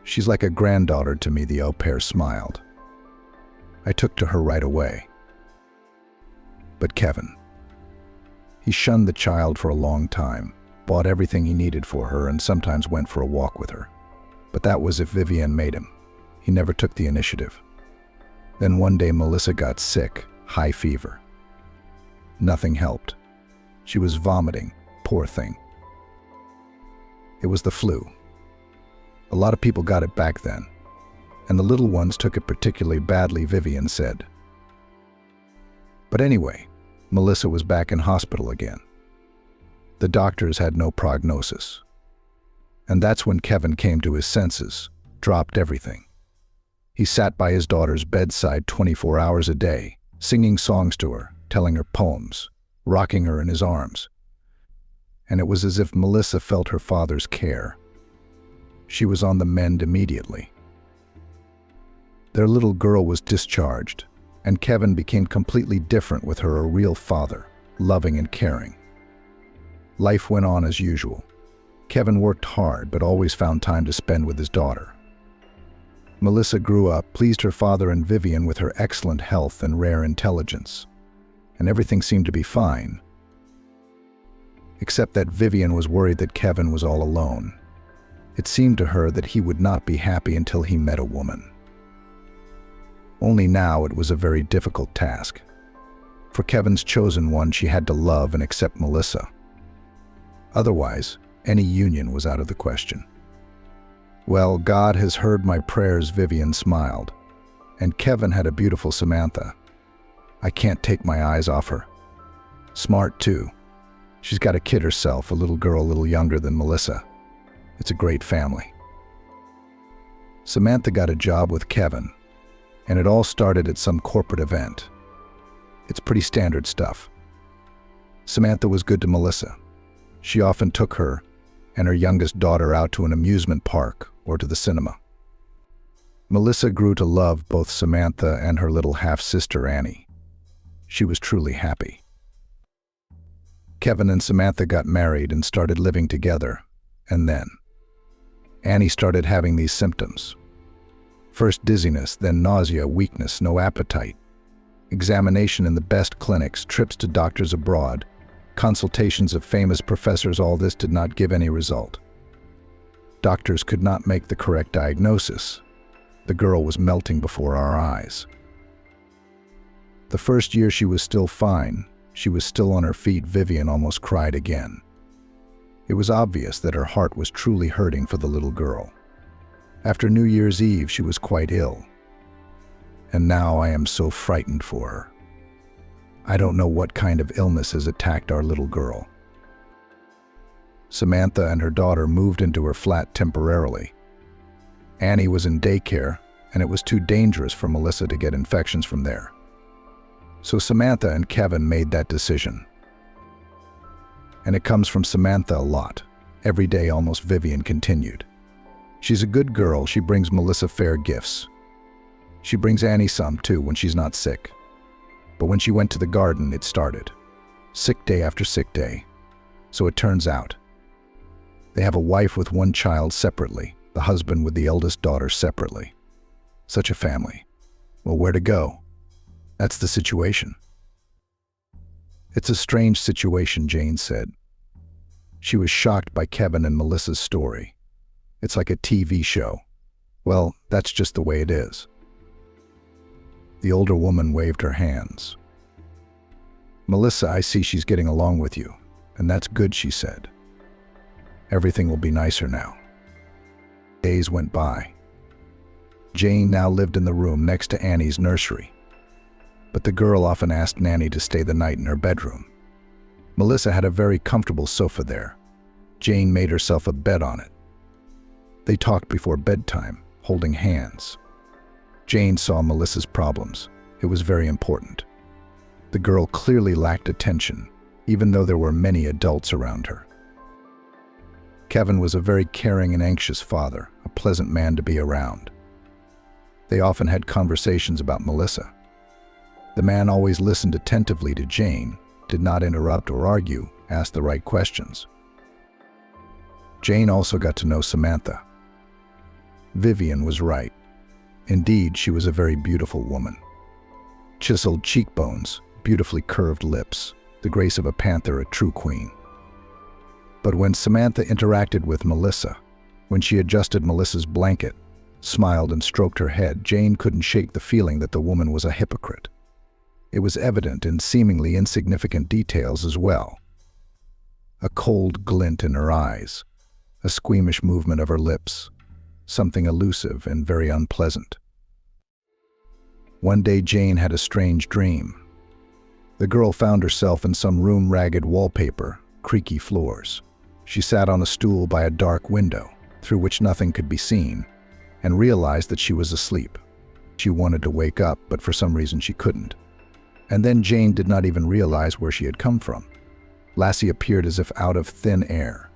She's like a granddaughter to me, the au pair smiled. I took to her right away. But Kevin, he shunned the child for a long time, bought everything he needed for her and sometimes went for a walk with her. But that was if Vivian made him. He never took the initiative. Then one day Melissa got sick, high fever. Nothing helped. She was vomiting, poor thing. It was the flu. A lot of people got it back then, and the little ones took it particularly badly, Vivian said. But anyway, Melissa was back in hospital again. The doctors had no prognosis. And that's when Kevin came to his senses, dropped everything. He sat by his daughter's bedside 24 hours a day, singing songs to her, telling her poems, rocking her in his arms. And it was as if Melissa felt her father's care. She was on the mend immediately. Their little girl was discharged, and Kevin became completely different with her, a real father, loving and caring. Life went on as usual. Kevin worked hard, but always found time to spend with his daughter. Melissa grew up, pleased her father and Vivian with her excellent health and rare intelligence. And everything seemed to be fine. Except that Vivian was worried that Kevin was all alone. It seemed to her that he would not be happy until he met a woman. Only now it was a very difficult task. For Kevin's chosen one, she had to love and accept Melissa. Otherwise, any union was out of the question. Well, God has heard my prayers, Vivian smiled. And Kevin had a beautiful Samantha. I can't take my eyes off her. Smart too. She's got a kid herself, a little girl a little younger than Melissa. It's a great family. Samantha got a job with Kevin, and it all started at some corporate event. It's pretty standard stuff. Samantha was good to Melissa. She often took her and her youngest daughter out to an amusement park or to the cinema. Melissa grew to love both Samantha and her little half-sister Annie. She was truly happy. Kevin and Samantha got married and started living together, and then Annie started having these symptoms. First dizziness, then nausea, weakness, no appetite. Examination in the best clinics, trips to doctors abroad, consultations of famous professors, all this did not give any result. Doctors could not make the correct diagnosis. The girl was melting before our eyes. The first year she was still fine. She was still on her feet. Vivian almost cried again. It was obvious that her heart was truly hurting for the little girl. After New Year's Eve, she was quite ill. And now I am so frightened for her. I don't know what kind of illness has attacked our little girl. Samantha and her daughter moved into her flat temporarily. Annie was in daycare, and it was too dangerous for Melissa to get infections from there. So Samantha and Kevin made that decision. And it comes from Samantha a lot. Every day almost, Vivian continued. She's a good girl. She brings Melissa fair gifts. She brings Annie some too when she's not sick. But when she went to the garden, it started. Sick day after sick day. So it turns out, they have a wife with one child separately, the husband with the eldest daughter separately. Such a family. Well, where to go? That's the situation. It's a strange situation, Jane said. She was shocked by Kevin and Melissa's story. It's like a TV show. Well, that's just the way it is. The older woman waved her hands. Melissa, I see she's getting along with you, and that's good, she said. Everything will be nicer now. Days went by. Jane now lived in the room next to Annie's nursery. But the girl often asked Nanny to stay the night in her bedroom. Melissa had a very comfortable sofa there. Jane made herself a bed on it. They talked before bedtime, holding hands. Jane saw Melissa's problems. It was very important. The girl clearly lacked attention, even though there were many adults around her. Kevin was a very caring and anxious father, a pleasant man to be around. They often had conversations about Melissa. The man always listened attentively to Jane, did not interrupt or argue, asked the right questions. Jane also got to know Samantha. Vivian was right. Indeed, she was a very beautiful woman. Chiseled cheekbones, beautifully curved lips, the grace of a panther, a true queen. But when Samantha interacted with Melissa, when she adjusted Melissa's blanket, smiled and stroked her head, Jane couldn't shake the feeling that the woman was a hypocrite. It was evident in seemingly insignificant details as well. A cold glint in her eyes, a squeamish movement of her lips, something elusive and very unpleasant. One day Jane had a strange dream. The girl found herself in some room, ragged wallpaper, creaky floors. She sat on a stool by a dark window, through which nothing could be seen, and realized that she was asleep. She wanted to wake up, but for some reason she couldn't. And then Jane did not even realize where she had come from. Lassie appeared as if out of thin air.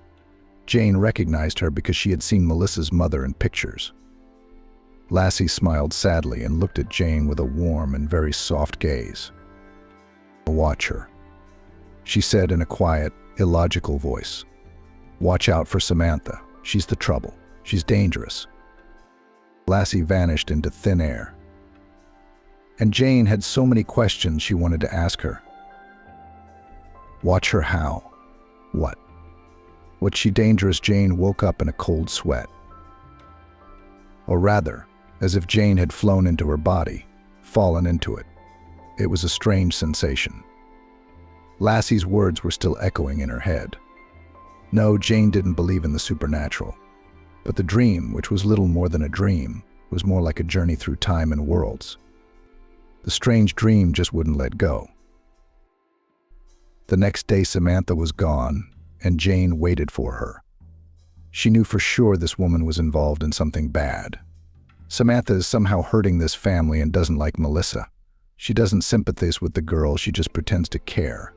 Jane recognized her because she had seen Melissa's mother in pictures. Lassie smiled sadly and looked at Jane with a warm and very soft gaze. "Watch her," she said in a quiet, illogical voice. "Watch out for Samantha. She's the trouble. She's dangerous." Lassie vanished into thin air. And Jane had so many questions she wanted to ask her. Watch her how? What? Was she dangerous? Jane woke up in a cold sweat. Or rather, as if Jane had flown into her body, fallen into it. It was a strange sensation. Lassie's words were still echoing in her head. No, Jane didn't believe in the supernatural. But the dream, which was little more than a dream, was more like a journey through time and worlds. The strange dream just wouldn't let go. The next day Samantha was gone, and Jane waited for her. She knew for sure this woman was involved in something bad. Samantha is somehow hurting this family and doesn't like Melissa. She doesn't sympathize with the girl, she just pretends to care.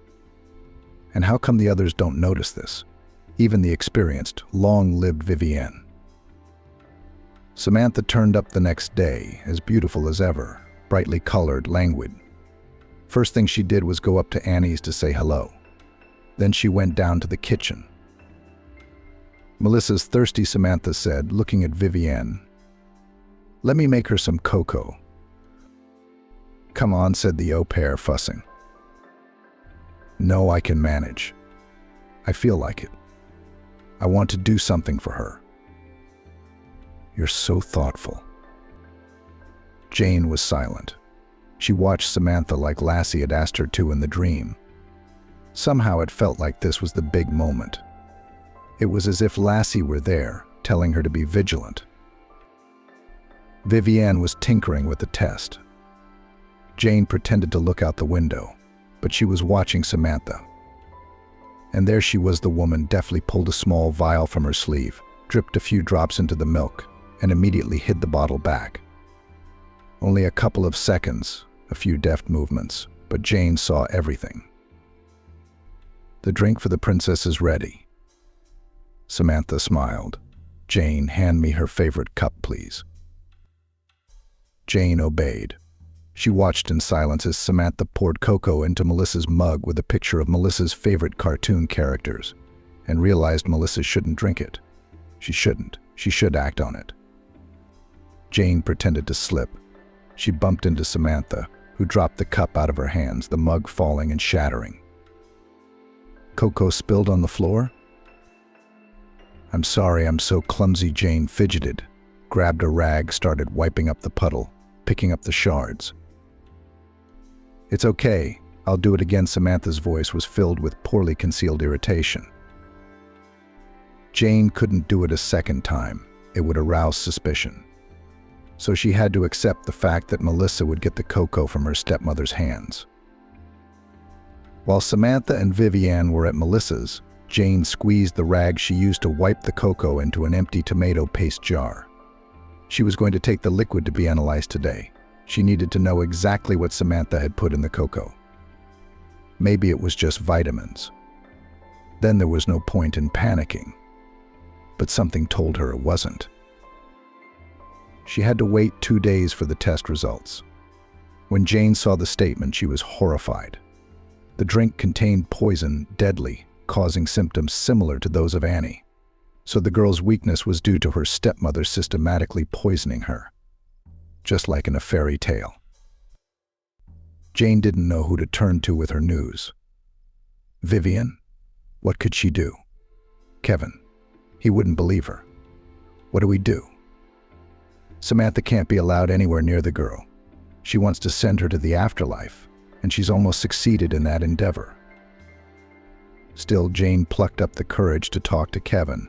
And how come the others don't notice this? Even the experienced, long-lived Vivienne. Samantha turned up the next day, as beautiful as ever, brightly colored, languid. First thing she did was go up to Annie's to say hello. Then she went down to the kitchen. Melissa's thirsty, Samantha said, looking at Vivienne. "Let me make her some cocoa." "Come on," said the au pair, fussing. "No, I can manage. I feel like it. I want to do something for her." "You're so thoughtful." Jane was silent. She watched Samantha like Lassie had asked her to in the dream. Somehow it felt like this was the big moment. It was as if Lassie were there, telling her to be vigilant. Vivienne was tinkering with the test. Jane pretended to look out the window, but she was watching Samantha. And there she was, the woman deftly pulled a small vial from her sleeve, dripped a few drops into the milk, and immediately hid the bottle back. Only a couple of seconds, a few deft movements, but Jane saw everything. "The drink for the princess is ready." Samantha smiled. "Jane, hand me her favorite cup, please." Jane obeyed. She watched in silence as Samantha poured cocoa into Melissa's mug with a picture of Melissa's favorite cartoon characters, and realized Melissa shouldn't drink it. She shouldn't. She should act on it. Jane pretended to slip. She bumped into Samantha, who dropped the cup out of her hands, the mug falling and shattering. Cocoa spilled on the floor? I'm sorry, I'm so clumsy, Jane fidgeted, grabbed a rag, started wiping up the puddle, picking up the shards. It's okay, I'll do it again. Samantha's voice was filled with poorly concealed irritation. Jane couldn't do it a second time. It would arouse suspicion. So she had to accept the fact that Melissa would get the cocoa from her stepmother's hands. While Samantha and Vivian were at Melissa's, Jane squeezed the rag she used to wipe the cocoa into an empty tomato paste jar. She was going to take the liquid to be analyzed today. She needed to know exactly what Samantha had put in the cocoa. Maybe it was just vitamins. Then there was no point in panicking. But something told her it wasn't. She had to wait 2 days for the test results. When Jane saw the statement, she was horrified. The drink contained poison, deadly, causing symptoms similar to those of Annie. So the girl's weakness was due to her stepmother systematically poisoning her, just like in a fairy tale. Jane didn't know who to turn to with her news. Vivian? What could she do? Kevin? He wouldn't believe her. What do we do? Samantha can't be allowed anywhere near the girl. She wants to send her to the afterlife, and she's almost succeeded in that endeavor. Still, Jane plucked up the courage to talk to Kevin.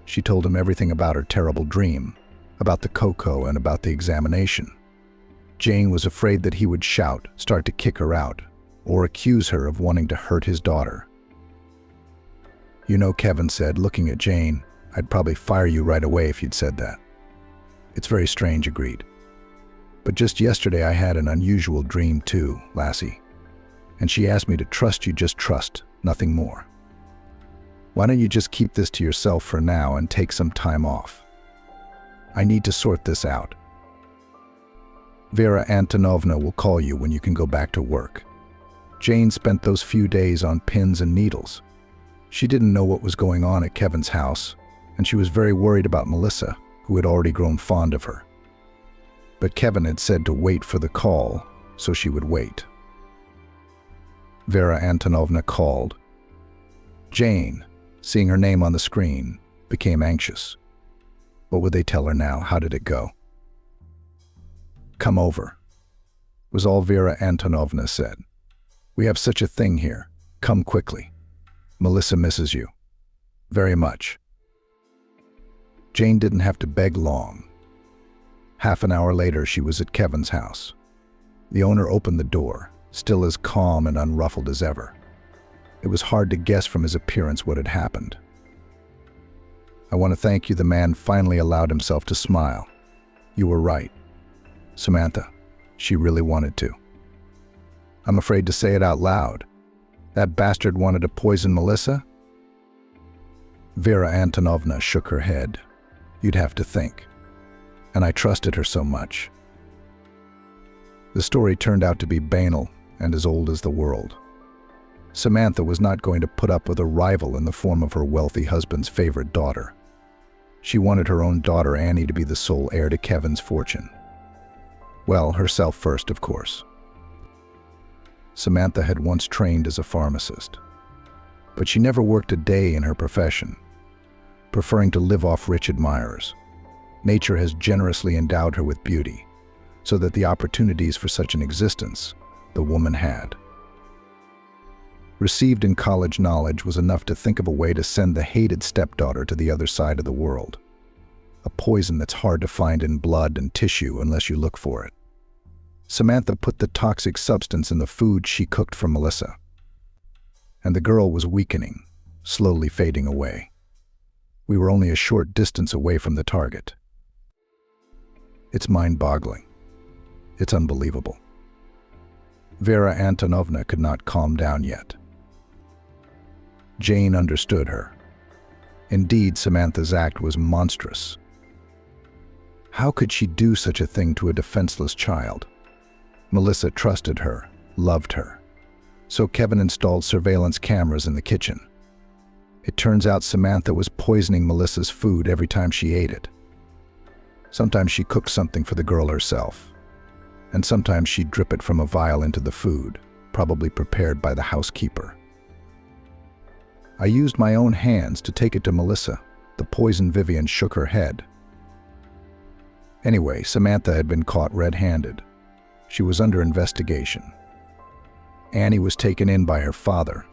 She told him everything about her terrible dream, about the cocoa, and about the examination. Jane was afraid that he would shout, start to kick her out, or accuse her of wanting to hurt his daughter. You know, Kevin said, looking at Jane, I'd probably fire you right away if you'd said that. It's very strange, agreed. But just yesterday I had an unusual dream too, lassie. And she asked me to trust you, just trust, nothing more. Why don't you just keep this to yourself for now and take some time off? I need to sort this out. Vera Antonovna will call you when you can go back to work. Jane spent those few days on pins and needles. She didn't know what was going on at Kevin's house, and she was very worried about Melissa, who had already grown fond of her. But Kevin had said to wait for the call, so she would wait. Vera Antonovna called. Jane, seeing her name on the screen, became anxious. What would they tell her now? How did it go? Come over, was all Vera Antonovna said. We have such a thing here. Come quickly. Melissa misses you. Very much. Jane didn't have to beg long. Half an hour later, she was at Kevin's house. The owner opened the door, still as calm and unruffled as ever. It was hard to guess from his appearance what had happened. I want to thank you, the man finally allowed himself to smile. You were right. Samantha, she really wanted to. I'm afraid to say it out loud. That bastard wanted to poison Melissa? Vera Antonovna shook her head. You'd have to think. And I trusted her so much. The story turned out to be banal and as old as the world. Samantha was not going to put up with a rival in the form of her wealthy husband's favorite daughter. She wanted her own daughter Annie to be the sole heir to Kevin's fortune. Well, herself first, of course. Samantha had once trained as a pharmacist, but she never worked a day in her profession, preferring to live off rich admirers. Nature has generously endowed her with beauty, so that the opportunities for such an existence the woman had. Received in college knowledge was enough to think of a way to send the hated stepdaughter to the other side of the world. A poison that's hard to find in blood and tissue unless you look for it. Samantha put the toxic substance in the food she cooked for Melissa. And the girl was weakening, slowly fading away. We were only a short distance away from the target. It's mind-boggling. It's unbelievable. Vera Antonovna could not calm down yet. Jane understood her. Indeed, Samantha's act was monstrous. How could she do such a thing to a defenseless child? Melissa trusted her, loved her. So Kevin installed surveillance cameras in the kitchen. It turns out Samantha was poisoning Melissa's food every time she ate it. Sometimes she cooked something for the girl herself, and sometimes she'd drip it from a vial into the food, probably prepared by the housekeeper. I used my own hands to take it to Melissa. The poisoned Vivian shook her head. Anyway, Samantha had been caught red-handed. She was under investigation. Annie was taken in by her father,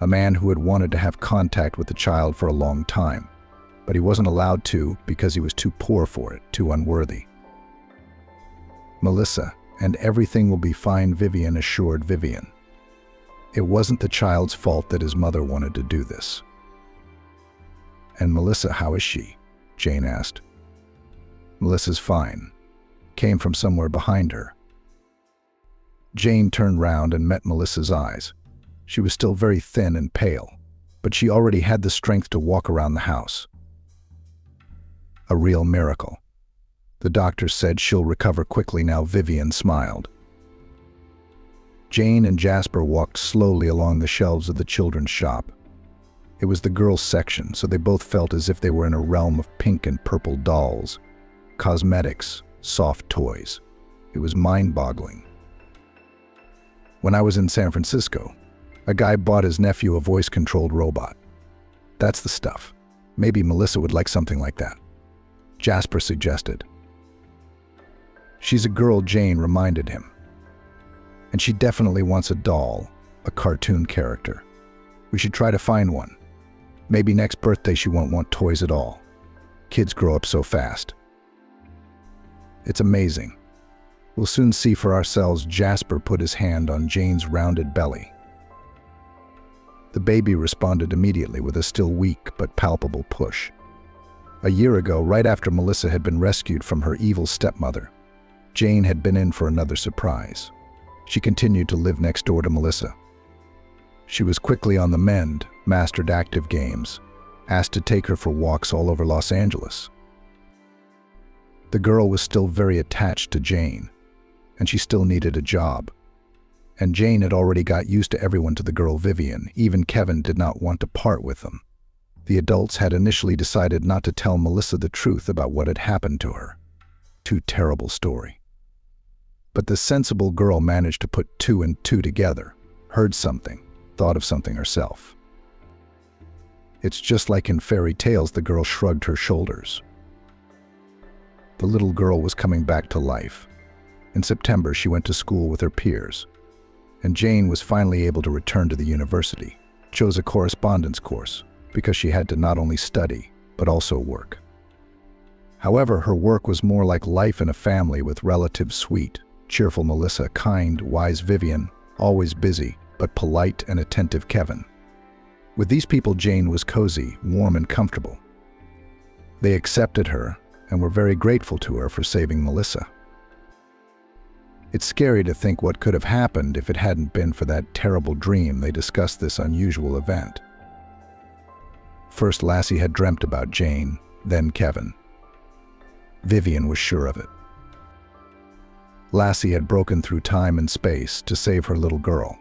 a man who had wanted to have contact with the child for a long time, but he wasn't allowed to because he was too poor for it, too unworthy. Melissa, and everything will be fine, Vivian assured Vivian. It wasn't the child's fault that his mother wanted to do this. And Melissa, how is she? Jane asked. Melissa's fine. Came from somewhere behind her. Jane turned round and met Melissa's eyes. She was still very thin and pale, but she already had the strength to walk around the house. A real miracle. The doctor said she'll recover quickly now. Vivian smiled. Jane and Jasper walked slowly along the shelves of the children's shop. It was the girls' section, so they both felt as if they were in a realm of pink and purple dolls, cosmetics, soft toys. It was mind-boggling. When I was in San Francisco, a guy bought his nephew a voice-controlled robot. That's the stuff. Maybe Melissa would like something like that, Jasper suggested. She's a girl, Jane reminded him. And she definitely wants a doll, a cartoon character. We should try to find one. Maybe next birthday she won't want toys at all. Kids grow up so fast. It's amazing. We'll soon see for ourselves. Jasper put his hand on Jane's rounded belly. The baby responded immediately with a still weak but palpable push. A year ago, right after Melissa had been rescued from her evil stepmother, Jane had been in for another surprise. She continued to live next door to Melissa. She was quickly on the mend, mastered active games, asked to take her for walks all over Los Angeles. The girl was still very attached to Jane, and she still needed a job. And Jane had already got used to everyone to the girl Vivian. Even Kevin did not want to part with them. The adults had initially decided not to tell Melissa the truth about what had happened to her. Too terrible story. But the sensible girl managed to put two and two together, heard something, thought of something herself. It's just like in fairy tales. The girl shrugged her shoulders. The little girl was coming back to life. In September, she went to school with her peers, and Jane was finally able to return to the university, chose a correspondence course, because she had to not only study, but also work. However, her work was more like life in a family with relatives: sweet, cheerful Melissa, kind, wise Vivian, always busy, but polite and attentive Kevin. With these people, Jane was cozy, warm, and comfortable. They accepted her and were very grateful to her for saving Melissa. It's scary to think what could have happened if it hadn't been for that terrible dream. They discussed this unusual event. First, Lassie had dreamt about Jane, then Kevin. Vivian was sure of it. Lassie had broken through time and space to save her little girl.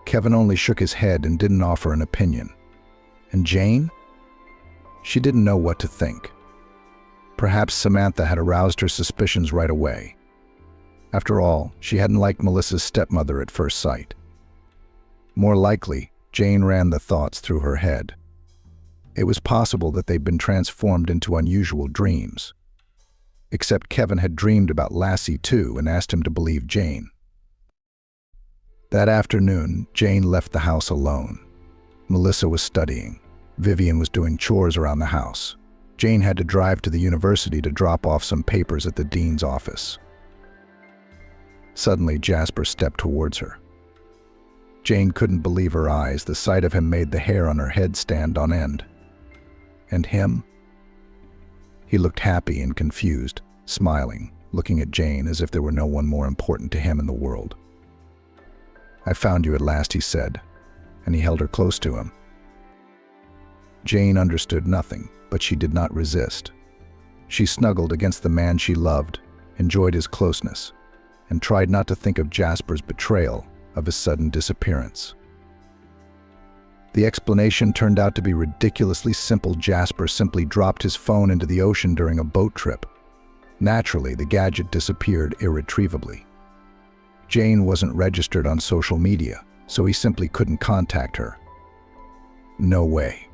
Kevin only shook his head and didn't offer an opinion. And Jane? She didn't know what to think. Perhaps Samantha had aroused her suspicions right away. After all, she hadn't liked Melissa's stepmother at first sight. More likely, Jane ran the thoughts through her head. It was possible that they'd been transformed into unusual dreams. Except Kevin had dreamed about Lassie too and asked him to believe Jane. That afternoon, Jane left the house alone. Melissa was studying. Vivian was doing chores around the house. Jane had to drive to the university to drop off some papers at the dean's office. Suddenly, Jasper stepped towards her. Jane couldn't believe her eyes. The sight of him made the hair on her head stand on end. And him? He looked happy and confused, smiling, looking at Jane as if there were no one more important to him in the world. "I found you at last," he said, and he held her close to him. Jane understood nothing, but she did not resist. She snuggled against the man she loved, enjoyed his closeness. and tried not to think of Jasper's betrayal, of his sudden disappearance. The explanation turned out to be ridiculously simple. Jasper simply dropped his phone into the ocean during a boat trip. Naturally, the gadget disappeared irretrievably. Jane wasn't registered on social media, so he simply couldn't contact her. No way.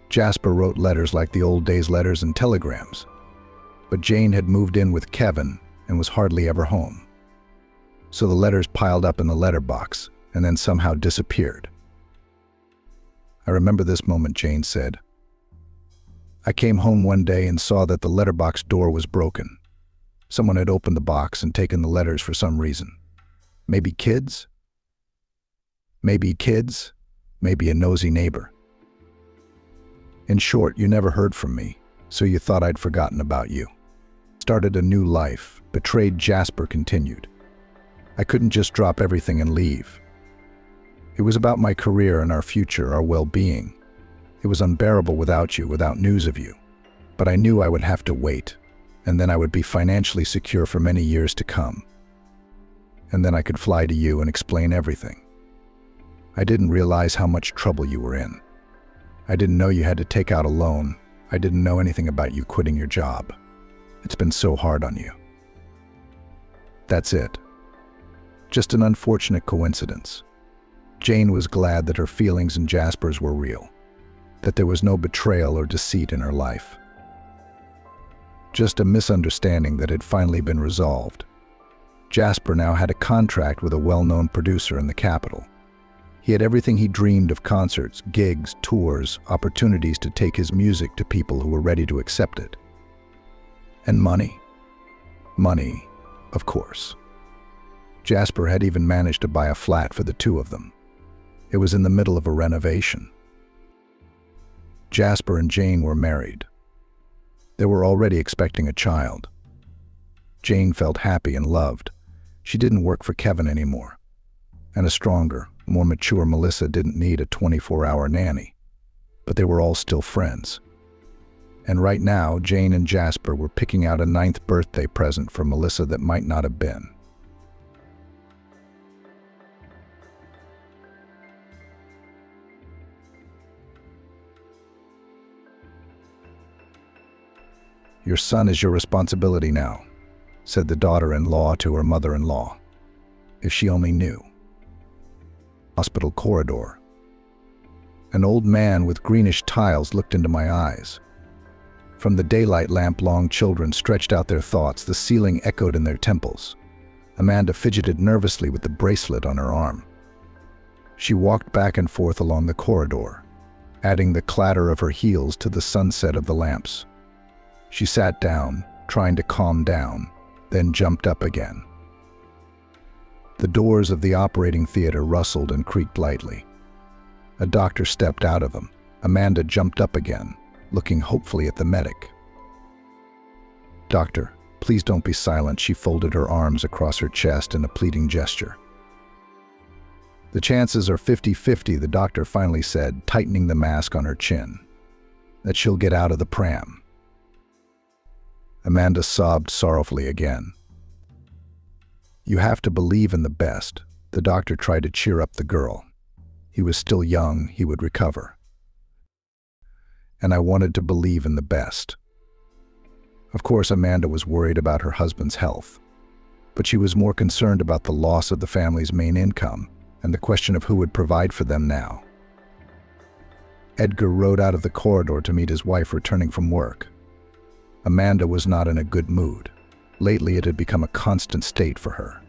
Jasper wrote letters like the old days, letters and telegrams. But Jane had moved in with Kevin and was hardly ever home. So the letters piled up in the letterbox and then somehow disappeared. I remember this moment, Jane said. I came home one day and saw that the letterbox door was broken. Someone had opened the box and taken the letters for some reason. Maybe kids? Maybe a nosy neighbor. In short, you never heard from me, so you thought I'd forgotten about you. Started a new life, betrayed. Jasper continued. I couldn't just drop everything and leave. It was about my career and our future, our well-being. It was unbearable without you, without news of you. But I knew I would have to wait, and then I would be financially secure for many years to come. And then I could fly to you and explain everything. I didn't realize how much trouble you were in. I didn't know you had to take out a loan. I didn't know anything about you quitting your job. It's been so hard on you. That's it. Just an unfortunate coincidence. Jane was glad that her feelings and Jasper's were real, that there was no betrayal or deceit in her life. Just a misunderstanding that had finally been resolved. Jasper now had a contract with a well-known producer in the capital. He had everything he dreamed of: concerts, gigs, tours, opportunities to take his music to people who were ready to accept it. And money. Money, of course. Jasper had even managed to buy a flat for the two of them. It was in the middle of a renovation. Jasper and Jane were married. They were already expecting a child. Jane felt happy and loved. She didn't work for Kevin anymore. And a stronger, more mature Melissa didn't need a 24-hour nanny. But they were all still friends. And right now, Jane and Jasper were picking out a 9th birthday present for Melissa that might not have been. Your son is your responsibility now, said the daughter-in-law to her mother-in-law. If she only knew. Hospital corridor. An old man with greenish tiles looked into my eyes. From the daylight lamp, long children stretched out their thoughts. The ceiling echoed in their temples. Amanda fidgeted nervously with the bracelet on her arm. She walked back and forth along the corridor, adding the clatter of her heels to the sunset of the lamps. She sat down, trying to calm down, then jumped up again. The doors of the operating theater rustled and creaked lightly. A doctor stepped out of them. Amanda jumped up again, looking hopefully at the medic. Doctor, please don't be silent. She folded her arms across her chest in a pleading gesture. The chances are 50-50, the doctor finally said, tightening the mask on her chin. That she'll get out of the pram. Amanda sobbed sorrowfully again. You have to believe in the best. The doctor tried to cheer up the girl. He was still young, he would recover. And I wanted to believe in the best. Of course, Amanda was worried about her husband's health, but she was more concerned about the loss of the family's main income and the question of who would provide for them now. Edgar rode out of the corridor to meet his wife returning from work. Amanda was not in a good mood. Lately, it had become a constant state for her.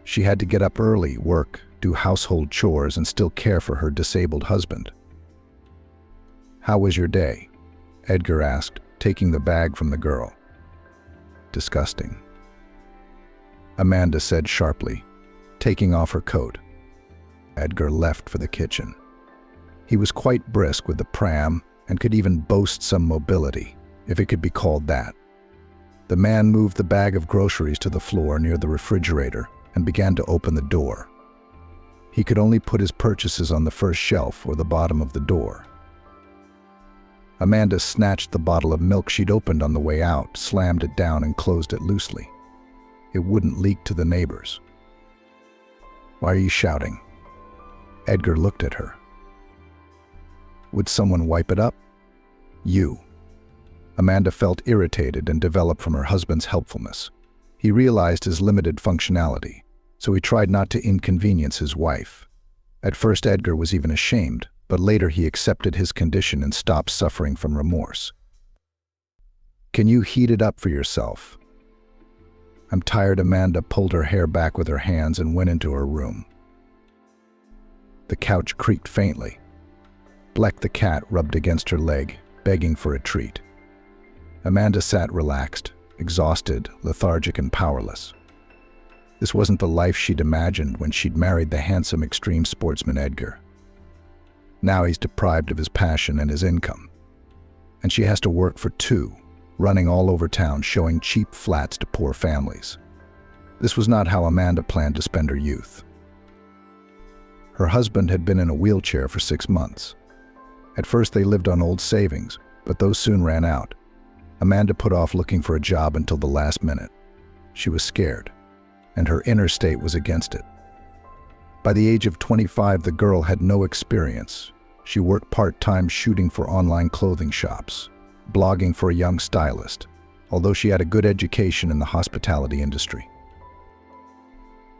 She had to get up early, work, do household chores, and still care for her disabled husband. How was your day? Edgar asked, taking the bag from the girl. Disgusting, Amanda said sharply, taking off her coat. Edgar left for the kitchen. He was quite brisk with the pram and could even boast some mobility, if it could be called that. The man moved the bag of groceries to the floor near the refrigerator and began to open the door. He could only put his purchases on the first shelf or the bottom of the door. Amanda snatched the bottle of milk she'd opened on the way out, slammed it down, and closed it loosely. it wouldn't leak to the neighbors. "Why are you shouting?" Edgar looked at her. "Would someone wipe it up?" "You." Amanda felt irritated and developed from her husband's helpfulness. He realized his limited functionality, so he tried not to inconvenience his wife. At first Edgar was even ashamed, but later he accepted his condition and stopped suffering from remorse. "Can you heat it up for yourself?" "I'm tired." Amanda pulled her hair back with her hands and went into her room. The couch creaked faintly. Bleck the cat rubbed against her leg, begging for a treat. Amanda sat relaxed, exhausted, lethargic, and powerless. This wasn't the life she'd imagined when she'd married the handsome extreme sportsman Edgar. Now he's deprived of his passion and his income. And she has to work for two, running all over town showing cheap flats to poor families. This was not how Amanda planned to spend her youth. Her husband had been in a wheelchair for 6 months. At first they lived on old savings, but those soon ran out. Amanda put off looking for a job until the last minute. She was scared, and her inner state was against it. By the age of 25, the girl had no experience. She worked part-time shooting for online clothing shops, blogging for a young stylist, although she had a good education in the hospitality industry.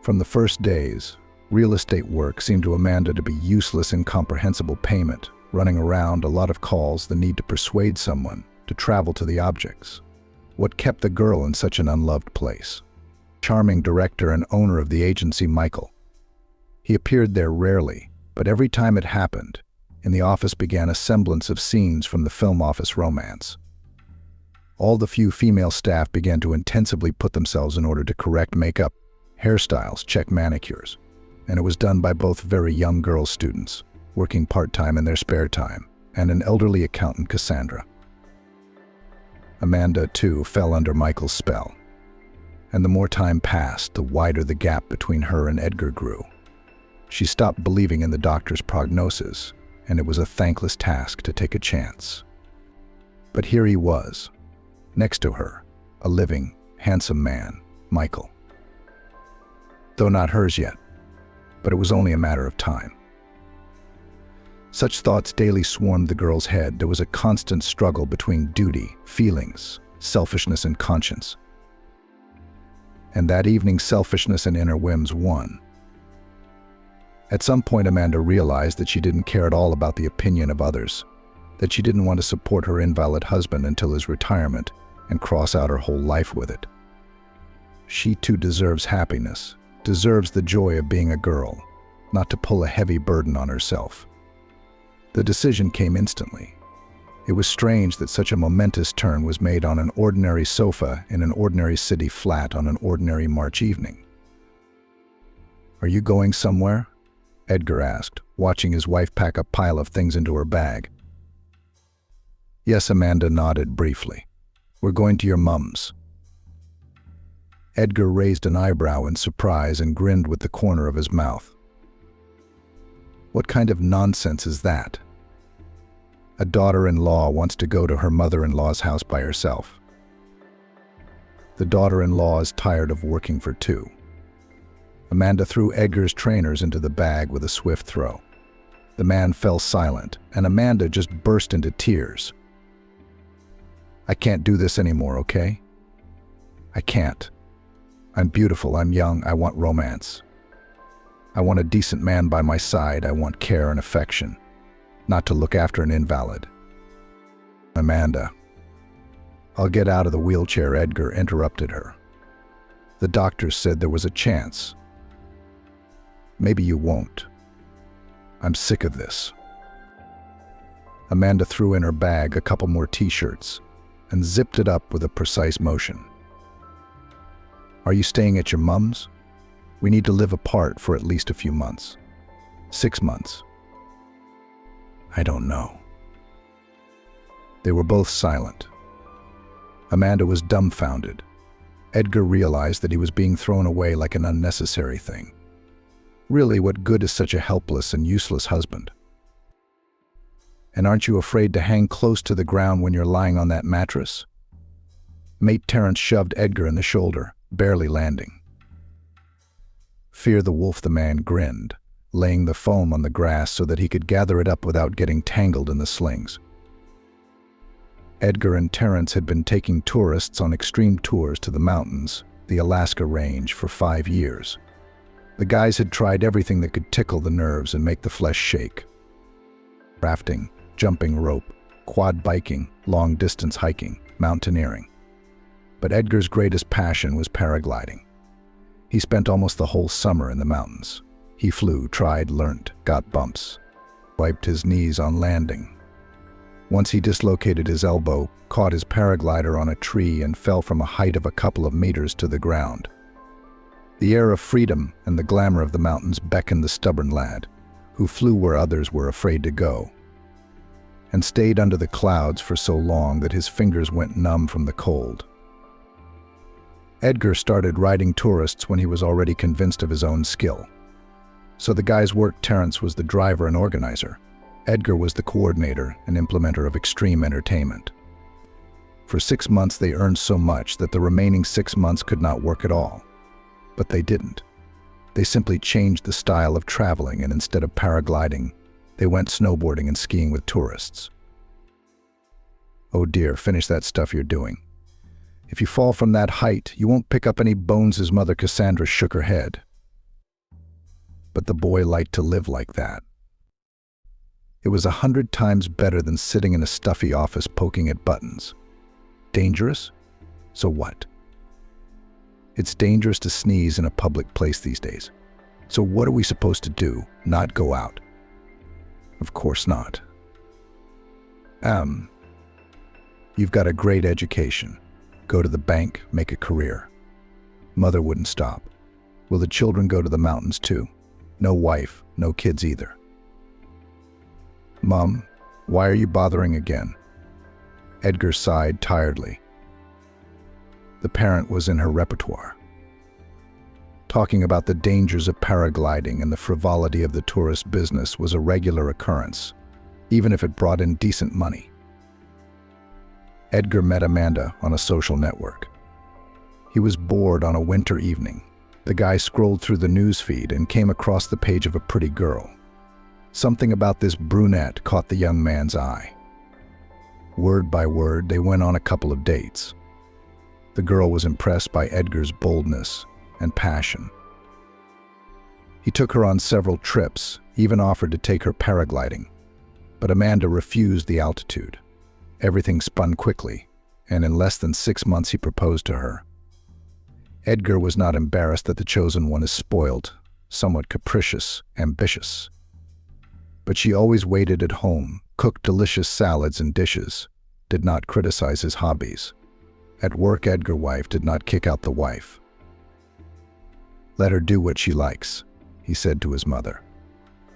From the first days, real estate work seemed to Amanda to be useless, incomprehensible payment, running around, a lot of calls, the need to persuade someone to travel to the objects. What kept the girl in such an unloved place? Charming director and owner of the agency, Michael. He appeared there rarely, but every time it happened, in the office began a semblance of scenes from the film office romance. All the few female staff began to intensively put themselves in order to correct makeup, hairstyles, check manicures, and it was done by both very young girl students, working part-time in their spare time, and an elderly accountant, Cassandra. Amanda, too, fell under Michael's spell, and the more time passed, the wider the gap between her and Edgar grew. She stopped believing in the doctor's prognosis, and it was a thankless task to take a chance. But here he was, next to her, a living, handsome man, Michael. Though not hers yet, but it was only a matter of time. Such thoughts daily swarmed the girl's head. There was a constant struggle between duty, feelings, selfishness, and conscience. And that evening, selfishness and inner whims won. At some point, Amanda realized that she didn't care at all about the opinion of others, that she didn't want to support her invalid husband until his retirement and cross out her whole life with it. She too deserves happiness, deserves the joy of being a girl, not to pull a heavy burden on herself. The decision came instantly. It was strange that such a momentous turn was made on an ordinary sofa in an ordinary city flat on an ordinary March evening. "Are you going somewhere?" Edgar asked, watching his wife pack a pile of things into her bag. "Yes," Amanda nodded briefly. "We're going to your mum's." Edgar raised an eyebrow in surprise and grinned with the corner of his mouth. "What kind of nonsense is that? A daughter-in-law wants to go to her mother-in-law's house by herself. The daughter-in-law is tired of working for two." Amanda threw Edgar's trainers into the bag with a swift throw. The man fell silent, and Amanda just burst into tears. "I can't do this anymore, okay? I can't. I'm beautiful, I'm young, I want romance. I want a decent man by my side, I want care and affection, not to look after an invalid." "Amanda." "I'll get out of the wheelchair," Edgar interrupted her. "The doctors said there was a chance. Maybe you won't. I'm sick of this." Amanda threw in her bag a couple more t-shirts and zipped it up with a precise motion. "Are you staying at your mum's? We need to live apart for at least a few months. 6 months. "I don't know." They were both silent. Amanda was dumbfounded. Edgar realized that he was being thrown away like an unnecessary thing. Really, what good is such a helpless and useless husband? "And aren't you afraid to hang close to the ground when you're lying on that mattress?" Mate Terrence shoved Edgar in the shoulder, barely landing. Fear the Wolf the man grinned, laying the foam on the grass so that he could gather it up without getting tangled in the slings. Edgar and Terence had been taking tourists on extreme tours to the mountains, the Alaska range, for 5 years. The guys had tried everything that could tickle the nerves and make the flesh shake. Rafting, jumping rope, quad biking, long-distance hiking, mountaineering. But Edgar's greatest passion was paragliding. He spent almost the whole summer in the mountains. He flew, tried, learned, got bumps, wiped his knees on landing. Once he dislocated his elbow, caught his paraglider on a tree, and fell from a height of a couple of meters to the ground. The air of freedom and the glamour of the mountains beckoned the stubborn lad, who flew where others were afraid to go, and stayed under the clouds for so long that his fingers went numb from the cold. Edgar started riding tourists when he was already convinced of his own skill. So the guys worked. Terence was the driver and organizer. Edgar was the coordinator and implementer of extreme entertainment. For 6 months they earned so much that the remaining 6 months could not work at all. But they didn't. They simply changed the style of traveling, and instead of paragliding, they went snowboarding and skiing with tourists. "Oh dear, finish that stuff you're doing. If you fall from that height, you won't pick up any bones." His mother Cassandra shook her head. But the boy liked to live like that. It was 100 times better than sitting in a stuffy office poking at buttons. Dangerous? So what? It's dangerous to sneeze in a public place these days. So what are we supposed to do? Not go out? Of course not. You've got a great education. Go to the bank, make a career. Mother wouldn't stop. Will the children go to the mountains too? No wife, no kids either. Mom, why are you bothering again? Edgar sighed tiredly. The parent was in her repertoire. Talking about the dangers of paragliding and the frivolity of the tourist business was a regular occurrence, even if it brought in decent money. Edgar met Amanda on a social network. He was bored on a winter evening. The guy scrolled through the news feed and came across the page of a pretty girl. Something about this brunette caught the young man's eye. Word by word, they went on a couple of dates. The girl was impressed by Edgar's boldness and passion. He took her on several trips, even offered to take her paragliding. But Amanda refused the altitude. Everything spun quickly, and in less than 6 months he proposed to her. Edgar was not embarrassed that the chosen one is spoiled, somewhat capricious, ambitious. But she always waited at home, cooked delicious salads and dishes, did not criticize his hobbies. At work, Edgar's wife did not kick out the wife. "Let her do what she likes," he said to his mother.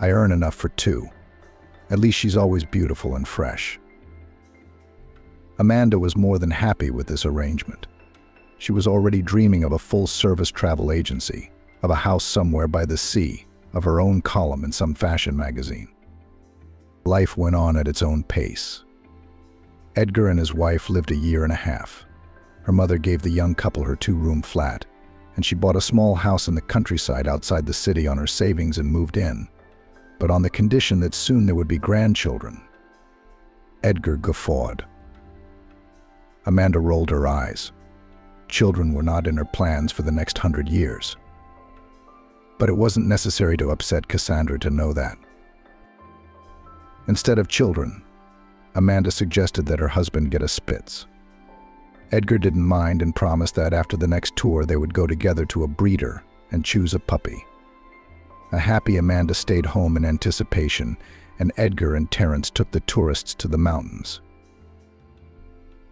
"I earn enough for 2. At least she's always beautiful and fresh." Amanda was more than happy with this arrangement. She was already dreaming of a full-service travel agency, of a house somewhere by the sea, of her own column in some fashion magazine. Life went on at its own pace. Edgar and his wife lived a year and a half. Her mother gave the young couple her 2-room flat, and she bought a small house in the countryside outside the city on her savings and moved in, but on the condition that soon there would be grandchildren. Edgar guffawed. Amanda rolled her eyes. Children were not in her plans for the next 100 years. But it wasn't necessary to upset Cassandra to know that. Instead of children, Amanda suggested that her husband get a Spitz. Edgar didn't mind and promised that after the next tour they would go together to a breeder and choose a puppy. A happy Amanda stayed home in anticipation, and Edgar and Terence took the tourists to the mountains.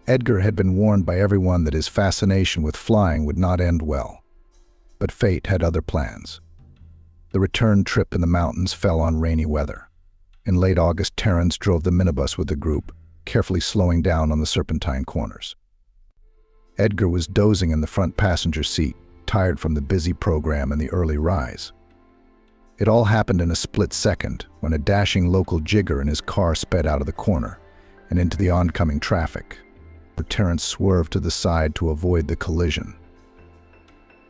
Edgar had been warned by everyone that his fascination with flying would not end well. But fate had other plans. The return trip in the mountains fell on rainy weather. In late August, Terence drove the minibus with the group, carefully slowing down on the serpentine corners. Edgar was dozing in the front passenger seat, tired from the busy program and the early rise. It all happened in a split second when a dashing local jigger in his car sped out of the corner and into the oncoming traffic. Terence swerved to the side to avoid the collision.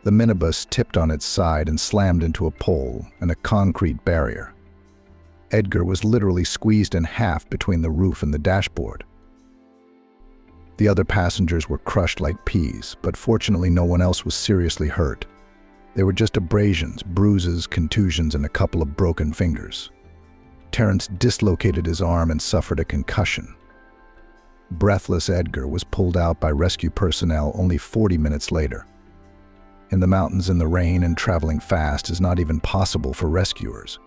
The minibus tipped on its side and slammed into a pole and a concrete barrier. Edgar was literally squeezed in half between the roof and the dashboard. The other passengers were crushed like peas, but fortunately no one else was seriously hurt. They were just abrasions, bruises, contusions, and a couple of broken fingers. Terrence dislocated his arm and suffered a concussion. Breathless Edgar was pulled out by rescue personnel only 40 minutes later. In the mountains in the rain and traveling fast is not even possible for rescuers.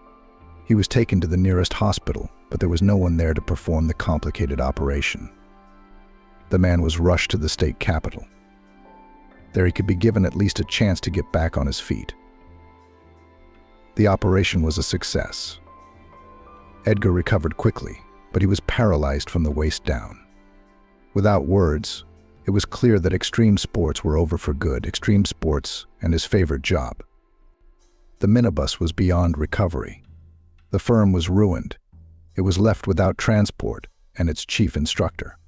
He was taken to the nearest hospital, but there was no one there to perform the complicated operation. The man was rushed to the state capital. There he could be given at least a chance to get back on his feet. The operation was a success. Edgar recovered quickly, but he was paralyzed from the waist down. Without words, it was clear that extreme sports were over for good, extreme sports and his favorite job. The minibus was beyond recovery. The firm was ruined. It was left without transport and its chief instructor.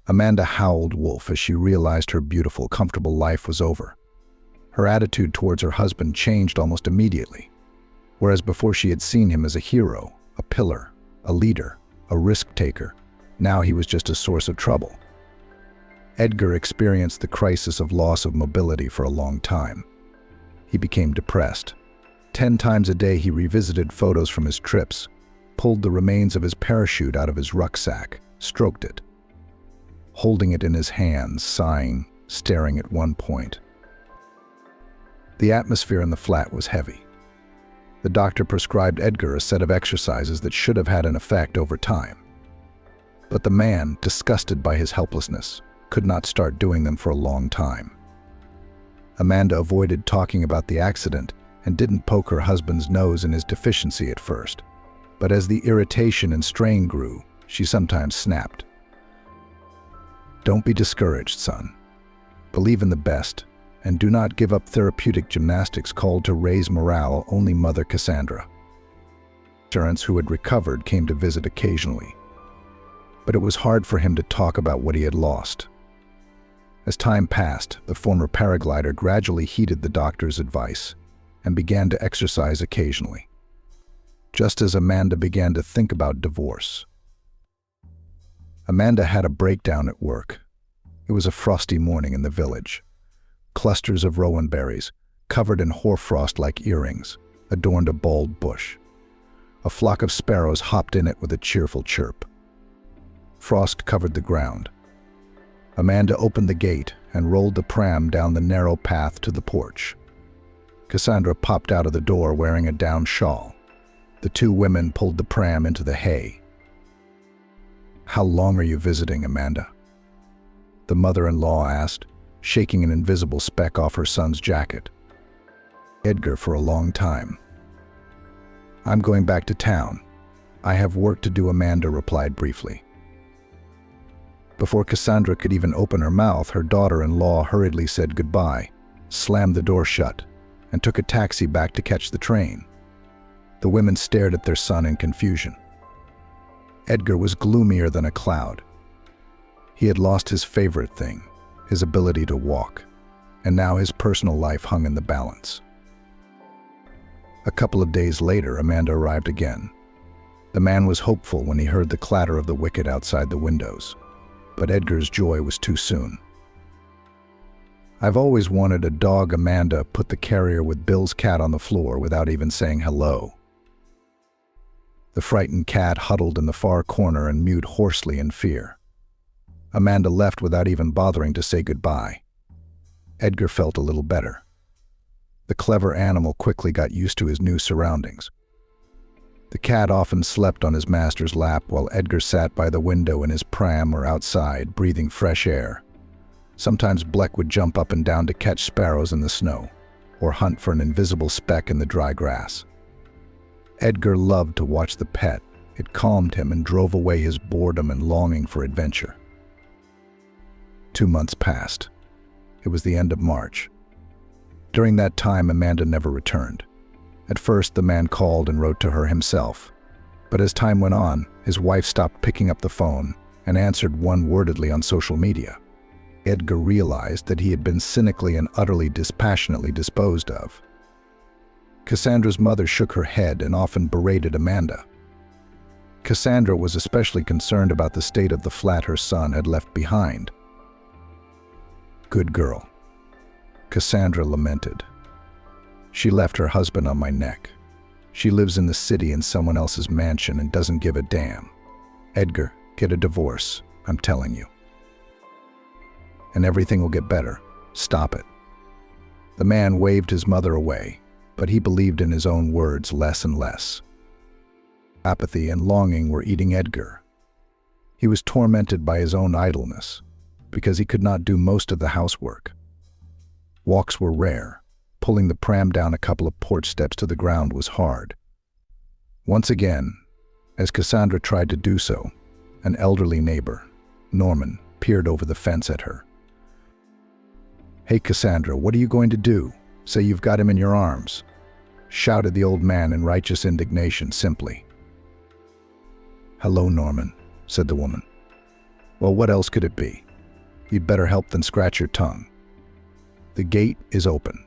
Amanda howled wolf as she realized her beautiful, comfortable life was over. Her attitude towards her husband changed almost immediately. Whereas before she had seen him as a hero, a pillar, a leader, a risk-taker, now he was just a source of trouble. Edgar experienced the crisis of loss of mobility for a long time. He became depressed. 10 times a day he revisited photos from his trips, pulled the remains of his parachute out of his rucksack, stroked it, holding it in his hands, sighing, staring at one point. The atmosphere in the flat was heavy. The doctor prescribed Edgar a set of exercises that should have had an effect over time. But the man, disgusted by his helplessness, could not start doing them for a long time. Amanda avoided talking about the accident and didn't poke her husband's nose in his deficiency at first. But as the irritation and strain grew, she sometimes snapped. "Don't be discouraged, son. Believe in the best, and do not give up therapeutic gymnastics called to raise morale only Mother Cassandra." Terrence, who had recovered, came to visit occasionally. But it was hard for him to talk about what he had lost. As time passed, the former paraglider gradually heeded the doctor's advice and began to exercise occasionally. Just as Amanda began to think about divorce. Amanda had a breakdown at work. It was a frosty morning in the village. Clusters of rowan berries, covered in hoarfrost like earrings, adorned a bald bush. A flock of sparrows hopped in it with a cheerful chirp. Frost covered the ground. Amanda opened the gate and rolled the pram down the narrow path to the porch. Cassandra popped out of the door wearing a down shawl. The two women pulled the pram into the hay. "How long are you visiting, Amanda?" the mother-in-law asked, shaking an invisible speck off her son's jacket. "Edgar, for a long time." "I'm going back to town. I have work to do," Amanda replied briefly. Before Cassandra could even open her mouth, her daughter-in-law hurriedly said goodbye, slammed the door shut, and took a taxi back to catch the train. The women stared at their son in confusion. Edgar was gloomier than a cloud. He had lost his favorite thing, his ability to walk, and now his personal life hung in the balance. A couple of days later, Amanda arrived again. The man was hopeful when he heard the clatter of the wicket outside the windows, but Edgar's joy was too soon. "I've always wanted a dog," Amanda put the carrier with Bill's cat on the floor without even saying hello. The frightened cat huddled in the far corner and mewed hoarsely in fear. Amanda left without even bothering to say goodbye. Edgar felt a little better. The clever animal quickly got used to his new surroundings. The cat often slept on his master's lap while Edgar sat by the window in his pram or outside, breathing fresh air. Sometimes Bleck would jump up and down to catch sparrows in the snow, or hunt for an invisible speck in the dry grass. Edgar loved to watch the pet. It calmed him and drove away his boredom and longing for adventure. 2 months passed. It was the end of March. During that time, Amanda never returned. At first, the man called and wrote to her himself. But as time went on, his wife stopped picking up the phone and answered one-wordedly on social media. Edgar realized that he had been cynically and utterly dispassionately disposed of. Cassandra's mother shook her head and often berated Amanda. Cassandra was especially concerned about the state of the flat her son had left behind. "Good girl," Cassandra lamented. "She left her husband on my neck. She lives in the city in someone else's mansion and doesn't give a damn. Edgar, get a divorce, I'm telling you. And everything will get better. Stop it." The man waved his mother away, but he believed in his own words less and less. Apathy and longing were eating Edgar. He was tormented by his own idleness, because he could not do most of the housework. Walks were rare. Pulling the pram down a couple of porch steps to the ground was hard. Once again, as Cassandra tried to do so, an elderly neighbor, Norman, peered over the fence at her. "Hey Cassandra, what are you going to do? Say you've got him in your arms," shouted the old man in righteous indignation simply. "Hello, Norman," said the woman. "Well, what else could it be? You'd better help than scratch your tongue. The gate is open."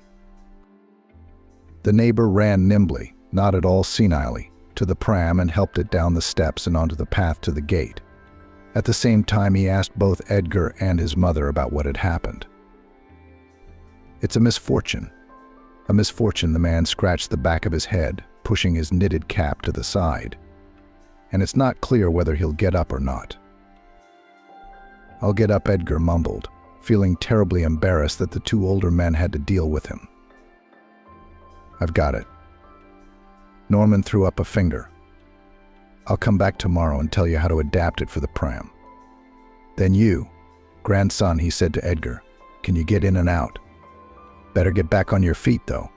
The neighbor ran nimbly, not at all senilely, to the pram and helped it down the steps and onto the path to the gate. At the same time, he asked both Edgar and his mother about what had happened. "It's a misfortune." "A misfortune," the man scratched the back of his head, pushing his knitted cap to the side. "And it's not clear whether he'll get up or not." "I'll get up," Edgar mumbled, feeling terribly embarrassed that the two older men had to deal with him. "I've got it." Norman threw up a finger. "I'll come back tomorrow and tell you how to adapt it for the pram. Then you, grandson," he said to Edgar, "can you get in and out? Better get back on your feet, though.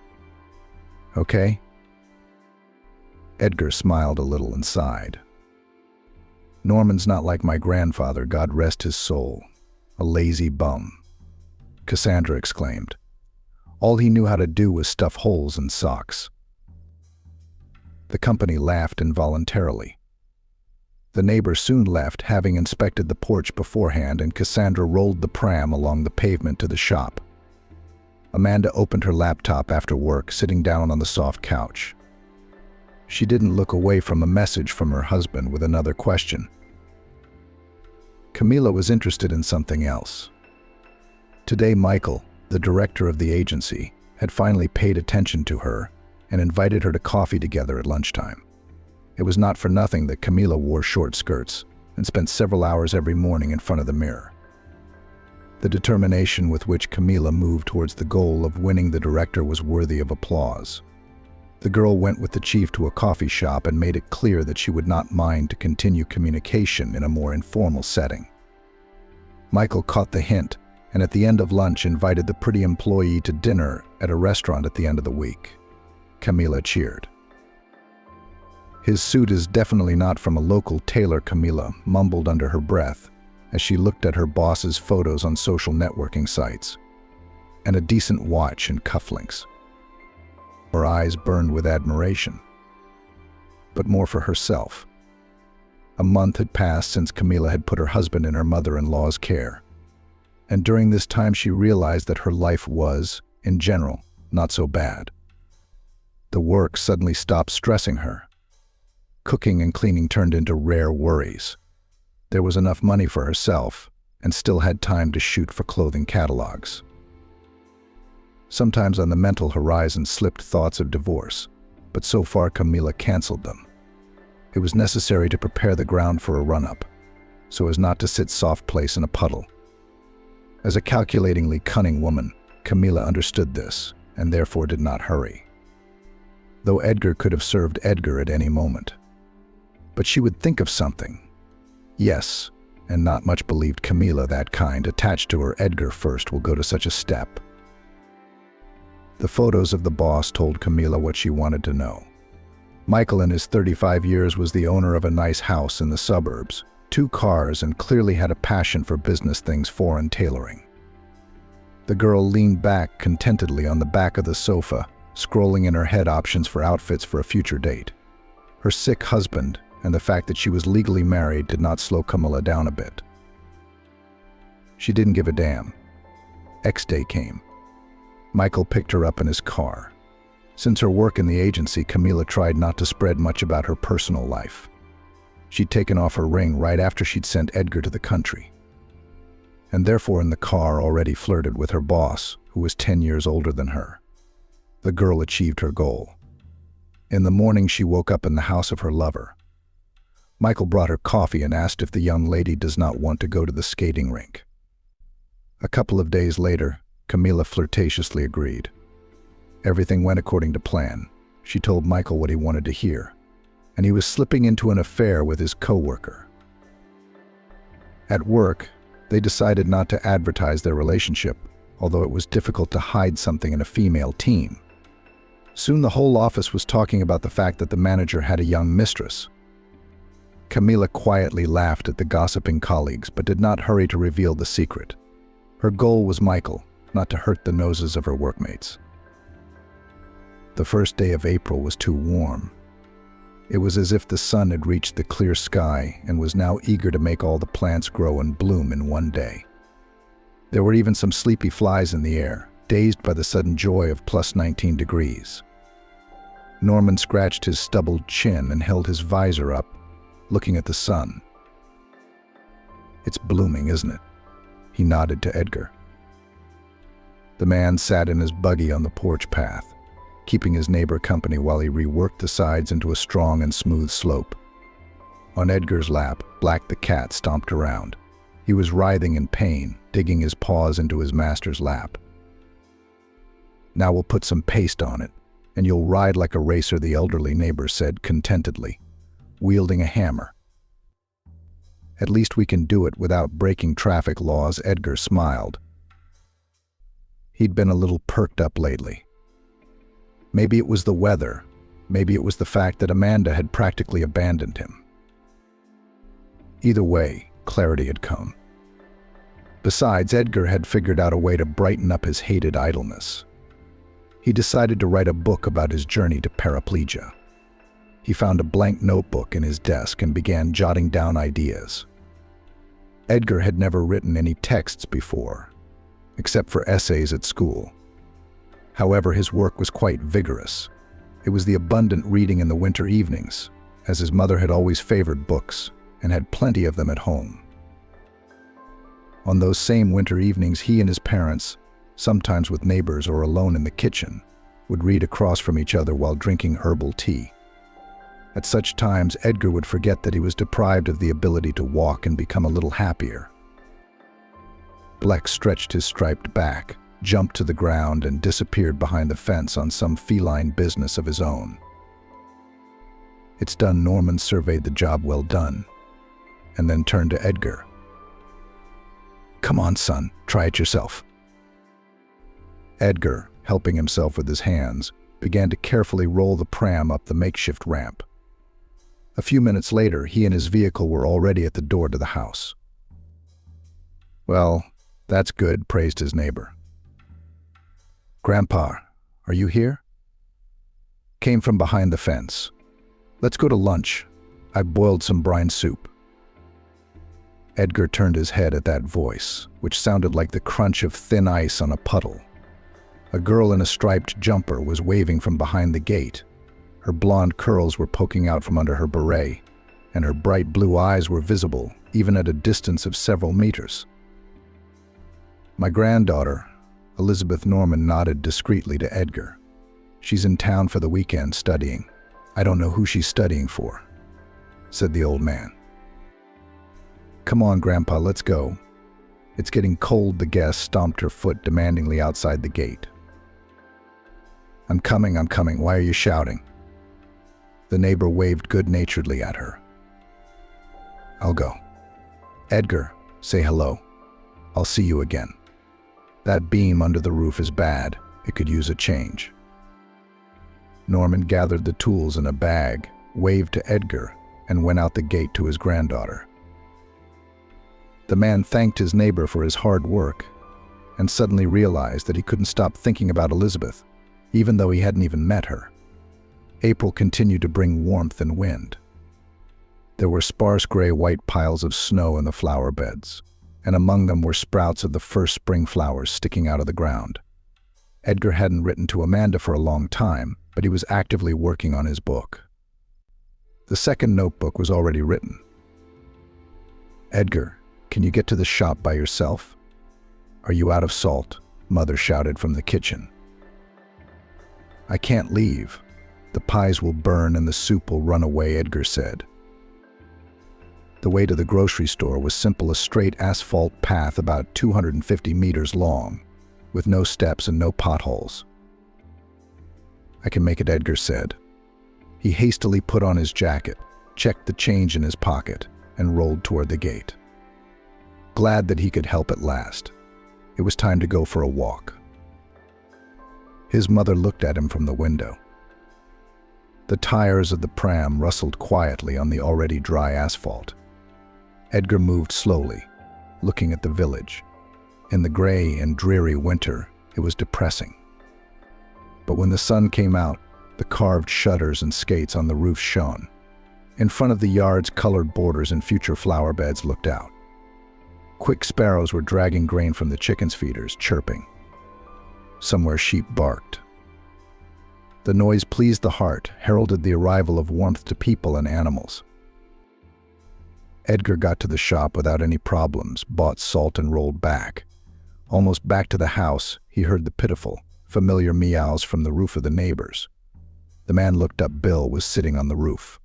Okay?" Edgar smiled a little and sighed. "Norman's not like my grandfather, God rest his soul. A lazy bum," Cassandra exclaimed. "All he knew how to do was stuff holes in socks." The company laughed involuntarily. The neighbor soon left, having inspected the porch beforehand, and Cassandra rolled the pram along the pavement to the shop. Amanda opened her laptop after work, sitting down on the soft couch. She didn't look away from a message from her husband with another question. Camila was interested in something else. Today, Michael, the director of the agency, had finally paid attention to her and invited her to coffee together at lunchtime. It was not for nothing that Camila wore short skirts and spent several hours every morning in front of the mirror. The determination with which Camila moved towards the goal of winning the director was worthy of applause. The girl went with the chief to a coffee shop and made it clear that she would not mind to continue communication in a more informal setting. Michael caught the hint, and at the end of lunch invited the pretty employee to dinner at a restaurant at the end of the week. Camila cheered. "His suit is definitely not from a local tailor," Camila mumbled under her breath as she looked at her boss's photos on social networking sites. "And a decent watch and cufflinks." Her eyes burned with admiration, but more for herself. A month had passed since Camila had put her husband in her mother-in-law's care, and during this time she realized that her life was, in general, not so bad. The work suddenly stopped stressing her. Cooking and cleaning turned into rare worries. There was enough money for herself, and still had time to shoot for clothing catalogs. Sometimes on the mental horizon slipped thoughts of divorce, but so far Camila canceled them. It was necessary to prepare the ground for a run-up, so as not to sit soft place in a puddle. As a calculatingly cunning woman, Camila understood this, and therefore did not hurry. Though Edgar could have served Edgar at any moment. But she would think of something. Yes, and not much believed Camila that kind attached to her Edgar first will go to such a step. The photos of the boss told Camila what she wanted to know. Michael in his 35 years was the owner of a nice house in the suburbs, 2 cars, and clearly had a passion for business things, foreign tailoring. The girl leaned back contentedly on the back of the sofa, scrolling in her head options for outfits for a future date. Her sick husband and the fact that she was legally married did not slow Camila down a bit. She didn't give a damn. X-Day came. Michael picked her up in his car. Since her work in the agency, Camila tried not to spread much about her personal life. She'd taken off her ring right after she'd sent Edgar to the country, and therefore in the car already flirted with her boss, who was 10 years older than her. The girl achieved her goal. In the morning, she woke up in the house of her lover. Michael brought her coffee and asked if the young lady does not want to go to the skating rink. A couple of days later, Camila flirtatiously agreed. Everything went according to plan. She told Michael what he wanted to hear, and he was slipping into an affair with his coworker. At work, they decided not to advertise their relationship, although it was difficult to hide something in a female team. Soon the whole office was talking about the fact that the manager had a young mistress. Camila quietly laughed at the gossiping colleagues, but did not hurry to reveal the secret. Her goal was Michael, not to hurt the noses of her workmates. The first day of April was too warm. It was as if the sun had reached the clear sky and was now eager to make all the plants grow and bloom in one day. There were even some sleepy flies in the air, dazed by the sudden joy of plus 19 degrees. Norman scratched his stubbled chin and held his visor up, looking at the sun. "It's blooming, isn't it?" He nodded to Edgar. The man sat in his buggy on the porch path, keeping his neighbor company while he reworked the sides into a strong and smooth slope. On Edgar's lap, Black the cat stomped around. He was writhing in pain, digging his paws into his master's lap. "Now we'll put some paste on it, and you'll ride like a racer," the elderly neighbor said contentedly, wielding a hammer. "At least we can do it without breaking traffic laws," Edgar smiled. He'd been a little perked up lately. Maybe it was the weather, maybe it was the fact that Amanda had practically abandoned him. Either way, clarity had come. Besides, Edgar had figured out a way to brighten up his hated idleness. He decided to write a book about his journey to paraplegia. He found a blank notebook in his desk and began jotting down ideas. Edgar had never written any texts before, except for essays at school. However, his work was quite vigorous. It was the abundant reading in the winter evenings, as his mother had always favored books and had plenty of them at home. On those same winter evenings, he and his parents, sometimes with neighbors or alone in the kitchen, would read across from each other while drinking herbal tea. At such times, Edgar would forget that he was deprived of the ability to walk and become a little happier. Black stretched his striped back, jumped to the ground, and disappeared behind the fence on some feline business of his own. "It's done." Norman surveyed the job well done, and then turned to Edgar. "Come on, son, try it yourself." Edgar, helping himself with his hands, began to carefully roll the pram up the makeshift ramp. A few minutes later, he and his vehicle were already at the door to the house. "Well, that's good," praised his neighbor. "Grandpa, are you here?" Came from behind the fence. "Let's go to lunch. I boiled some brine soup." Edgar turned his head at that voice, which sounded like the crunch of thin ice on a puddle. A girl in a striped jumper was waving from behind the gate. Her blonde curls were poking out from under her beret, and her bright blue eyes were visible, even at a distance of several meters. "My granddaughter," Elizabeth. Norman nodded discreetly to Edgar. "She's in town for the weekend studying. I don't know who she's studying for," said the old man. "Come on, Grandpa, let's go. It's getting cold." The guest stomped her foot demandingly outside the gate. I'm coming. Why are you shouting?" The neighbor waved good-naturedly at her. "I'll go." "Edgar, say hello. I'll see you again. That beam under the roof is bad. It could use a change." Norman gathered the tools in a bag, waved to Edgar, and went out the gate to his granddaughter. The man thanked his neighbor for his hard work and suddenly realized that he couldn't stop thinking about Elizabeth, even though he hadn't even met her. April continued to bring warmth and wind. There were sparse gray-white piles of snow in the flower beds. and among them were sprouts of the first spring flowers sticking out of the ground. Edgar hadn't written to Amanda for a long time, but he was actively working on his book. The second notebook was already written. "Edgar, can you get to the shop by yourself? Are you out of salt?" Mother shouted from the kitchen. "I can't leave. The pies will burn and the soup will run away," Edgar said. The way to the grocery store was simple, a straight asphalt path about 250 meters long, with no steps and no potholes. "I can make it," Edgar said. He hastily put on his jacket, checked the change in his pocket, and rolled toward the gate. Glad that he could help at last, it was time to go for a walk. His mother looked at him from the window. The tires of the pram rustled quietly on the already dry asphalt. Edgar moved slowly, looking at the village. In the gray and dreary winter, it was depressing. But when the sun came out, the carved shutters and skates on the roof shone. In front of the yard's colored borders and future flower beds looked out. Quick sparrows were dragging grain from the chickens' feeders, chirping. Somewhere sheep barked. The noise pleased the heart, heralded the arrival of warmth to people and animals. Edgar got to the shop without any problems, bought salt and rolled back. Almost back to the house, he heard the pitiful, familiar meows from the roof of the neighbors. The man looked up. Bill was sitting on the roof.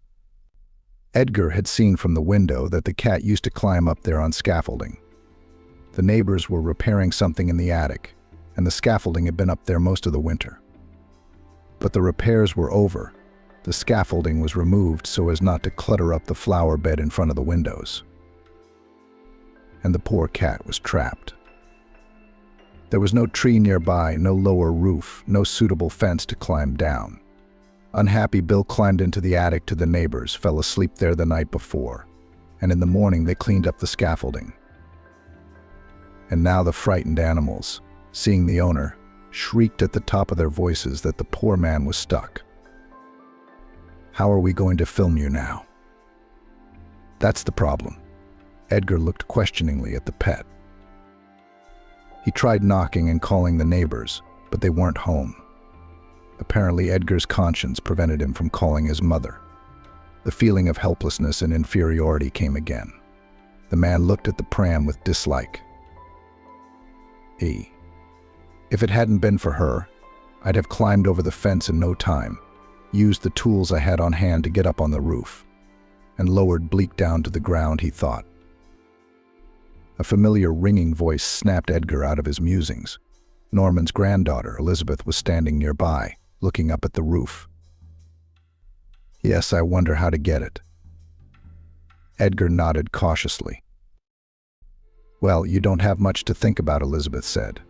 Edgar had seen from the window that the cat used to climb up there on scaffolding. The neighbors were repairing something in the attic, and the scaffolding had been up there most of the winter. But the repairs were over. The scaffolding was removed so as not to clutter up the flower bed in front of the windows. And the poor cat was trapped. There was no tree nearby, no lower roof, no suitable fence to climb down. Unhappy Bill climbed into the attic to the neighbors, fell asleep there the night before, and in the morning they cleaned up the scaffolding. And now the frightened animals, seeing the owner, shrieked at the top of their voices that the poor man was stuck. "How are we going to film you now?" "That's the problem." Edgar looked questioningly at the pet. He tried knocking and calling the neighbors, but they weren't home. Apparently, Edgar's conscience prevented him from calling his mother. The feeling of helplessness and inferiority came again. The man looked at the pram with dislike. If it hadn't been for her, I'd have climbed over the fence in no time, used the tools I had on hand to get up on the roof, and lowered Bleak down to the ground, he thought. A familiar ringing voice snapped Edgar out of his musings. Norman's granddaughter, Elizabeth, was standing nearby, looking up at the roof. "Yes, I wonder how to get it." Edgar nodded cautiously. "Well, you don't have much to think about," Elizabeth said.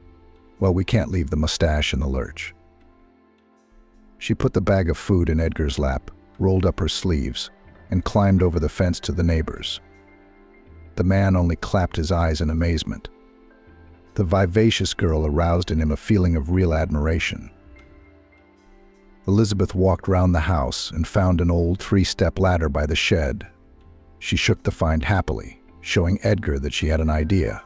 "Well, we can't leave the mustache in the lurch." She put the bag of food in Edgar's lap, rolled up her sleeves, and climbed over the fence to the neighbors. The man only clapped his eyes in amazement. The vivacious girl aroused in him a feeling of real admiration. Elizabeth walked round the house and found an old 3-step ladder by the shed. She shook the find happily, showing Edgar that she had an idea.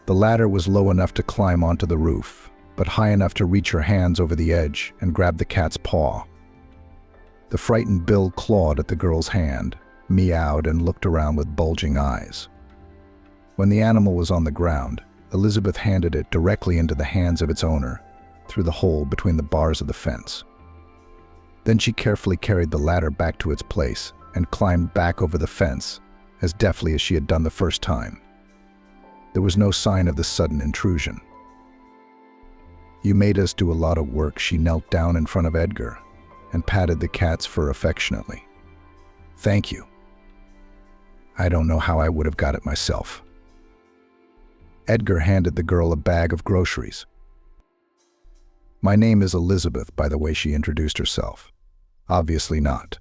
The ladder was low enough to climb onto the roof, but high enough to reach her hands over the edge and grab the cat's paw. The frightened Bill clawed at the girl's hand, meowed, and looked around with bulging eyes. When the animal was on the ground, Elizabeth handed it directly into the hands of its owner, through the hole between the bars of the fence. Then she carefully carried the ladder back to its place and climbed back over the fence, as deftly as she had done the first time. There was no sign of the sudden intrusion. "You made us do a lot of work." She knelt down in front of Edgar and patted the cat's fur affectionately. "Thank you. I don't know how I would have got it myself." Edgar handed the girl a bag of groceries. "My name is Elizabeth," by the way she introduced herself. Obviously not,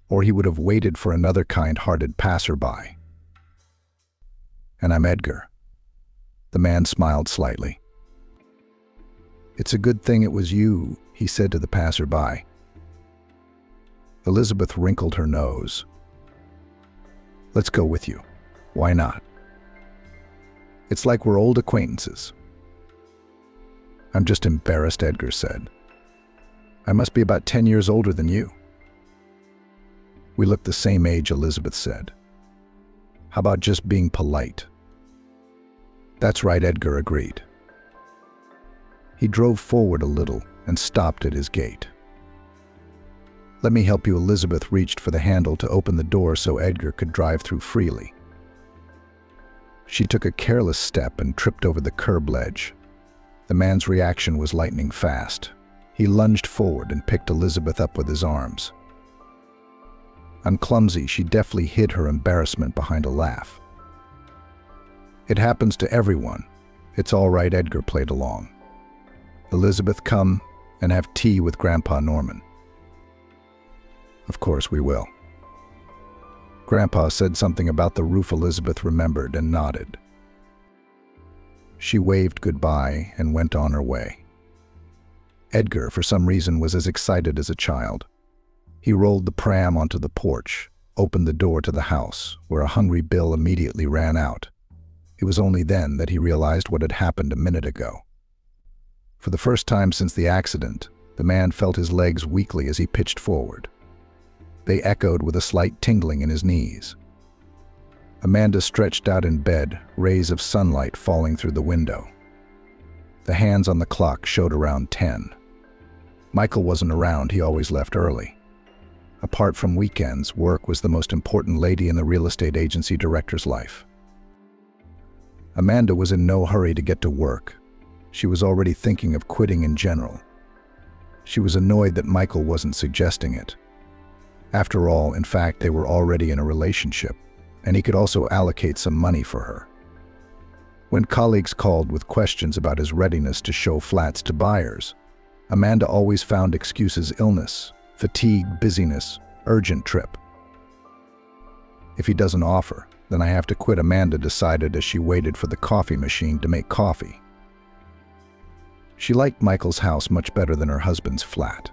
or he would have waited for another kind-hearted passerby. "And I'm Edgar." The man smiled slightly. "It's a good thing it was you," he said to the passerby. Elizabeth wrinkled her nose. "Let's go with you. Why not?" It's like we're old acquaintances." "I'm just embarrassed," Edgar said. "I must be about 10 years older than you." "We look the same age," Elizabeth said. "How about just being polite?" "That's right," Edgar agreed. He drove forward a little and stopped at his gate. "Let me help you." Elizabeth reached for the handle to open the door so Edgar could drive through freely. She took a careless step and tripped over the curb ledge. The man's reaction was lightning fast. He lunged forward and picked Elizabeth up with his arms. "I'm clumsy," she deftly hid her embarrassment behind a laugh. "It happens to everyone. It's all right," Edgar played along. "Elizabeth, come and have tea with Grandpa Norman." "Of course we will." Grandpa said something about the roof. Elizabeth remembered and nodded. She waved goodbye and went on her way. Edgar, for some reason, was as excited as a child. He rolled the pram onto the porch, opened the door to the house, where a hungry Bill immediately ran out. It was only then that he realized what had happened a minute ago. For the first time since the accident, the man felt his legs weakly as he pitched forward. They echoed with a slight tingling in his knees. Amanda stretched out in bed, rays of sunlight falling through the window. The hands on the clock showed around 10. Michael wasn't around. He always left early. Apart from weekends, work was the most important lady in the real estate agency director's life. Amanda was in no hurry to get to work. She was already thinking of quitting in general. She was annoyed that Michael wasn't suggesting it. After all, in fact, they were already in a relationship, and he could also allocate some money for her. When colleagues called with questions about his readiness to show flats to buyers, Amanda always found excuses: illness, fatigue, busyness, urgent trip. "If he doesn't offer, then I have to quit," Amanda decided as she waited for the coffee machine to make coffee. She liked Michael's house much better than her husband's flat.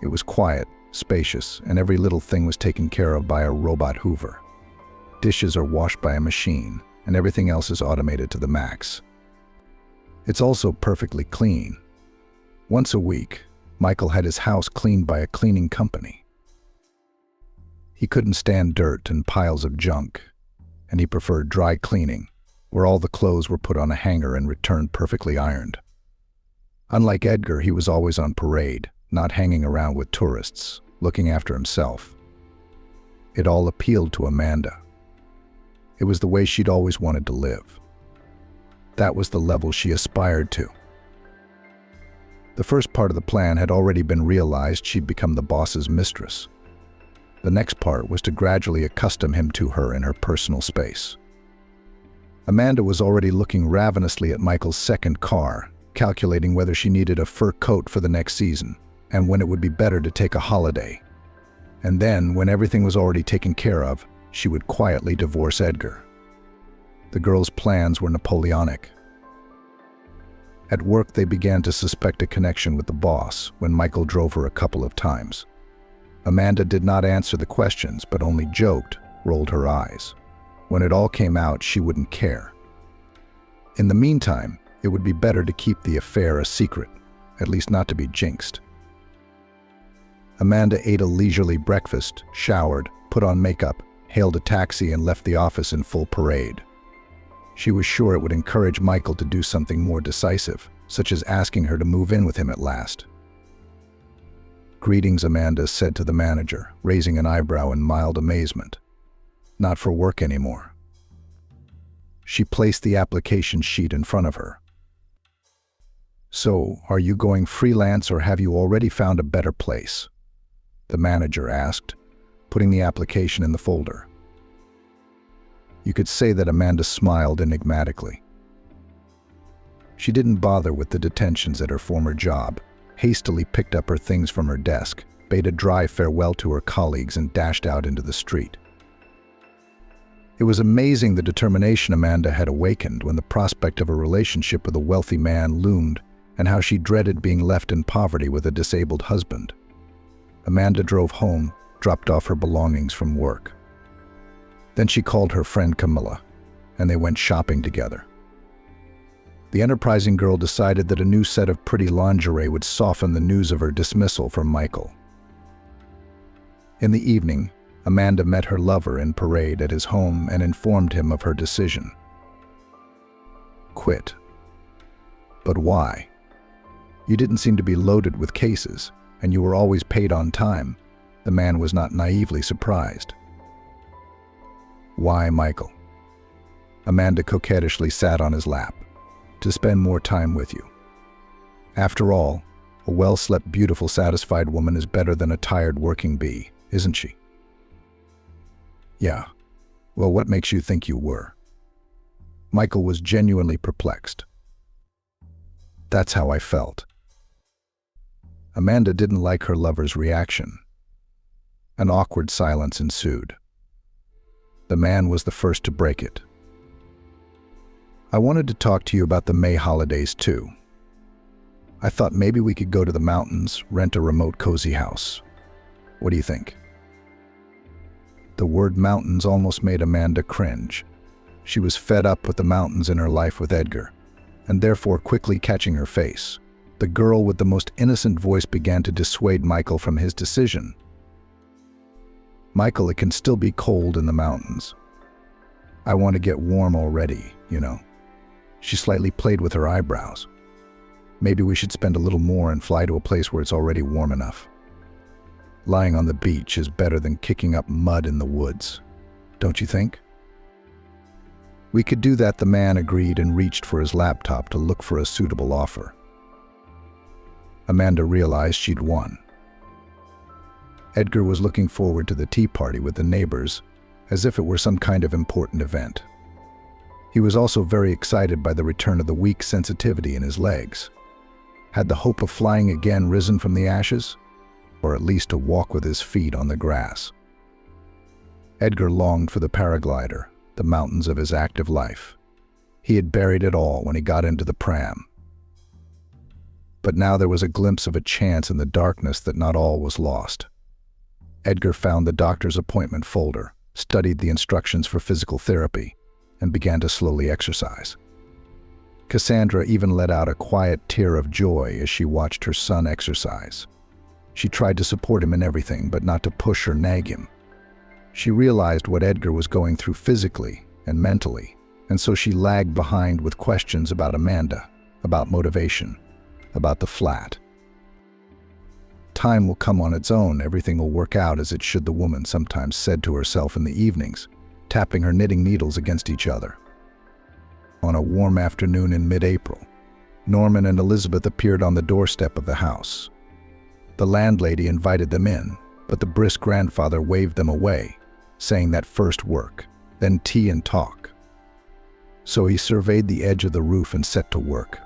It was quiet, spacious, and every little thing was taken care of by a robot Hoover. Dishes are washed by a machine, and everything else is automated to the max. It's also perfectly clean. Once a week, Michael had his house cleaned by a cleaning company. He couldn't stand dirt and piles of junk, and he preferred dry cleaning, where all the clothes were put on a hanger and returned perfectly ironed. Unlike Edgar, he was always on parade, not hanging around with tourists, looking after himself. It all appealed to Amanda. It was the way she'd always wanted to live. That was the level she aspired to. The first part of the plan had already been realized. She'd become the boss's mistress. The next part was to gradually accustom him to her in her personal space. Amanda was already looking ravenously at Michael's second car, calculating whether she needed a fur coat for the next season, and when it would be better to take a holiday. And then, when everything was already taken care of, she would quietly divorce Edgar. The girl's plans were Napoleonic. At work, they began to suspect a connection with the boss when Michael drove her a couple of times. Amanda did not answer the questions, but only joked, rolled her eyes. When it all came out, she wouldn't care. In the meantime, it would be better to keep the affair a secret, at least not to be jinxed. Amanda ate a leisurely breakfast, showered, put on makeup, hailed a taxi, and left the office in full parade. She was sure it would encourage Michael to do something more decisive, such as asking her to move in with him at last. "Greetings," Amanda said to the manager, raising an eyebrow in mild amazement. "Not for work anymore." She placed the application sheet in front of her. "So, are you going freelance or have you already found a better place?" the manager asked, putting the application in the folder. You could say that Amanda smiled enigmatically. She didn't bother with the detentions at her former job, hastily picked up her things from her desk, bade a dry farewell to her colleagues, and dashed out into the street. It was amazing the determination Amanda had awakened when the prospect of a relationship with a wealthy man loomed, and how she dreaded being left in poverty with a disabled husband. Amanda drove home, dropped off her belongings from work. Then she called her friend Camilla and they went shopping together. The enterprising girl decided that a new set of pretty lingerie would soften the news of her dismissal from Michael. In the evening, Amanda met her lover in parade at his home and informed him of her decision. Quit. But why? You didn't seem to be loaded with cases, and you were always paid on time. The man was not naively surprised. Why, Michael? Amanda coquettishly sat on his lap. To spend more time with you. After all, a well-slept, beautiful, satisfied woman is better than a tired working bee, isn't she? Yeah. Well, what makes you think you were? Michael was genuinely perplexed. That's how I felt. Amanda didn't like her lover's reaction. An awkward silence ensued. The man was the first to break it. I wanted to talk to you about the May holidays too. I thought maybe we could go to the mountains, rent a remote cozy house. What do you think? The word mountains almost made Amanda cringe. She was fed up with the mountains in her life with Edgar, and therefore quickly catching her face, the girl with the most innocent voice began to dissuade Michael from his decision. Michael, it can still be cold in the mountains. I want to get warm already, you know. She slightly played with her eyebrows. Maybe we should spend a little more and fly to a place where it's already warm enough. Lying on the beach is better than kicking up mud in the woods, don't you think? We could do that, the man agreed and reached for his laptop to look for a suitable offer. Amanda realized she'd won. Edgar was looking forward to the tea party with the neighbors, as if it were some kind of important event. He was also very excited by the return of the weak sensitivity in his legs. Had the hope of flying again risen from the ashes? Or at least to walk with his feet on the grass? Edgar longed for the paraglider, the mountains of his active life. He had buried it all when he got into the pram. But now there was a glimpse of a chance in the darkness that not all was lost. Edgar found the doctor's appointment folder, studied the instructions for physical therapy, and began to slowly exercise. Cassandra even let out a quiet tear of joy as she watched her son exercise. She tried to support him in everything, but not to push or nag him. She realized what Edgar was going through physically and mentally, and so she lagged behind with questions about Amanda, about motivation, about the flat. Time will come on its own, everything will work out as it should, the woman sometimes said to herself in the evenings, tapping her knitting needles against each other. On a warm afternoon in mid-April, Norman and Elizabeth appeared on the doorstep of the house. The landlady invited them in, but the brisk grandfather waved them away, saying that first work, then tea and talk. So he surveyed the edge of the roof and set to work.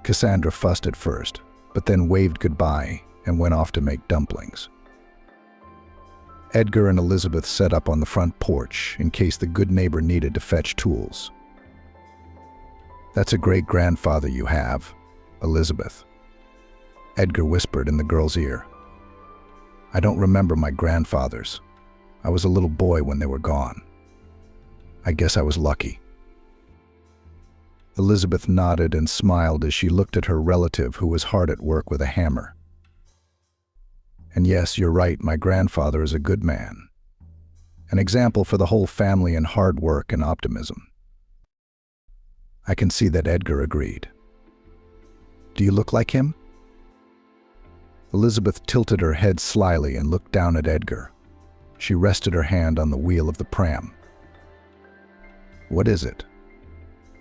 Cassandra fussed at first, but then waved goodbye and went off to make dumplings. Edgar and Elizabeth set up on the front porch in case the good neighbor needed to fetch tools. "That's a great grandfather you have, Elizabeth," Edgar whispered in the girl's ear. "I don't remember my grandfathers. I was a little boy when they were gone. I guess I was lucky." Elizabeth nodded and smiled as she looked at her relative who was hard at work with a hammer. "And yes, you're right, my grandfather is a good man. An example for the whole family in hard work and optimism." "I can see that," Edgar agreed. "Do you look like him?" Elizabeth tilted her head slyly and looked down at Edgar. She rested her hand on the wheel of the pram. "What is it?"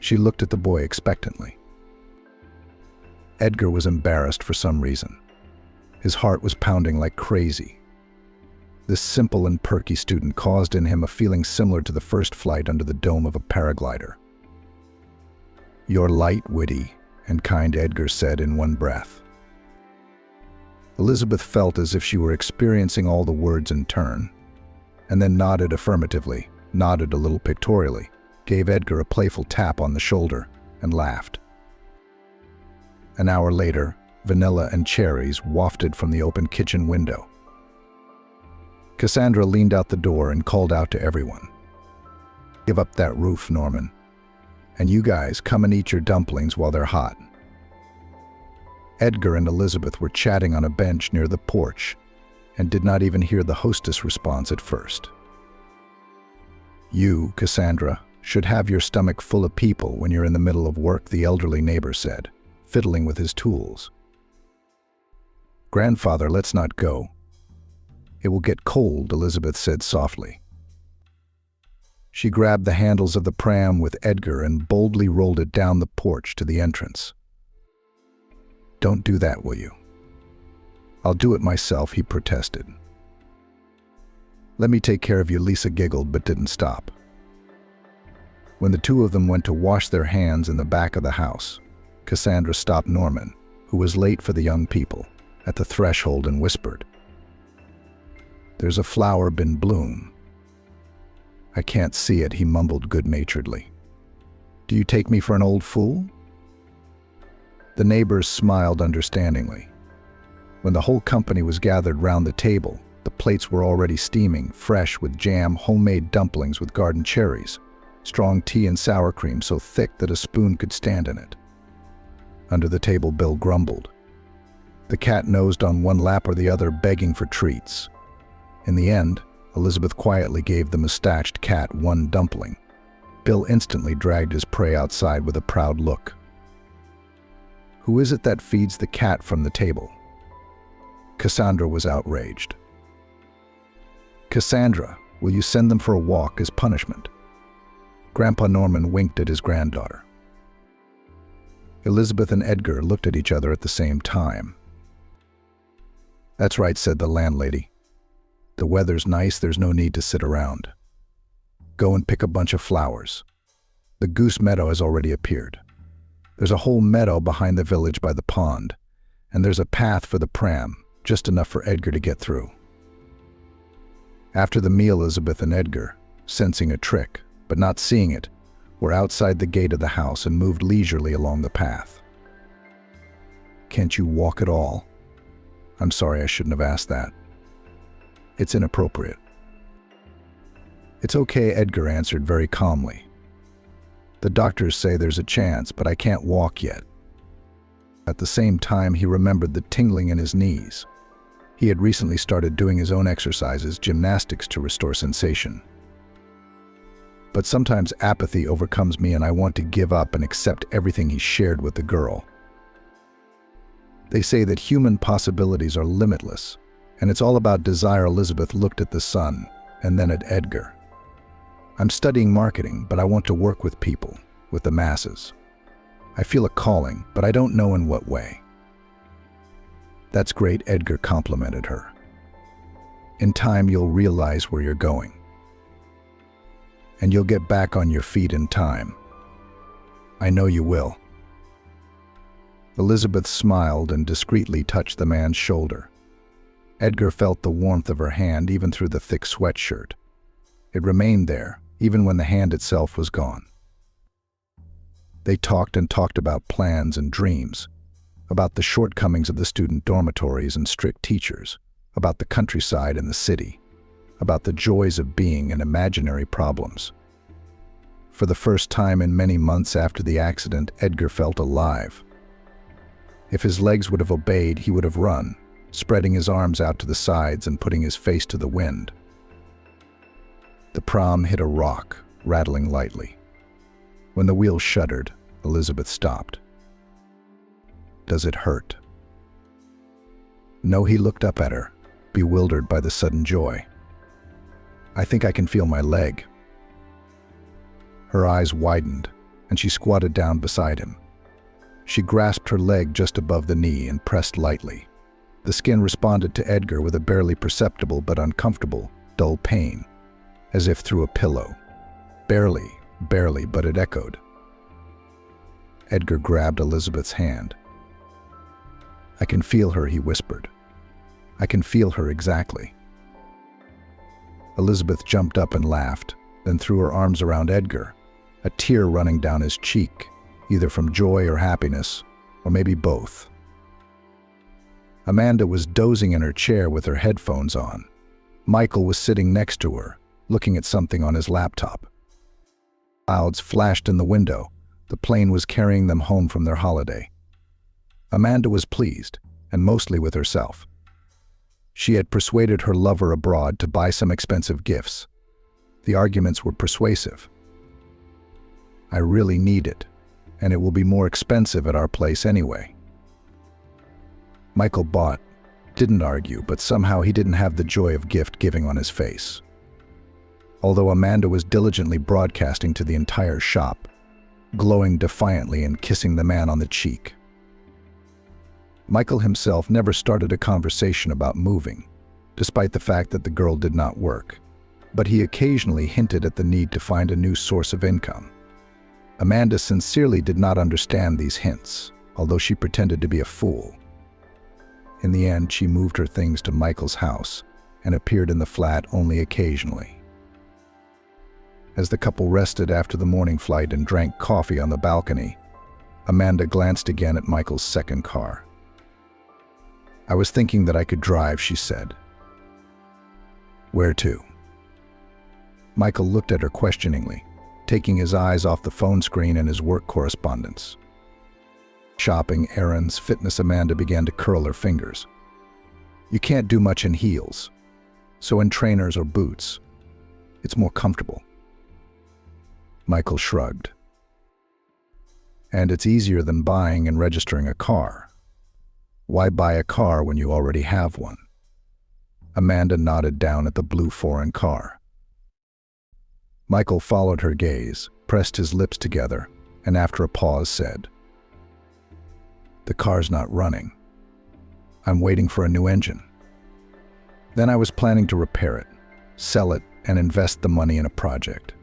She looked at the boy expectantly. Edgar was embarrassed for some reason. His heart was pounding like crazy. This simple and perky student caused in him a feeling similar to the first flight under the dome of a paraglider. "You're light, witty, and kind," Edgar said in one breath. Elizabeth felt as if she were experiencing all the words in turn, and then nodded affirmatively, nodded a little pictorially, gave Edgar a playful tap on the shoulder, and laughed. An hour later, vanilla and cherries wafted from the open kitchen window. Cassandra leaned out the door and called out to everyone. Give up that roof, Norman. And you guys, come and eat your dumplings while they're hot. Edgar and Elizabeth were chatting on a bench near the porch and did not even hear the hostess' response at first. You, Cassandra, should have your stomach full of people when you're in the middle of work, the elderly neighbor said, fiddling with his tools. Grandfather, let's not go. It will get cold, Elizabeth said softly. She grabbed the handles of the pram with Edgar and boldly rolled it down the porch to the entrance. Don't do that, will you? I'll do it myself, he protested. Let me take care of you, Lisa giggled but didn't stop. When the two of them went to wash their hands in the back of the house, Cassandra stopped Norman, who was late for the young people, at the threshold and whispered, "There's a flower in bloom." "I can't see it," he mumbled good-naturedly. "Do you take me for an old fool?" The neighbors smiled understandingly. When the whole company was gathered round the table, the plates were already steaming, fresh with jam, homemade dumplings with garden cherries, strong tea and sour cream so thick that a spoon could stand in it. Under the table, Bill grumbled. The cat nosed on one lap or the other, begging for treats. In the end, Elizabeth quietly gave the mustached cat one dumpling. Bill instantly dragged his prey outside with a proud look. "Who is it that feeds the cat from the table?" Cassandra was outraged. "Cassandra, will you send them for a walk as punishment?" Grandpa Norman winked at his granddaughter. Elizabeth and Edgar looked at each other at the same time. "That's right," said the landlady. "The weather's nice, there's no need to sit around. Go and pick a bunch of flowers. The goose meadow has already appeared. There's a whole meadow behind the village by the pond, and there's a path for the pram, just enough for Edgar to get through." After the meal, Elizabeth and Edgar, sensing a trick, but not seeing it, were outside the gate of the house and moved leisurely along the path. "Can't you walk at all?" "I'm sorry, I shouldn't have asked that. It's inappropriate." "It's okay," Edgar answered very calmly. "The doctors say there's a chance, but I can't walk yet." At the same time, he remembered the tingling in his knees. He had recently started doing his own exercises, gymnastics, to restore sensation. "But sometimes apathy overcomes me and I want to give up and accept everything," he shared with the girl. "They say that human possibilities are limitless, and it's all about desire." Elizabeth looked at the sun and then at Edgar. "I'm studying marketing, but I want to work with people, with the masses. I feel a calling, but I don't know in what way." "That's great," Edgar complimented her. "In time, you'll realize where you're going. And you'll get back on your feet in time. I know you will." Elizabeth smiled and discreetly touched the man's shoulder. Edgar felt the warmth of her hand even through the thick sweatshirt. It remained there, even when the hand itself was gone. They talked and talked about plans and dreams, about the shortcomings of the student dormitories and strict teachers, about the countryside and the city, about the joys of being and imaginary problems. For the first time in many months after the accident, Edgar felt alive. If his legs would have obeyed, he would have run, spreading his arms out to the sides and putting his face to the wind. The pram hit a rock, rattling lightly. When the wheels shuddered, Elizabeth stopped. "Does it hurt?" "No," he looked up at her, bewildered by the sudden joy. "I think I can feel my leg." Her eyes widened, and she squatted down beside him. She grasped her leg just above the knee and pressed lightly. The skin responded to Edgar with a barely perceptible but uncomfortable, dull pain, as if through a pillow. Barely, but it echoed. Edgar grabbed Elizabeth's hand. "I can feel her," he whispered. "I can feel her exactly." Elizabeth jumped up and laughed, then threw her arms around Edgar, a tear running down his cheek, either from joy or happiness, or maybe both. Amanda was dozing in her chair with her headphones on. Michael was sitting next to her, looking at something on his laptop. Clouds flashed in the window. The plane was carrying them home from their holiday. Amanda was pleased, and mostly with herself. She had persuaded her lover abroad to buy some expensive gifts. The arguments were persuasive. "I really need it, and it will be more expensive at our place anyway." Michael didn't argue, but somehow he didn't have the joy of gift-giving on his face. Although Amanda was diligently broadcasting to the entire shop, glowing defiantly and kissing the man on the cheek. Michael himself never started a conversation about moving, despite the fact that the girl did not work, but he occasionally hinted at the need to find a new source of income. Amanda sincerely did not understand these hints, although she pretended to be a fool. In the end, she moved her things to Michael's house and appeared in the flat only occasionally. As the couple rested after the morning flight and drank coffee on the balcony, Amanda glanced again at Michael's second car. "I was thinking that I could drive," she said. "Where to?" Michael looked at her questioningly, taking his eyes off the phone screen and his work correspondence. Shopping, errands, fitness. Amanda began to curl her fingers. "You can't do much in heels, so in trainers or boots. It's more comfortable." Michael shrugged. "And it's easier than buying and registering a car. Why buy a car when you already have one?" Amanda nodded down at the blue foreign car. Michael followed her gaze, pressed his lips together, and after a pause said, "The car's not running. I'm waiting for a new engine. Then I was planning to repair it, sell it, and invest the money in a project.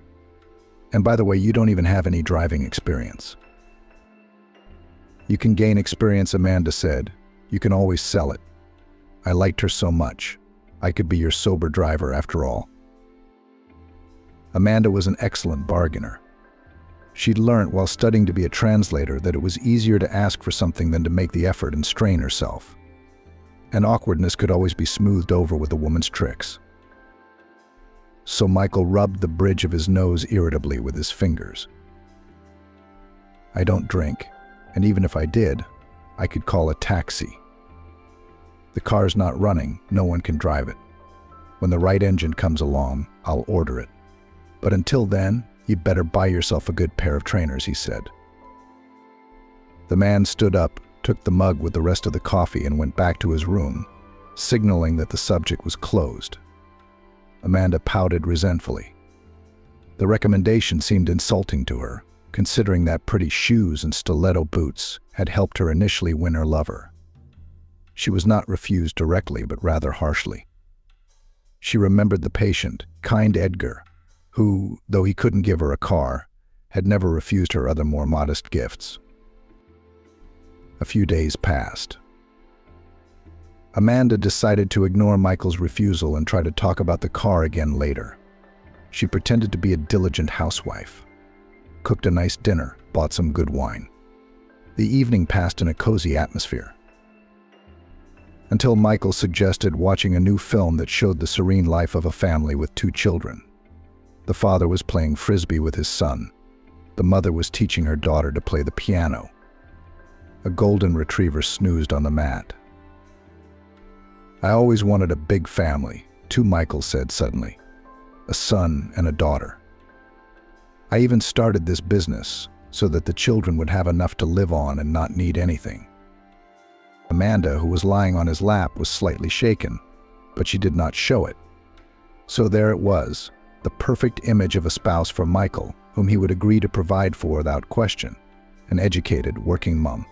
And by the way, you don't even have any driving experience." "You can gain experience," Amanda said. "You can always sell it." I liked her so much. I could be your sober driver after all. Amanda was an excellent bargainer. She'd learned while studying to be a translator that it was easier to ask for something than to make the effort and strain herself. And awkwardness could always be smoothed over with a woman's tricks. So Michael rubbed the bridge of his nose irritably with his fingers. "I don't drink, and even if I did, I could call a taxi. The car's not running, no one can drive it. When the right engine comes along, I'll order it. But until then, you'd better buy yourself a good pair of trainers," he said. The man stood up, took the mug with the rest of the coffee and went back to his room, signaling that the subject was closed. Amanda pouted resentfully. The recommendation seemed insulting to her, considering that pretty shoes and stiletto boots had helped her initially win her lover. She was not refused directly, but rather harshly. She remembered the patient, kind Edgar, who, though he couldn't give her a car, had never refused her other more modest gifts. A few days passed. Amanda decided to ignore Michael's refusal and try to talk about the car again later. She pretended to be a diligent housewife, cooked a nice dinner, bought some good wine. The evening passed in a cozy atmosphere. Until Michael suggested watching a new film that showed the serene life of a family with 2 children. The father was playing frisbee with his son. The mother was teaching her daughter to play the piano. A golden retriever snoozed on the mat. "I always wanted a big family," Michael said suddenly. "A son and a daughter. I even started this business so that the children would have enough to live on and not need anything." Amanda, who was lying on his lap, was slightly shaken, but she did not show it. So there it was, the perfect image of a spouse for Michael, whom he would agree to provide for without question, an educated, working mom.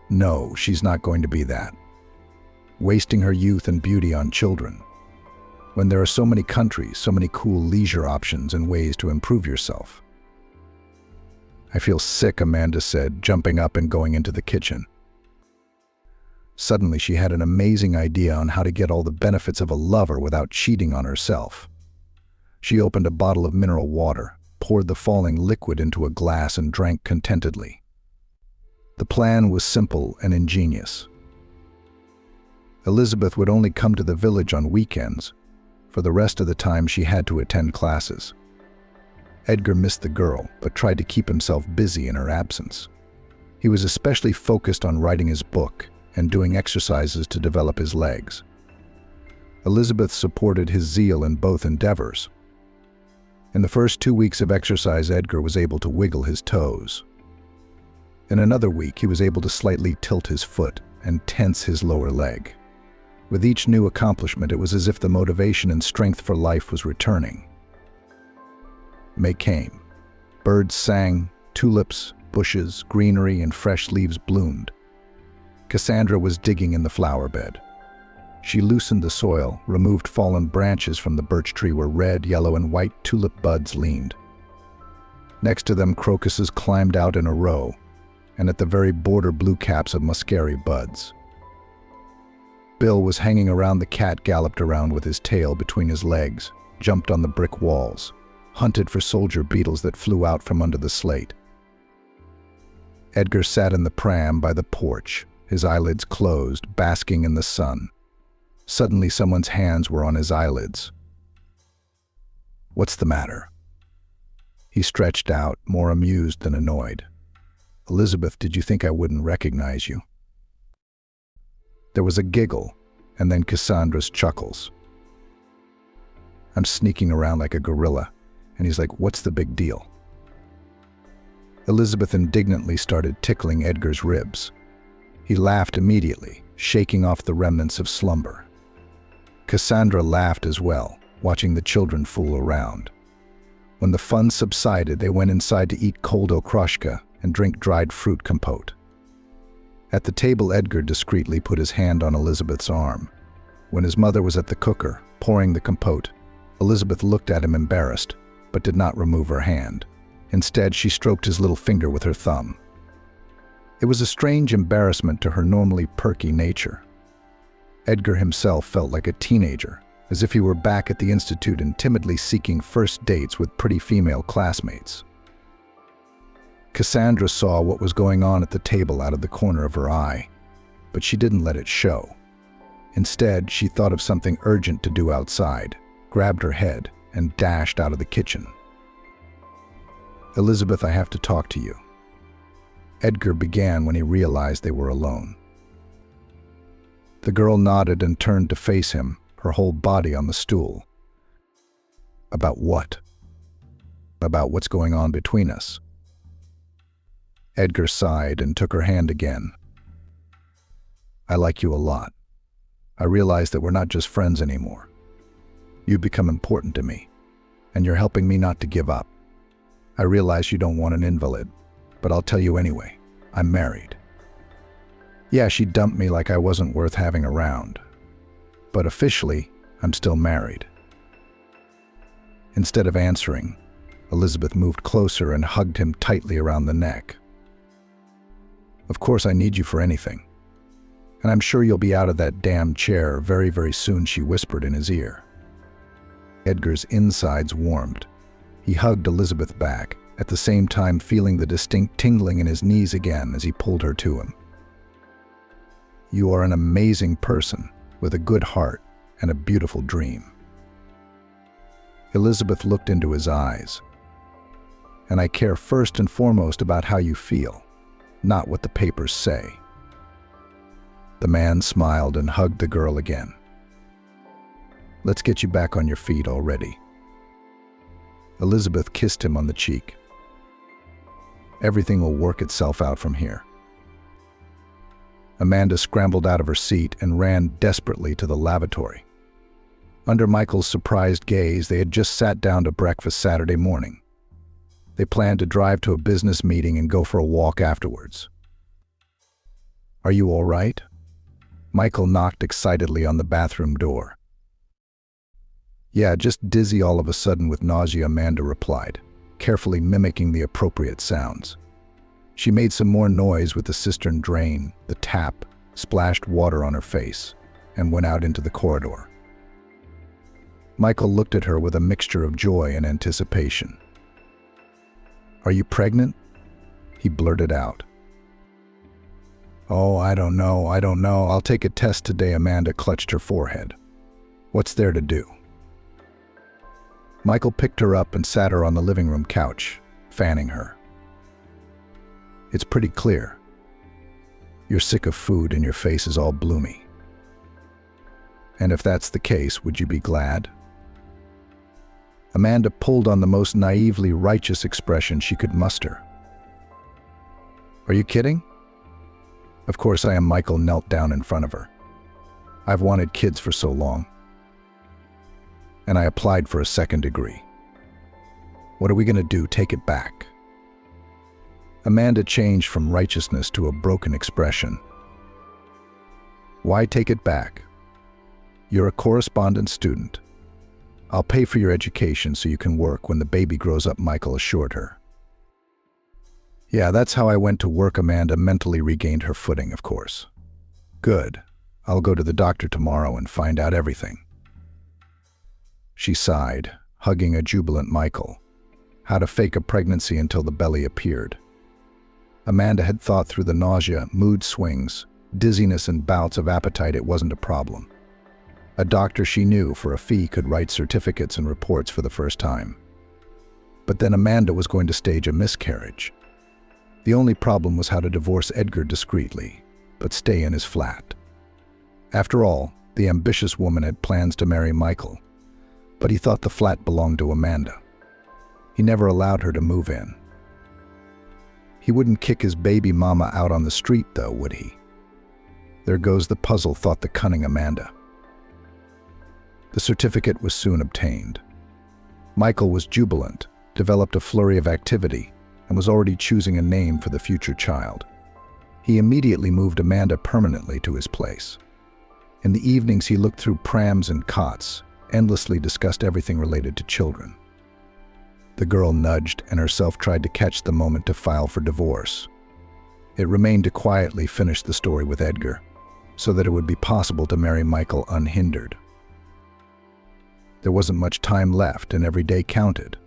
No, she's not going to be that. Wasting her youth and beauty on children, when there are so many countries, so many cool leisure options and ways to improve yourself. "I feel sick," Amanda said, jumping up and going into the kitchen. Suddenly, she had an amazing idea on how to get all the benefits of a lover without cheating on herself. She opened a bottle of mineral water, poured the falling liquid into a glass and drank contentedly. The plan was simple and ingenious. Elizabeth would only come to the village on weekends. For the rest of the time, she had to attend classes. Edgar missed the girl, but tried to keep himself busy in her absence. He was especially focused on writing his book and doing exercises to develop his legs. Elizabeth supported his zeal in both endeavors. In the first 2 weeks of exercise, Edgar was able to wiggle his toes. In another week, he was able to slightly tilt his foot and tense his lower leg. With each new accomplishment, it was as if the motivation and strength for life was returning. May came. Birds sang, tulips, bushes, greenery, and fresh leaves bloomed. Cassandra was digging in the flower bed. She loosened the soil, removed fallen branches from the birch tree where red, yellow, and white tulip buds leaned. Next to them, crocuses climbed out in a row, and at the very border, blue caps of muscari buds. Bill was hanging around. The cat galloped around with his tail between his legs, jumped on the brick walls, hunted for soldier beetles that flew out from under the slate. Edgar sat in the pram by the porch, his eyelids closed, basking in the sun. Suddenly, someone's hands were on his eyelids. "What's the matter?" He stretched out, more amused than annoyed. "Elizabeth, did you think I wouldn't recognize you?" There was a giggle, and then Cassandra's chuckles. "I'm sneaking around like a gorilla." And he's like, "What's the big deal?" Elizabeth indignantly started tickling Edgar's ribs. He laughed immediately, shaking off the remnants of slumber. Cassandra laughed as well, watching the children fool around. When the fun subsided, they went inside to eat cold okroshka and drink dried fruit compote. At the table, Edgar discreetly put his hand on Elizabeth's arm. When his mother was at the cooker, pouring the compote, Elizabeth looked at him embarrassed, but did not remove her hand. Instead, she stroked his little finger with her thumb. It was a strange embarrassment to her normally perky nature. Edgar himself felt like a teenager, as if he were back at the institute and timidly seeking first dates with pretty female classmates. Cassandra saw what was going on at the table out of the corner of her eye, but she didn't let it show. Instead, she thought of something urgent to do outside, grabbed her head, and dashed out of the kitchen. "Elizabeth, I have to talk to you." Edgar began when he realized they were alone. The girl nodded and turned to face him, her whole body on the stool. "About what?" "About what's going on between us." Edgar sighed and took her hand again. "I like you a lot. I realize that we're not just friends anymore. You've become important to me, and you're helping me not to give up. I realize you don't want an invalid, but I'll tell you anyway, I'm married." Yeah, she dumped me like I wasn't worth having around, but officially, I'm still married. Instead of answering, Elizabeth moved closer and hugged him tightly around the neck. "Of course I need you for anything, and I'm sure you'll be out of that damn chair very, very soon," she whispered in his ear. Edgar's insides warmed. He hugged Elizabeth back, at the same time feeling the distinct tingling in his knees again as he pulled her to him. "You are an amazing person, with a good heart and a beautiful dream." Elizabeth looked into his eyes. "And I care first and foremost about how you feel, not what the papers say." The man smiled and hugged the girl again. "Let's get you back on your feet already." Elizabeth kissed him on the cheek. "Everything will work itself out from here." Amanda scrambled out of her seat and ran desperately to the lavatory. Under Michael's surprised gaze, they had just sat down to breakfast Saturday morning. They planned to drive to a business meeting and go for a walk afterwards. "Are you all right?" Michael knocked excitedly on the bathroom door. "Yeah, just dizzy all of a sudden with nausea," Amanda replied, carefully mimicking the appropriate sounds. She made some more noise with the cistern drain, the tap, splashed water on her face, and went out into the corridor. Michael looked at her with a mixture of joy and anticipation. "Are you pregnant?" he blurted out. "Oh, I don't know. I'll take a test today." Amanda clutched her forehead. "What's there to do?" Michael picked her up and sat her on the living room couch, fanning her. "It's pretty clear. You're sick of food and your face is all bloomy. And if that's the case, would you be glad?" Amanda pulled on the most naively righteous expression she could muster. "Are you kidding?" "Of course I am." Michael knelt down in front of her. "I've wanted kids for so long. And I applied for a second degree. What are we going to do? Take it back?" Amanda changed from righteousness to a broken expression. "Why take it back? You're a correspondence student. I'll pay for your education so you can work when the baby grows up," Michael assured her. "Yeah, that's how I went to work." Amanda mentally regained her footing, of course. "Good. I'll go to the doctor tomorrow and find out everything." She sighed, hugging a jubilant Michael. How to fake a pregnancy until the belly appeared. Amanda had thought through the nausea, mood swings, dizziness, and bouts of appetite. It wasn't a problem. A doctor she knew for a fee could write certificates and reports for the first time. But then Amanda was going to stage a miscarriage. The only problem was how to divorce Edgar discreetly, but stay in his flat. After all, the ambitious woman had plans to marry Michael, but he thought the flat belonged to Amanda. He never allowed her to move in. He wouldn't kick his baby mama out on the street, though, would he? There goes the puzzle, thought the cunning Amanda. The certificate was soon obtained. Michael was jubilant, developed a flurry of activity, and was already choosing a name for the future child. He immediately moved Amanda permanently to his place. In the evenings, he looked through prams and cots, endlessly discussed everything related to children. The girl nudged and herself tried to catch the moment to file for divorce. It remained to quietly finish the story with Edgar, so that it would be possible to marry Michael unhindered. There wasn't much time left, and every day counted.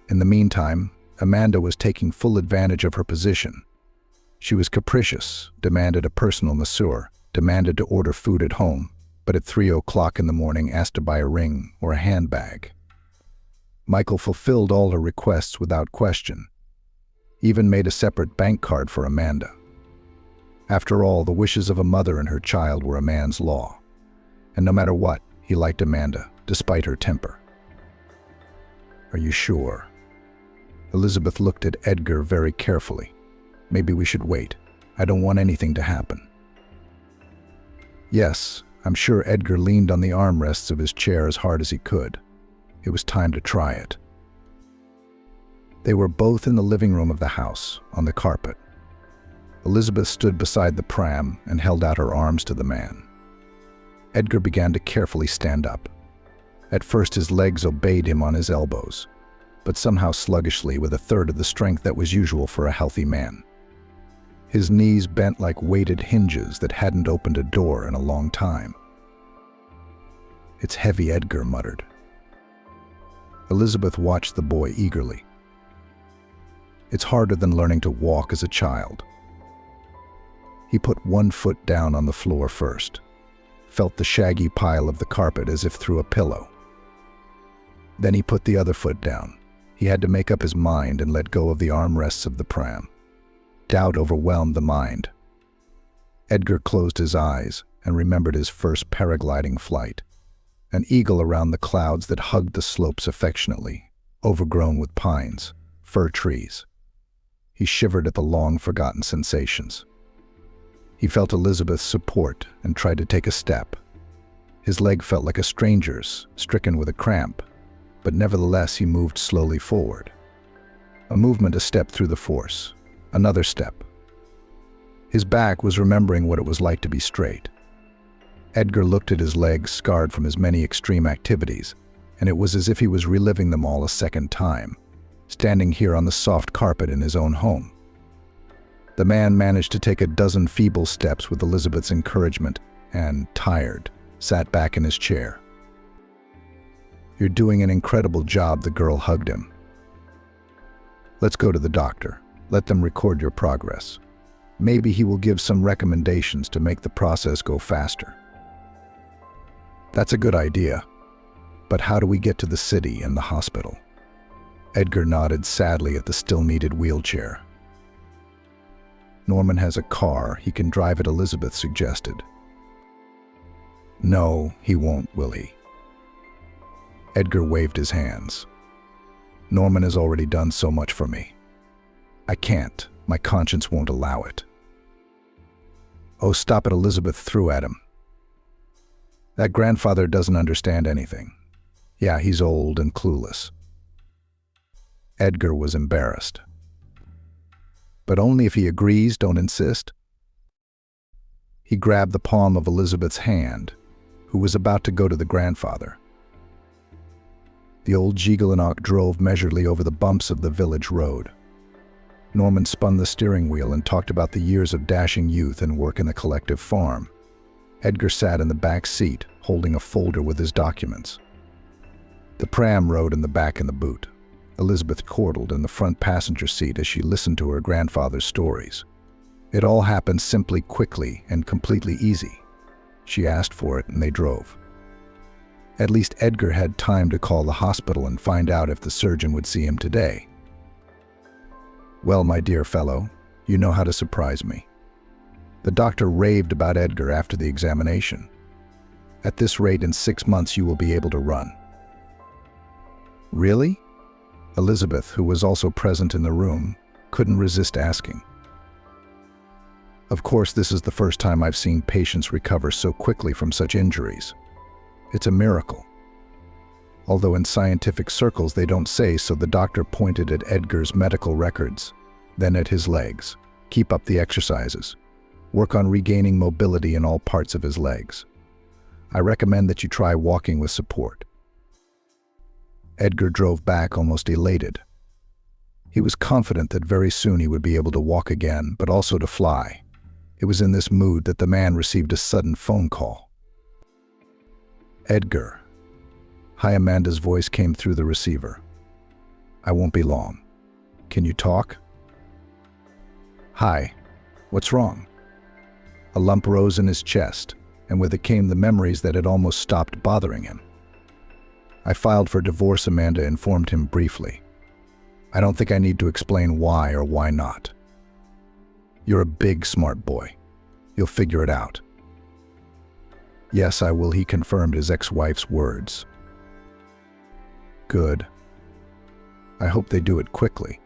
In the meantime, Amanda was taking full advantage of her position. She was capricious, demanded a personal masseur, demanded to order food at home, but at 3 o'clock in the morning asked to buy a ring or a handbag. Michael fulfilled all her requests without question, even made a separate bank card for Amanda. After all, the wishes of a mother and her child were a man's law, and no matter what, he liked Amanda, despite her temper. "Are you sure?" Elizabeth looked at Edgar very carefully. "Maybe we should wait. I don't want anything to happen." "Yes, I'm sure." Edgar leaned on the armrests of his chair as hard as he could. It was time to try it. They were both in the living room of the house, on the carpet. Elizabeth stood beside the pram and held out her arms to the man. Edgar began to carefully stand up. At first his legs obeyed him on his elbows, but somehow sluggishly, with a third of the strength that was usual for a healthy man. His knees bent like weighted hinges that hadn't opened a door in a long time. "It's heavy," Edgar muttered. Elizabeth watched the boy eagerly. "It's harder than learning to walk as a child." He put one foot down on the floor first, felt the shaggy pile of the carpet as if through a pillow. Then he put the other foot down. He had to make up his mind and let go of the armrests of the pram. Doubt overwhelmed the mind. Edgar closed his eyes and remembered his first paragliding flight. An eagle around the clouds that hugged the slopes affectionately, overgrown with pines, fir trees. He shivered at the long-forgotten sensations. He felt Elizabeth's support and tried to take a step. His leg felt like a stranger's, stricken with a cramp, but nevertheless he moved slowly forward. A movement, a step through the force, another step. His back was remembering what it was like to be straight. Edgar looked at his legs, scarred from his many extreme activities, and it was as if he was reliving them all a second time, standing here on the soft carpet in his own home. The man managed to take a dozen feeble steps with Elizabeth's encouragement and, tired, sat back in his chair. "You're doing an incredible job," the girl hugged him. "Let's go to the doctor. Let them record your progress. Maybe he will give some recommendations to make the process go faster." "That's a good idea. But how do we get to the city and the hospital? Edgar nodded sadly at the still-needed wheelchair. Norman has a car. He can drive it, Elizabeth suggested. No, he won't, will he? Edgar waved his hands. Norman has already done so much for me. I can't. My conscience won't allow it. Oh, stop it, Elizabeth threw at him. That grandfather doesn't understand anything. Yeah, he's old and clueless. Edgar was embarrassed. But only if he agrees, don't insist. He grabbed the palm of Elizabeth's hand, who was about to go to the grandfather. The old Jigalanok drove measuredly over the bumps of the village road. Norman spun the steering wheel and talked about the years of dashing youth and work in the collective farm. Edgar sat in the back seat, holding a folder with his documents. The pram rode in the back in the boot. Elizabeth chortled in the front passenger seat as she listened to her grandfather's stories. It all happened simply, quickly, and completely easy. She asked for it and they drove. At least Edgar had time to call the hospital and find out if the surgeon would see him today. Well, my dear fellow, you know how to surprise me. The doctor raved about Edgar after the examination. At this rate, in 6 months you will be able to run. Really? Elizabeth, who was also present in the room, couldn't resist asking. Of course, this is the first time I've seen patients recover so quickly from such injuries. It's a miracle. Although in scientific circles they don't say so, the doctor pointed at Edgar's medical records, then at his legs. Keep up the exercises. Work on regaining mobility in all parts of his legs. I recommend that you try walking with support. Edgar drove back almost elated. He was confident that very soon he would be able to walk again, but also to fly. It was in this mood that the man received a sudden phone call. Edgar. Hi, Amanda's voice came through the receiver. I won't be long. Can you talk? Hi. What's wrong? A lump rose in his chest, and with it came the memories that had almost stopped bothering him. I filed for divorce, Amanda informed him briefly. I don't think I need to explain why or why not. You're a big, smart boy. You'll figure it out. Yes, I will, he confirmed his ex-wife's words. Good. I hope they do it quickly.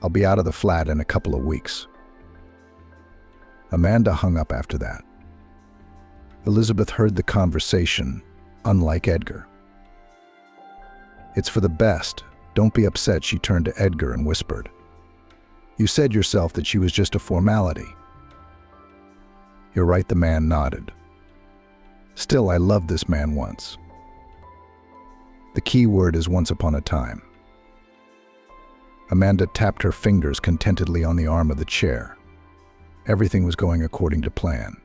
I'll be out of the flat in a couple of weeks. Amanda hung up after that. Elizabeth heard the conversation, unlike Edgar. It's for the best. Don't be upset, she turned to Edgar and whispered. You said yourself that she was just a formality. You're right, the man nodded. Still, I loved this man once. The key word is once upon a time. Amanda tapped her fingers contentedly on the arm of the chair. Everything was going according to plan.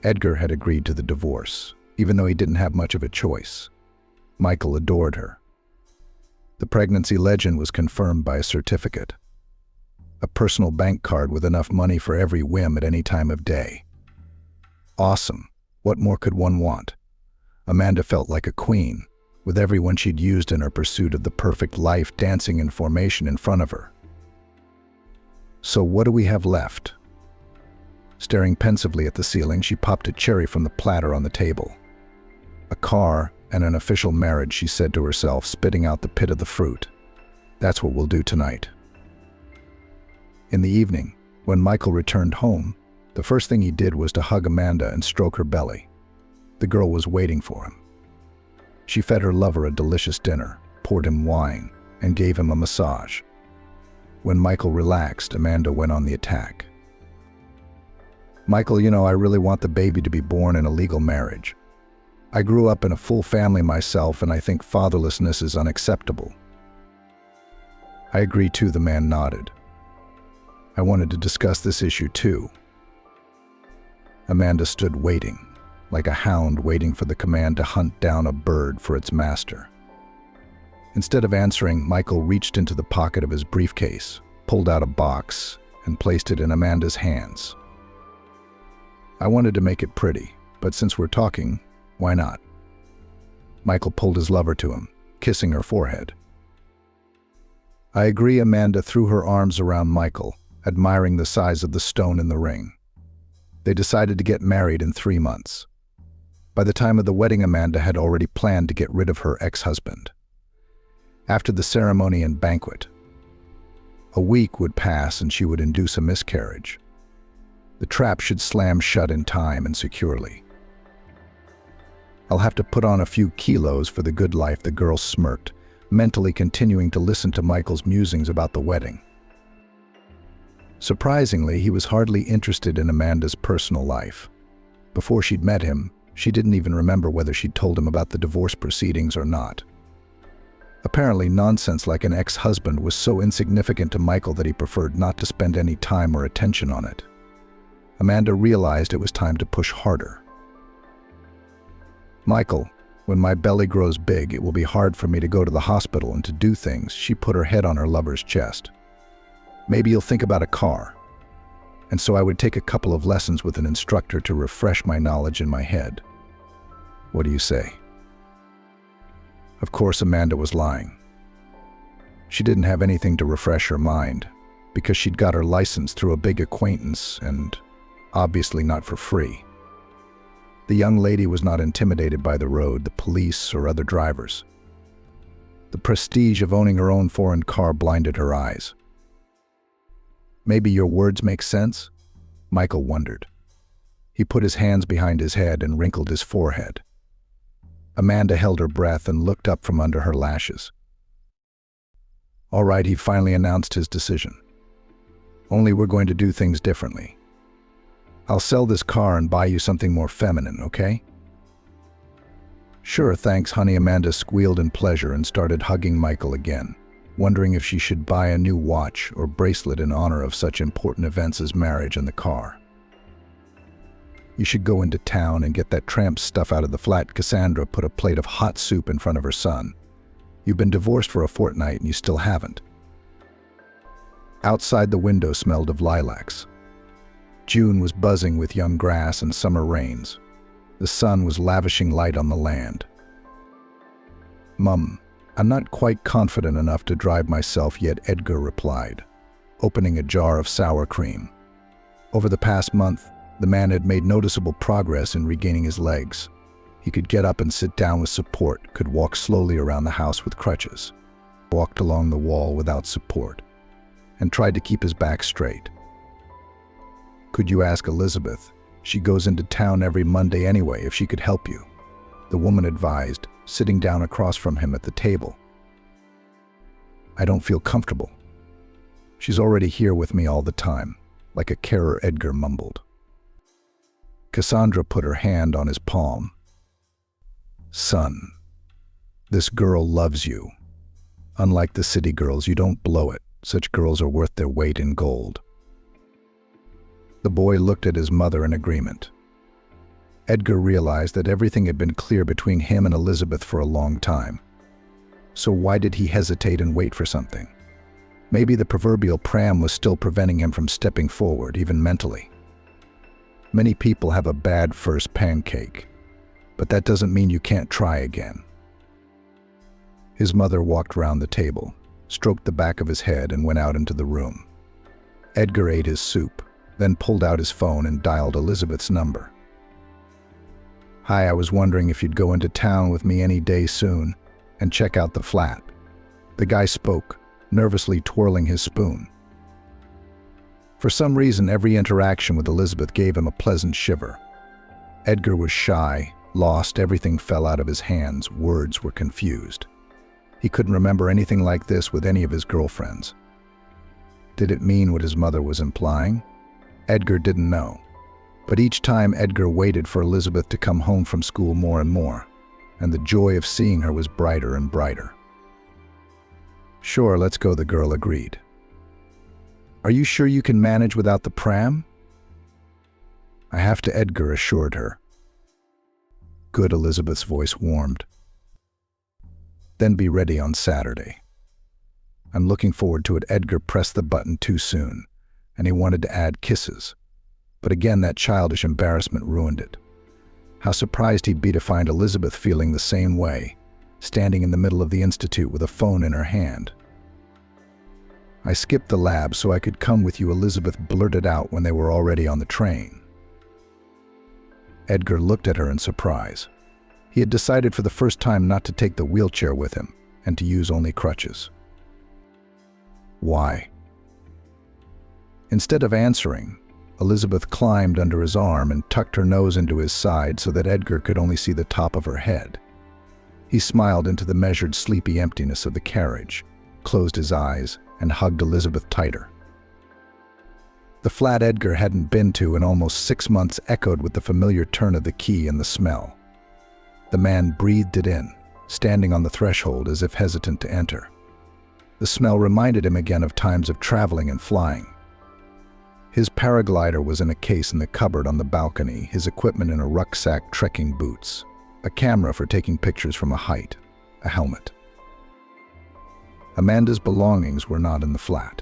Edgar had agreed to the divorce, even though he didn't have much of a choice. Michael adored her. The pregnancy legend was confirmed by a certificate. A personal bank card with enough money for every whim at any time of day. Awesome. What more could one want? Amanda felt like a queen, with everyone she'd used in her pursuit of the perfect life dancing in formation in front of her. So what do we have left? Staring pensively at the ceiling, she popped a cherry from the platter on the table. A car and an official marriage, she said to herself, spitting out the pit of the fruit. That's what we'll do tonight. In the evening, when Michael returned home, the first thing he did was to hug Amanda and stroke her belly. The girl was waiting for him. She fed her lover a delicious dinner, poured him wine, and gave him a massage. When Michael relaxed, Amanda went on the attack. Michael, I really want the baby to be born in a legal marriage. I grew up in a full family myself, and I think fatherlessness is unacceptable. I agree too, the man nodded. I wanted to discuss this issue too. Amanda stood waiting, like a hound waiting for the command to hunt down a bird for its master. Instead of answering, Michael reached into the pocket of his briefcase, pulled out a box, and placed it in Amanda's hands. I wanted to make it pretty, but since we're talking, why not? Michael pulled his lover to him, kissing her forehead. I agree. Amanda threw her arms around Michael, admiring the size of the stone in the ring. They decided to get married in 3 months. By the time of the wedding, Amanda had already planned to get rid of her ex-husband. After the ceremony and banquet, a week would pass and she would induce a miscarriage. The trap should slam shut in time and securely. I'll have to put on a few kilos for the good life, the girl smirked, mentally continuing to listen to Michael's musings about the wedding. Surprisingly, he was hardly interested in Amanda's personal life. Before she'd met him, she didn't even remember whether she'd told him about the divorce proceedings or not. Apparently, nonsense like an ex-husband was so insignificant to Michael that he preferred not to spend any time or attention on it. Amanda realized it was time to push harder. Michael, when my belly grows big, it will be hard for me to go to the hospital and to do things. She put her head on her lover's chest. Maybe you'll think about a car. And so I would take a couple of lessons with an instructor to refresh my knowledge in my head. What do you say? Of course, Amanda was lying. She didn't have anything to refresh her mind, because she'd got her license through a big acquaintance and obviously not for free. The young lady was not intimidated by the road, the police, or other drivers. The prestige of owning her own foreign car blinded her eyes. Maybe your words make sense? Michael wondered. He put his hands behind his head and wrinkled his forehead. Amanda held her breath and looked up from under her lashes. All right, he finally announced his decision. Only we're going to do things differently. I'll sell this car and buy you something more feminine, okay? Sure, thanks, honey. Amanda squealed in pleasure and started hugging Michael again, wondering if she should buy a new watch or bracelet in honor of such important events as marriage and the car. You should go into town and get that tramp stuff out of the flat. Cassandra put a plate of hot soup in front of her son. You've been divorced for a fortnight and you still haven't. Outside, the window smelled of lilacs. June was buzzing with young grass and summer rains. The sun was lavishing light on the land. Mum, I'm not quite confident enough to drive myself yet, Edgar replied, opening a jar of sour cream. Over the past month, the man had made noticeable progress in regaining his legs. He could get up and sit down with support, could walk slowly around the house with crutches, walked along the wall without support, and tried to keep his back straight. Could you ask Elizabeth? She goes into town every Monday anyway, if she could help you, the woman advised, sitting down across from him at the table. I don't feel comfortable. She's already here with me all the time, like a carer, Edgar mumbled. Cassandra put her hand on his palm. Son, this girl loves you. Unlike the city girls, you don't blow it. Such girls are worth their weight in gold. The boy looked at his mother in agreement. Edgar realized that everything had been clear between him and Elizabeth for a long time. So why did he hesitate and wait for something? Maybe the proverbial pram was still preventing him from stepping forward, even mentally. Many people have a bad first pancake, but that doesn't mean you can't try again. His mother walked round the table, stroked the back of his head, and went out into the room. Edgar ate his soup, then pulled out his phone and dialed Elizabeth's number. Hi, I was wondering if you'd go into town with me any day soon and check out the flat. The guy spoke, nervously twirling his spoon. For some reason, every interaction with Elizabeth gave him a pleasant shiver. Edgar was shy, lost, everything fell out of his hands, words were confused. He couldn't remember anything like this with any of his girlfriends. Did it mean what his mother was implying? Edgar didn't know. But each time Edgar waited for Elizabeth to come home from school more and more, and the joy of seeing her was brighter and brighter. Sure, let's go, the girl agreed. Are you sure you can manage without the pram? I have to, Edgar assured her. Good, Elizabeth's voice warmed. Then be ready on Saturday. I'm looking forward to it. Edgar pressed the button too soon, and he wanted to add kisses. But again, that childish embarrassment ruined it. How surprised he'd be to find Elizabeth feeling the same way, standing in the middle of the institute with a phone in her hand. "I skipped the lab so I could come with you," Elizabeth blurted out when they were already on the train. Edgar looked at her in surprise. He had decided for the first time not to take the wheelchair with him and to use only crutches. "Why?" Instead of answering, Elizabeth climbed under his arm and tucked her nose into his side so that Edgar could only see the top of her head. He smiled into the measured, sleepy emptiness of the carriage, closed his eyes, and hugged Elizabeth tighter. The flat Edgar hadn't been to in almost 6 months echoed with the familiar turn of the key and the smell. The man breathed it in, standing on the threshold as if hesitant to enter. The smell reminded him again of times of traveling and flying. His paraglider was in a case in the cupboard on the balcony, his equipment in a rucksack, trekking boots, a camera for taking pictures from a height, a helmet. Amanda's belongings were not in the flat.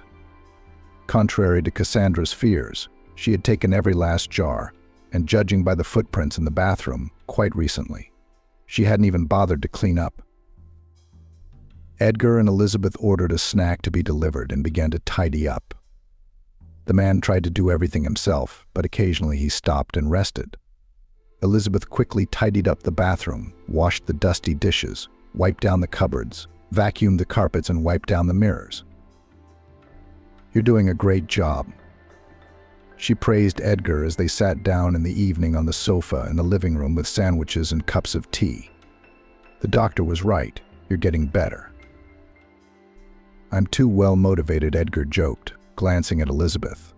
Contrary to Cassandra's fears, she had taken every last jar, and judging by the footprints in the bathroom, quite recently. She hadn't even bothered to clean up. Edgar and Elizabeth ordered a snack to be delivered and began to tidy up. The man tried to do everything himself, but occasionally he stopped and rested. Elizabeth quickly tidied up the bathroom, washed the dusty dishes, wiped down the cupboards, vacuumed the carpets, and wiped down the mirrors. "You're doing a great job." She praised Edgar as they sat down in the evening on the sofa in the living room with sandwiches and cups of tea. "The doctor was right. You're getting better." "I'm too well motivated," Edgar joked, glancing at Elizabeth.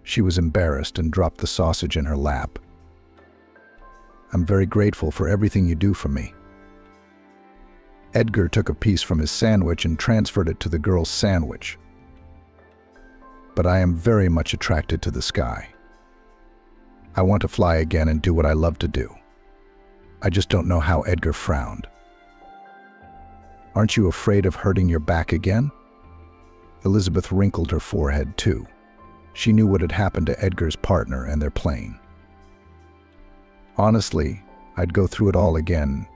She was embarrassed and dropped the sausage in her lap. "I'm very grateful for everything you do for me." Edgar took a piece from his sandwich and transferred it to the girl's sandwich. "But I am very much attracted to the sky. I want to fly again and do what I love to do. I just don't know how." Edgar frowned. "Aren't you afraid of hurting your back again?" Elizabeth wrinkled her forehead too. She knew what had happened to Edgar's partner and their plane. "Honestly, I'd go through it all again."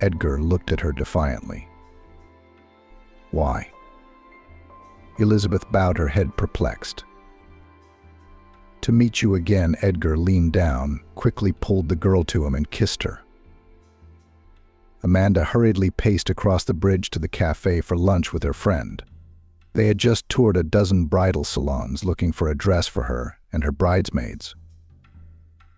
Edgar looked at her defiantly. "Why?" Elizabeth bowed her head, perplexed. "To meet you again." Edgar leaned down, quickly pulled the girl to him and kissed her. Amanda hurriedly paced across the bridge to the cafe for lunch with her friend. They had just toured a dozen bridal salons looking for a dress for her and her bridesmaids.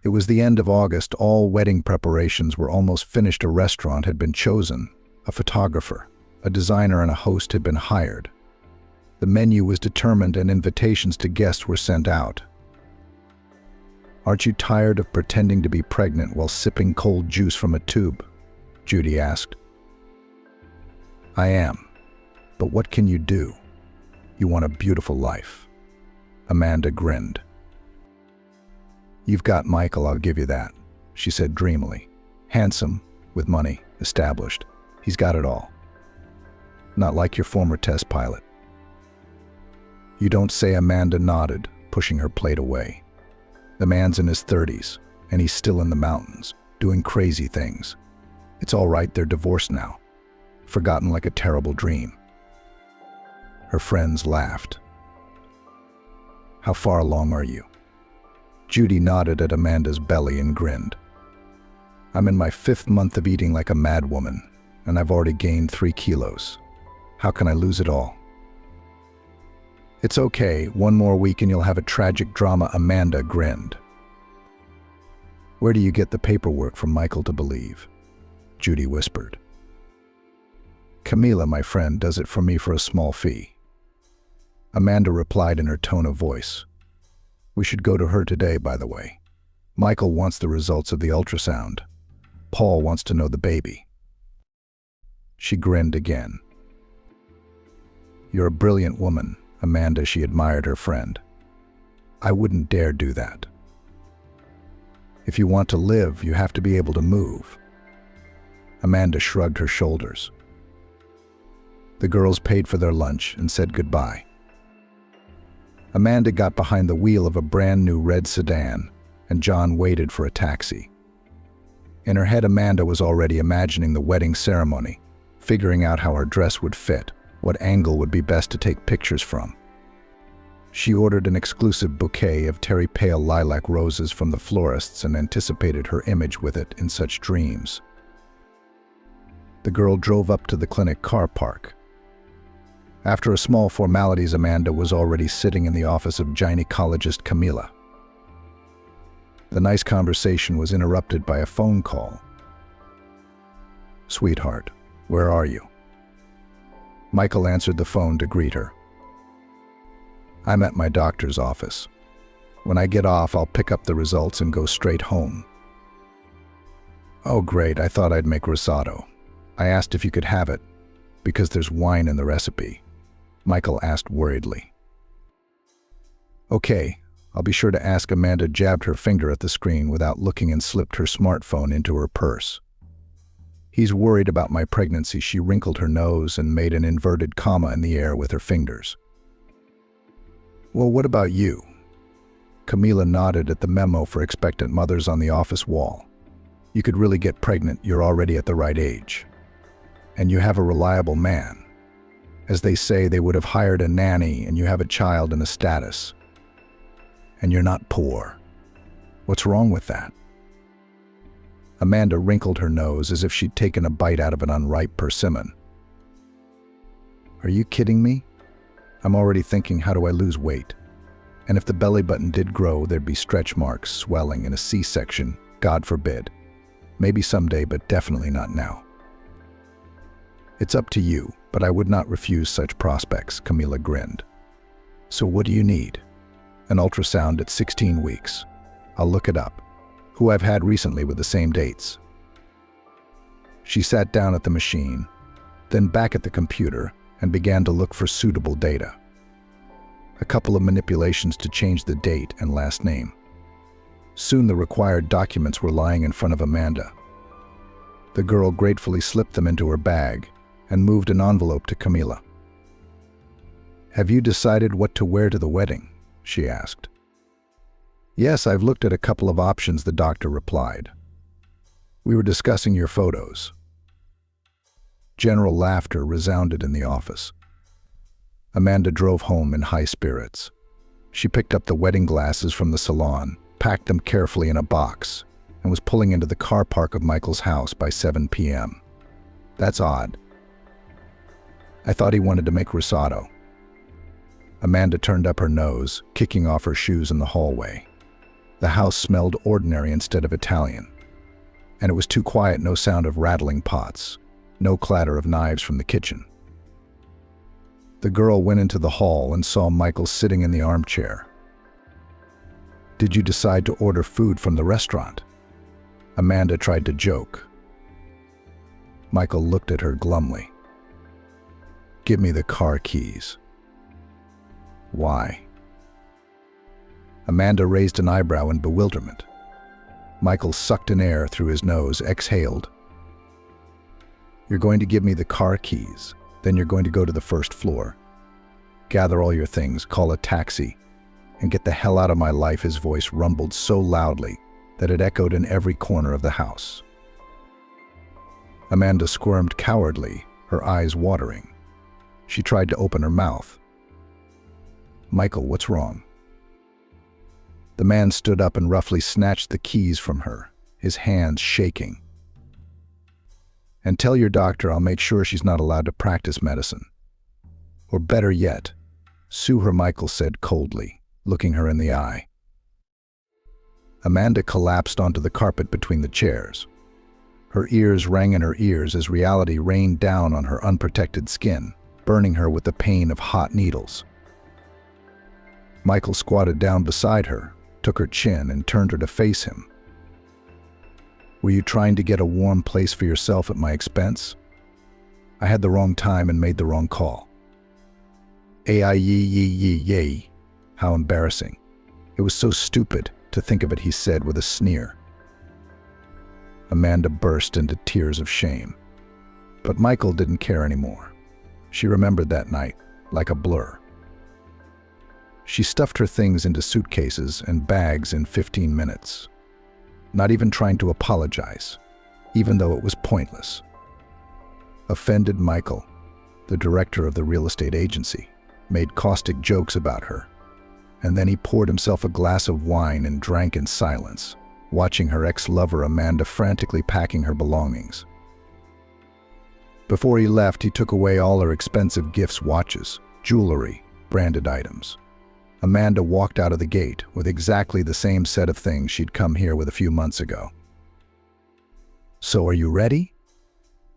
It was the end of August. All wedding preparations were almost finished. A restaurant had been chosen, a photographer, a designer, and a host had been hired. The menu was determined and invitations to guests were sent out. "Aren't you tired of pretending to be pregnant while sipping cold juice from a tube?" Judy asked. "I am. But what can you do? You want a beautiful life." Amanda grinned. "You've got Michael, I'll give you that," she said dreamily. "Handsome, with money, established. He's got it all. Not like your former test pilot." "You don't say." Amanda nodded, pushing her plate away. "The man's in his 30s, and he's still in the mountains, doing crazy things. It's all right, they're divorced now. Forgotten like a terrible dream." Her friends laughed. "How far along are you?" Judy nodded at Amanda's belly and grinned. "I'm in my 5th month of eating like a mad woman, and I've already gained 3 kilos. How can I lose it all?" "It's okay, 1 more week and you'll have a tragic drama." Amanda grinned. "Where do you get the paperwork from Michael to believe?" Judy whispered. "Camila, my friend, does it for me for a small fee." Amanda replied in her tone of voice. "We should go to her today, by the way. Michael wants the results of the ultrasound. Paul wants to know the baby." She grinned again. "You're a brilliant woman, Amanda." She admired her friend. "I wouldn't dare do that. If you want to live, you have to be able to move." Amanda shrugged her shoulders. The girls paid for their lunch and said goodbye. Amanda got behind the wheel of a brand new red sedan, and John waited for a taxi. In her head, Amanda was already imagining the wedding ceremony, figuring out how her dress would fit, what angle would be best to take pictures from. She ordered an exclusive bouquet of terry pale lilac roses from the florists and anticipated her image with it in such dreams. The girl drove up to the clinic car park. After a small formalities, Amanda was already sitting in the office of gynecologist Camila. The nice conversation was interrupted by a phone call. "Sweetheart, where are you?" Michael answered the phone to greet her. "I'm at my doctor's office. When I get off, I'll pick up the results and go straight home." "Oh, great, I thought I'd make risotto. I asked if you could have it, because there's wine in the recipe," Michael asked worriedly. "Okay, I'll be sure to ask." Amanda jabbed her finger at the screen without looking and slipped her smartphone into her purse. "He's worried about my pregnancy." She wrinkled her nose and made an inverted comma in the air with her fingers. "Well, what about you?" Camila nodded at the memo for expectant mothers on the office wall. "You could really get pregnant. You're already at the right age. And you have a reliable man. As they say, they would have hired a nanny, and you have a child and a status. And you're not poor. What's wrong with that?" Amanda wrinkled her nose as if she'd taken a bite out of an unripe persimmon. "Are you kidding me? I'm already thinking, how do I lose weight? And if the belly button did grow, there'd be stretch marks, swelling, and a C-section. God forbid. Maybe someday, but definitely not now." "It's up to you, but I would not refuse such prospects," Camila grinned. "So what do you need?" "An ultrasound at 16 weeks. I'll look it up. Who I've had recently with the same dates." She sat down at the machine, then back at the computer, and began to look for suitable data. A couple of manipulations to change the date and last name. Soon the required documents were lying in front of Amanda. The girl gratefully slipped them into her bag and moved an envelope to Camila. "Have you decided what to wear to the wedding?" she asked. "Yes, I've looked at a couple of options," the doctor replied. "We were discussing your photos." General laughter resounded in the office. Amanda drove home in high spirits. She picked up the wedding glasses from the salon, packed them carefully in a box, and was pulling into the car park of Michael's house by 7 p.m. "That's odd. I thought he wanted to make risotto." Amanda turned up her nose, kicking off her shoes in the hallway. The house smelled ordinary instead of Italian. And it was too quiet, no sound of rattling pots, no clatter of knives from the kitchen. The girl went into the hall and saw Michael sitting in the armchair. "Did you decide to order food from the restaurant?" Amanda tried to joke. Michael looked at her glumly. "Give me the car keys." "Why?" Amanda raised an eyebrow in bewilderment. Michael sucked in air through his nose, exhaled. "You're going to give me the car keys, then you're going to go to the first floor. Gather all your things, call a taxi, and get the hell out of my life." His voice rumbled so loudly that it echoed in every corner of the house. Amanda squirmed cowardly, her eyes watering. She tried to open her mouth. "Michael, what's wrong?" The man stood up and roughly snatched the keys from her, his hands shaking. "And tell your doctor I'll make sure she's not allowed to practice medicine. Or better yet, sue her," Michael said coldly, looking her in the eye. Amanda collapsed onto the carpet between the chairs. Her ears rang in her ears as reality rained down on her unprotected skin, burning her with the pain of hot needles. Michael squatted down beside her, took her chin, and turned her to face him. "Were you trying to get a warm place for yourself at my expense? I had the wrong time and made the wrong call." "Yay. How embarrassing. It was so stupid to think of it," he said with a sneer. Amanda burst into tears of shame. But Michael didn't care anymore. She remembered that night like a blur. She stuffed her things into suitcases and bags in 15 minutes, not even trying to apologize, even though it was pointless. Offended Michael, the director of the real estate agency, made caustic jokes about her, and then he poured himself a glass of wine and drank in silence, watching her ex-lover Amanda frantically packing her belongings. Before he left, he took away all her expensive gifts, watches, jewelry, branded items. Amanda walked out of the gate with exactly the same set of things she'd come here with a few months ago. "So are you ready?"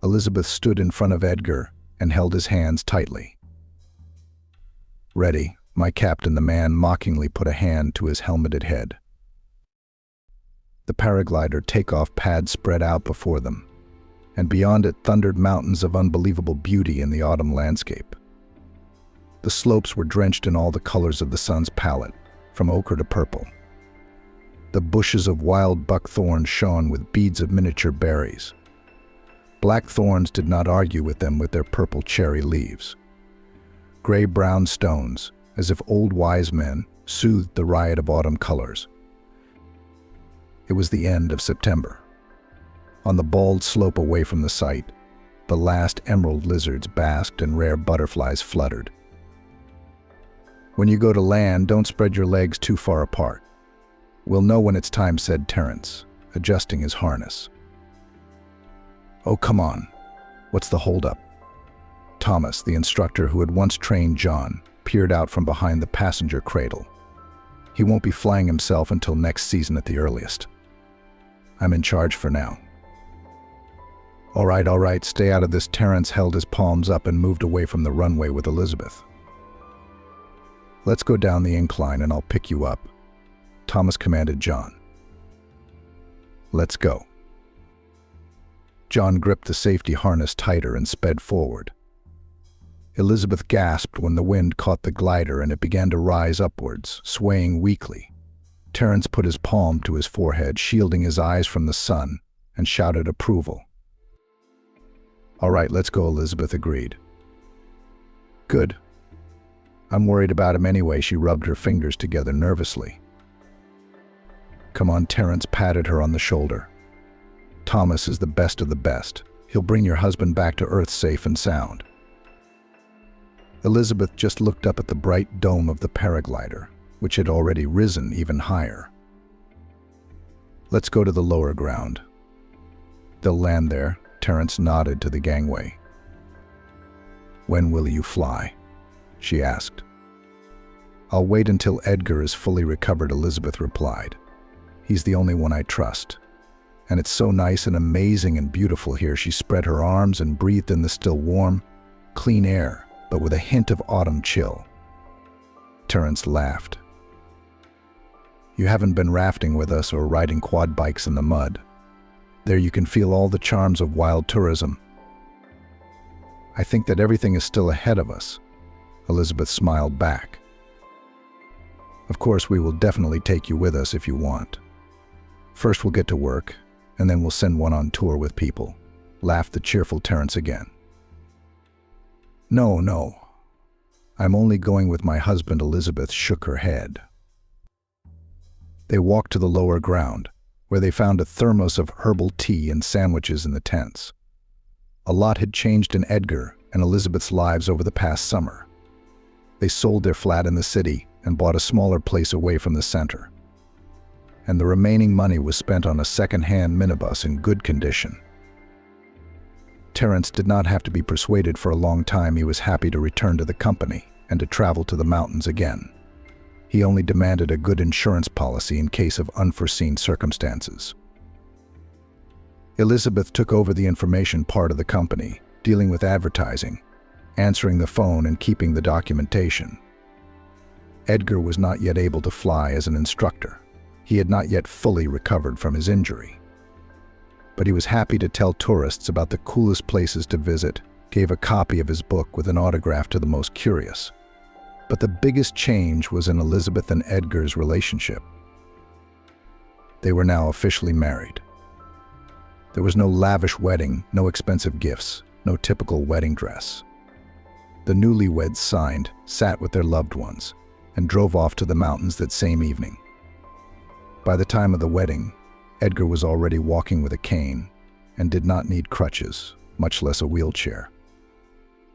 Elizabeth stood in front of Edgar and held his hands tightly. "Ready, my captain," the man mockingly put a hand to his helmeted head. The paraglider takeoff pad spread out before them, and beyond it thundered mountains of unbelievable beauty in the autumn landscape. The slopes were drenched in all the colors of the sun's palette, from ochre to purple. The bushes of wild buckthorn shone with beads of miniature berries. Black thorns did not argue with them with their purple cherry leaves. Gray-brown stones, as if old wise men, soothed the riot of autumn colors. It was the end of September. On the bald slope away from the site, the last emerald lizards basked and rare butterflies fluttered. "When you go to land, don't spread your legs too far apart. We'll know when it's time," said Terence, adjusting his harness. "Oh, come on. What's the holdup?" Thomas, the instructor who had once trained John, peered out from behind the passenger cradle. "He won't be flying himself until next season at the earliest. I'm in charge for now." All right, stay out of this." Terence held his palms up and moved away from the runway with Elizabeth. "Let's go down the incline and I'll pick you up," Thomas commanded John. "Let's go." John gripped the safety harness tighter and sped forward. Elizabeth gasped when the wind caught the glider and it began to rise upwards, swaying weakly. Terence put his palm to his forehead, shielding his eyes from the sun, and shouted approval. "All right, let's go," Elizabeth agreed. "Good. I'm worried about him anyway," she rubbed her fingers together nervously. "Come on," Terence patted her on the shoulder. "Thomas is the best of the best. He'll bring your husband back to Earth safe and sound." Elizabeth just looked up at the bright dome of the paraglider, which had already risen even higher. "Let's go to the lower ground." "They'll land there," Terence nodded to the gangway. "When will you fly?" she asked. "I'll wait until Edgar is fully recovered," Elizabeth replied. "He's the only one I trust. And it's so nice and amazing and beautiful here." She spread her arms and breathed in the still warm, clean air, but with a hint of autumn chill. Terence laughed. "You haven't been rafting with us or riding quad bikes in the mud. There you can feel all the charms of wild tourism." "I think that everything is still ahead of us," Elizabeth smiled back. "Of course, we will definitely take you with us if you want. First we'll get to work, and then we'll send one on tour with people," laughed the cheerful Terence again. No. I'm only going with my husband." Elizabeth shook her head. They walked to the lower ground, where they found a thermos of herbal tea and sandwiches in the tents. A lot had changed in Edgar and Elizabeth's lives over the past summer. They sold their flat in the city and bought a smaller place away from the center. And the remaining money was spent on a second-hand minibus in good condition. Terence did not have to be persuaded for a long time. He was happy to return to the company and to travel to the mountains again. He only demanded a good insurance policy in case of unforeseen circumstances. Elizabeth took over the information part of the company, dealing with advertising, answering the phone and keeping the documentation. Edgar was not yet able to fly as an instructor. He had not yet fully recovered from his injury. But he was happy to tell tourists about the coolest places to visit, gave a copy of his book with an autograph to the most curious. But the biggest change was in Elizabeth and Edgar's relationship. They were now officially married. There was no lavish wedding, no expensive gifts, no typical wedding dress. The newlyweds signed, sat with their loved ones, and drove off to the mountains that same evening. By the time of the wedding, Edgar was already walking with a cane, and did not need crutches, much less a wheelchair.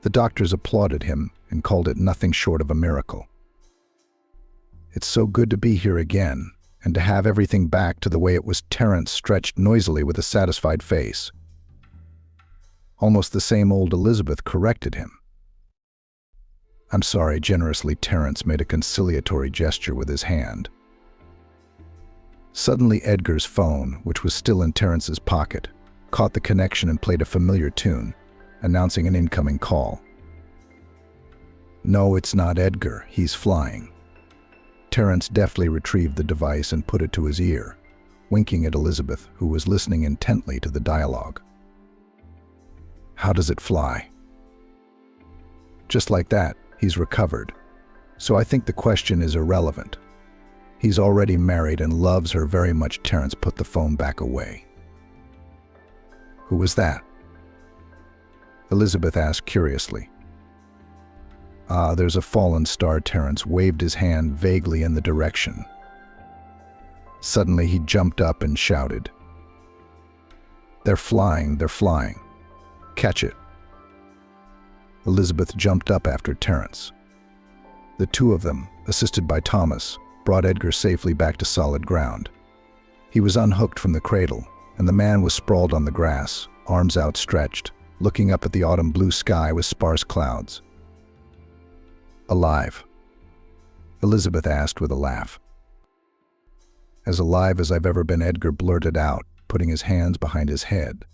The doctors applauded him and called it nothing short of a miracle. "It's so good to be here again, and to have everything back to the way it was." Terence stretched noisily with a satisfied face. Almost the same old Elizabeth corrected him. "I'm sorry," generously. Terence made a conciliatory gesture with his hand. Suddenly Edgar's phone, which was still in Terence's pocket, caught the connection and played a familiar tune, announcing an incoming call. "No, it's not Edgar. He's flying." Terence deftly retrieved the device and put it to his ear, winking at Elizabeth, who was listening intently to the dialogue. "How does it fly?" "Just like that. He's recovered. So I think the question is irrelevant. He's already married and loves her very much." Terence put the phone back away. "Who was that?" Elizabeth asked curiously. There's a fallen star." Terence waved his hand vaguely in the direction. Suddenly he jumped up and shouted, They're flying. Catch it." Elizabeth jumped up after Terence. The two of them, assisted by Thomas, brought Edgar safely back to solid ground. He was unhooked from the cradle, and the man was sprawled on the grass, arms outstretched, looking up at the autumn blue sky with sparse clouds. "Alive?" Elizabeth asked with a laugh. "As alive as I've ever been," Edgar blurted out, putting his hands behind his head.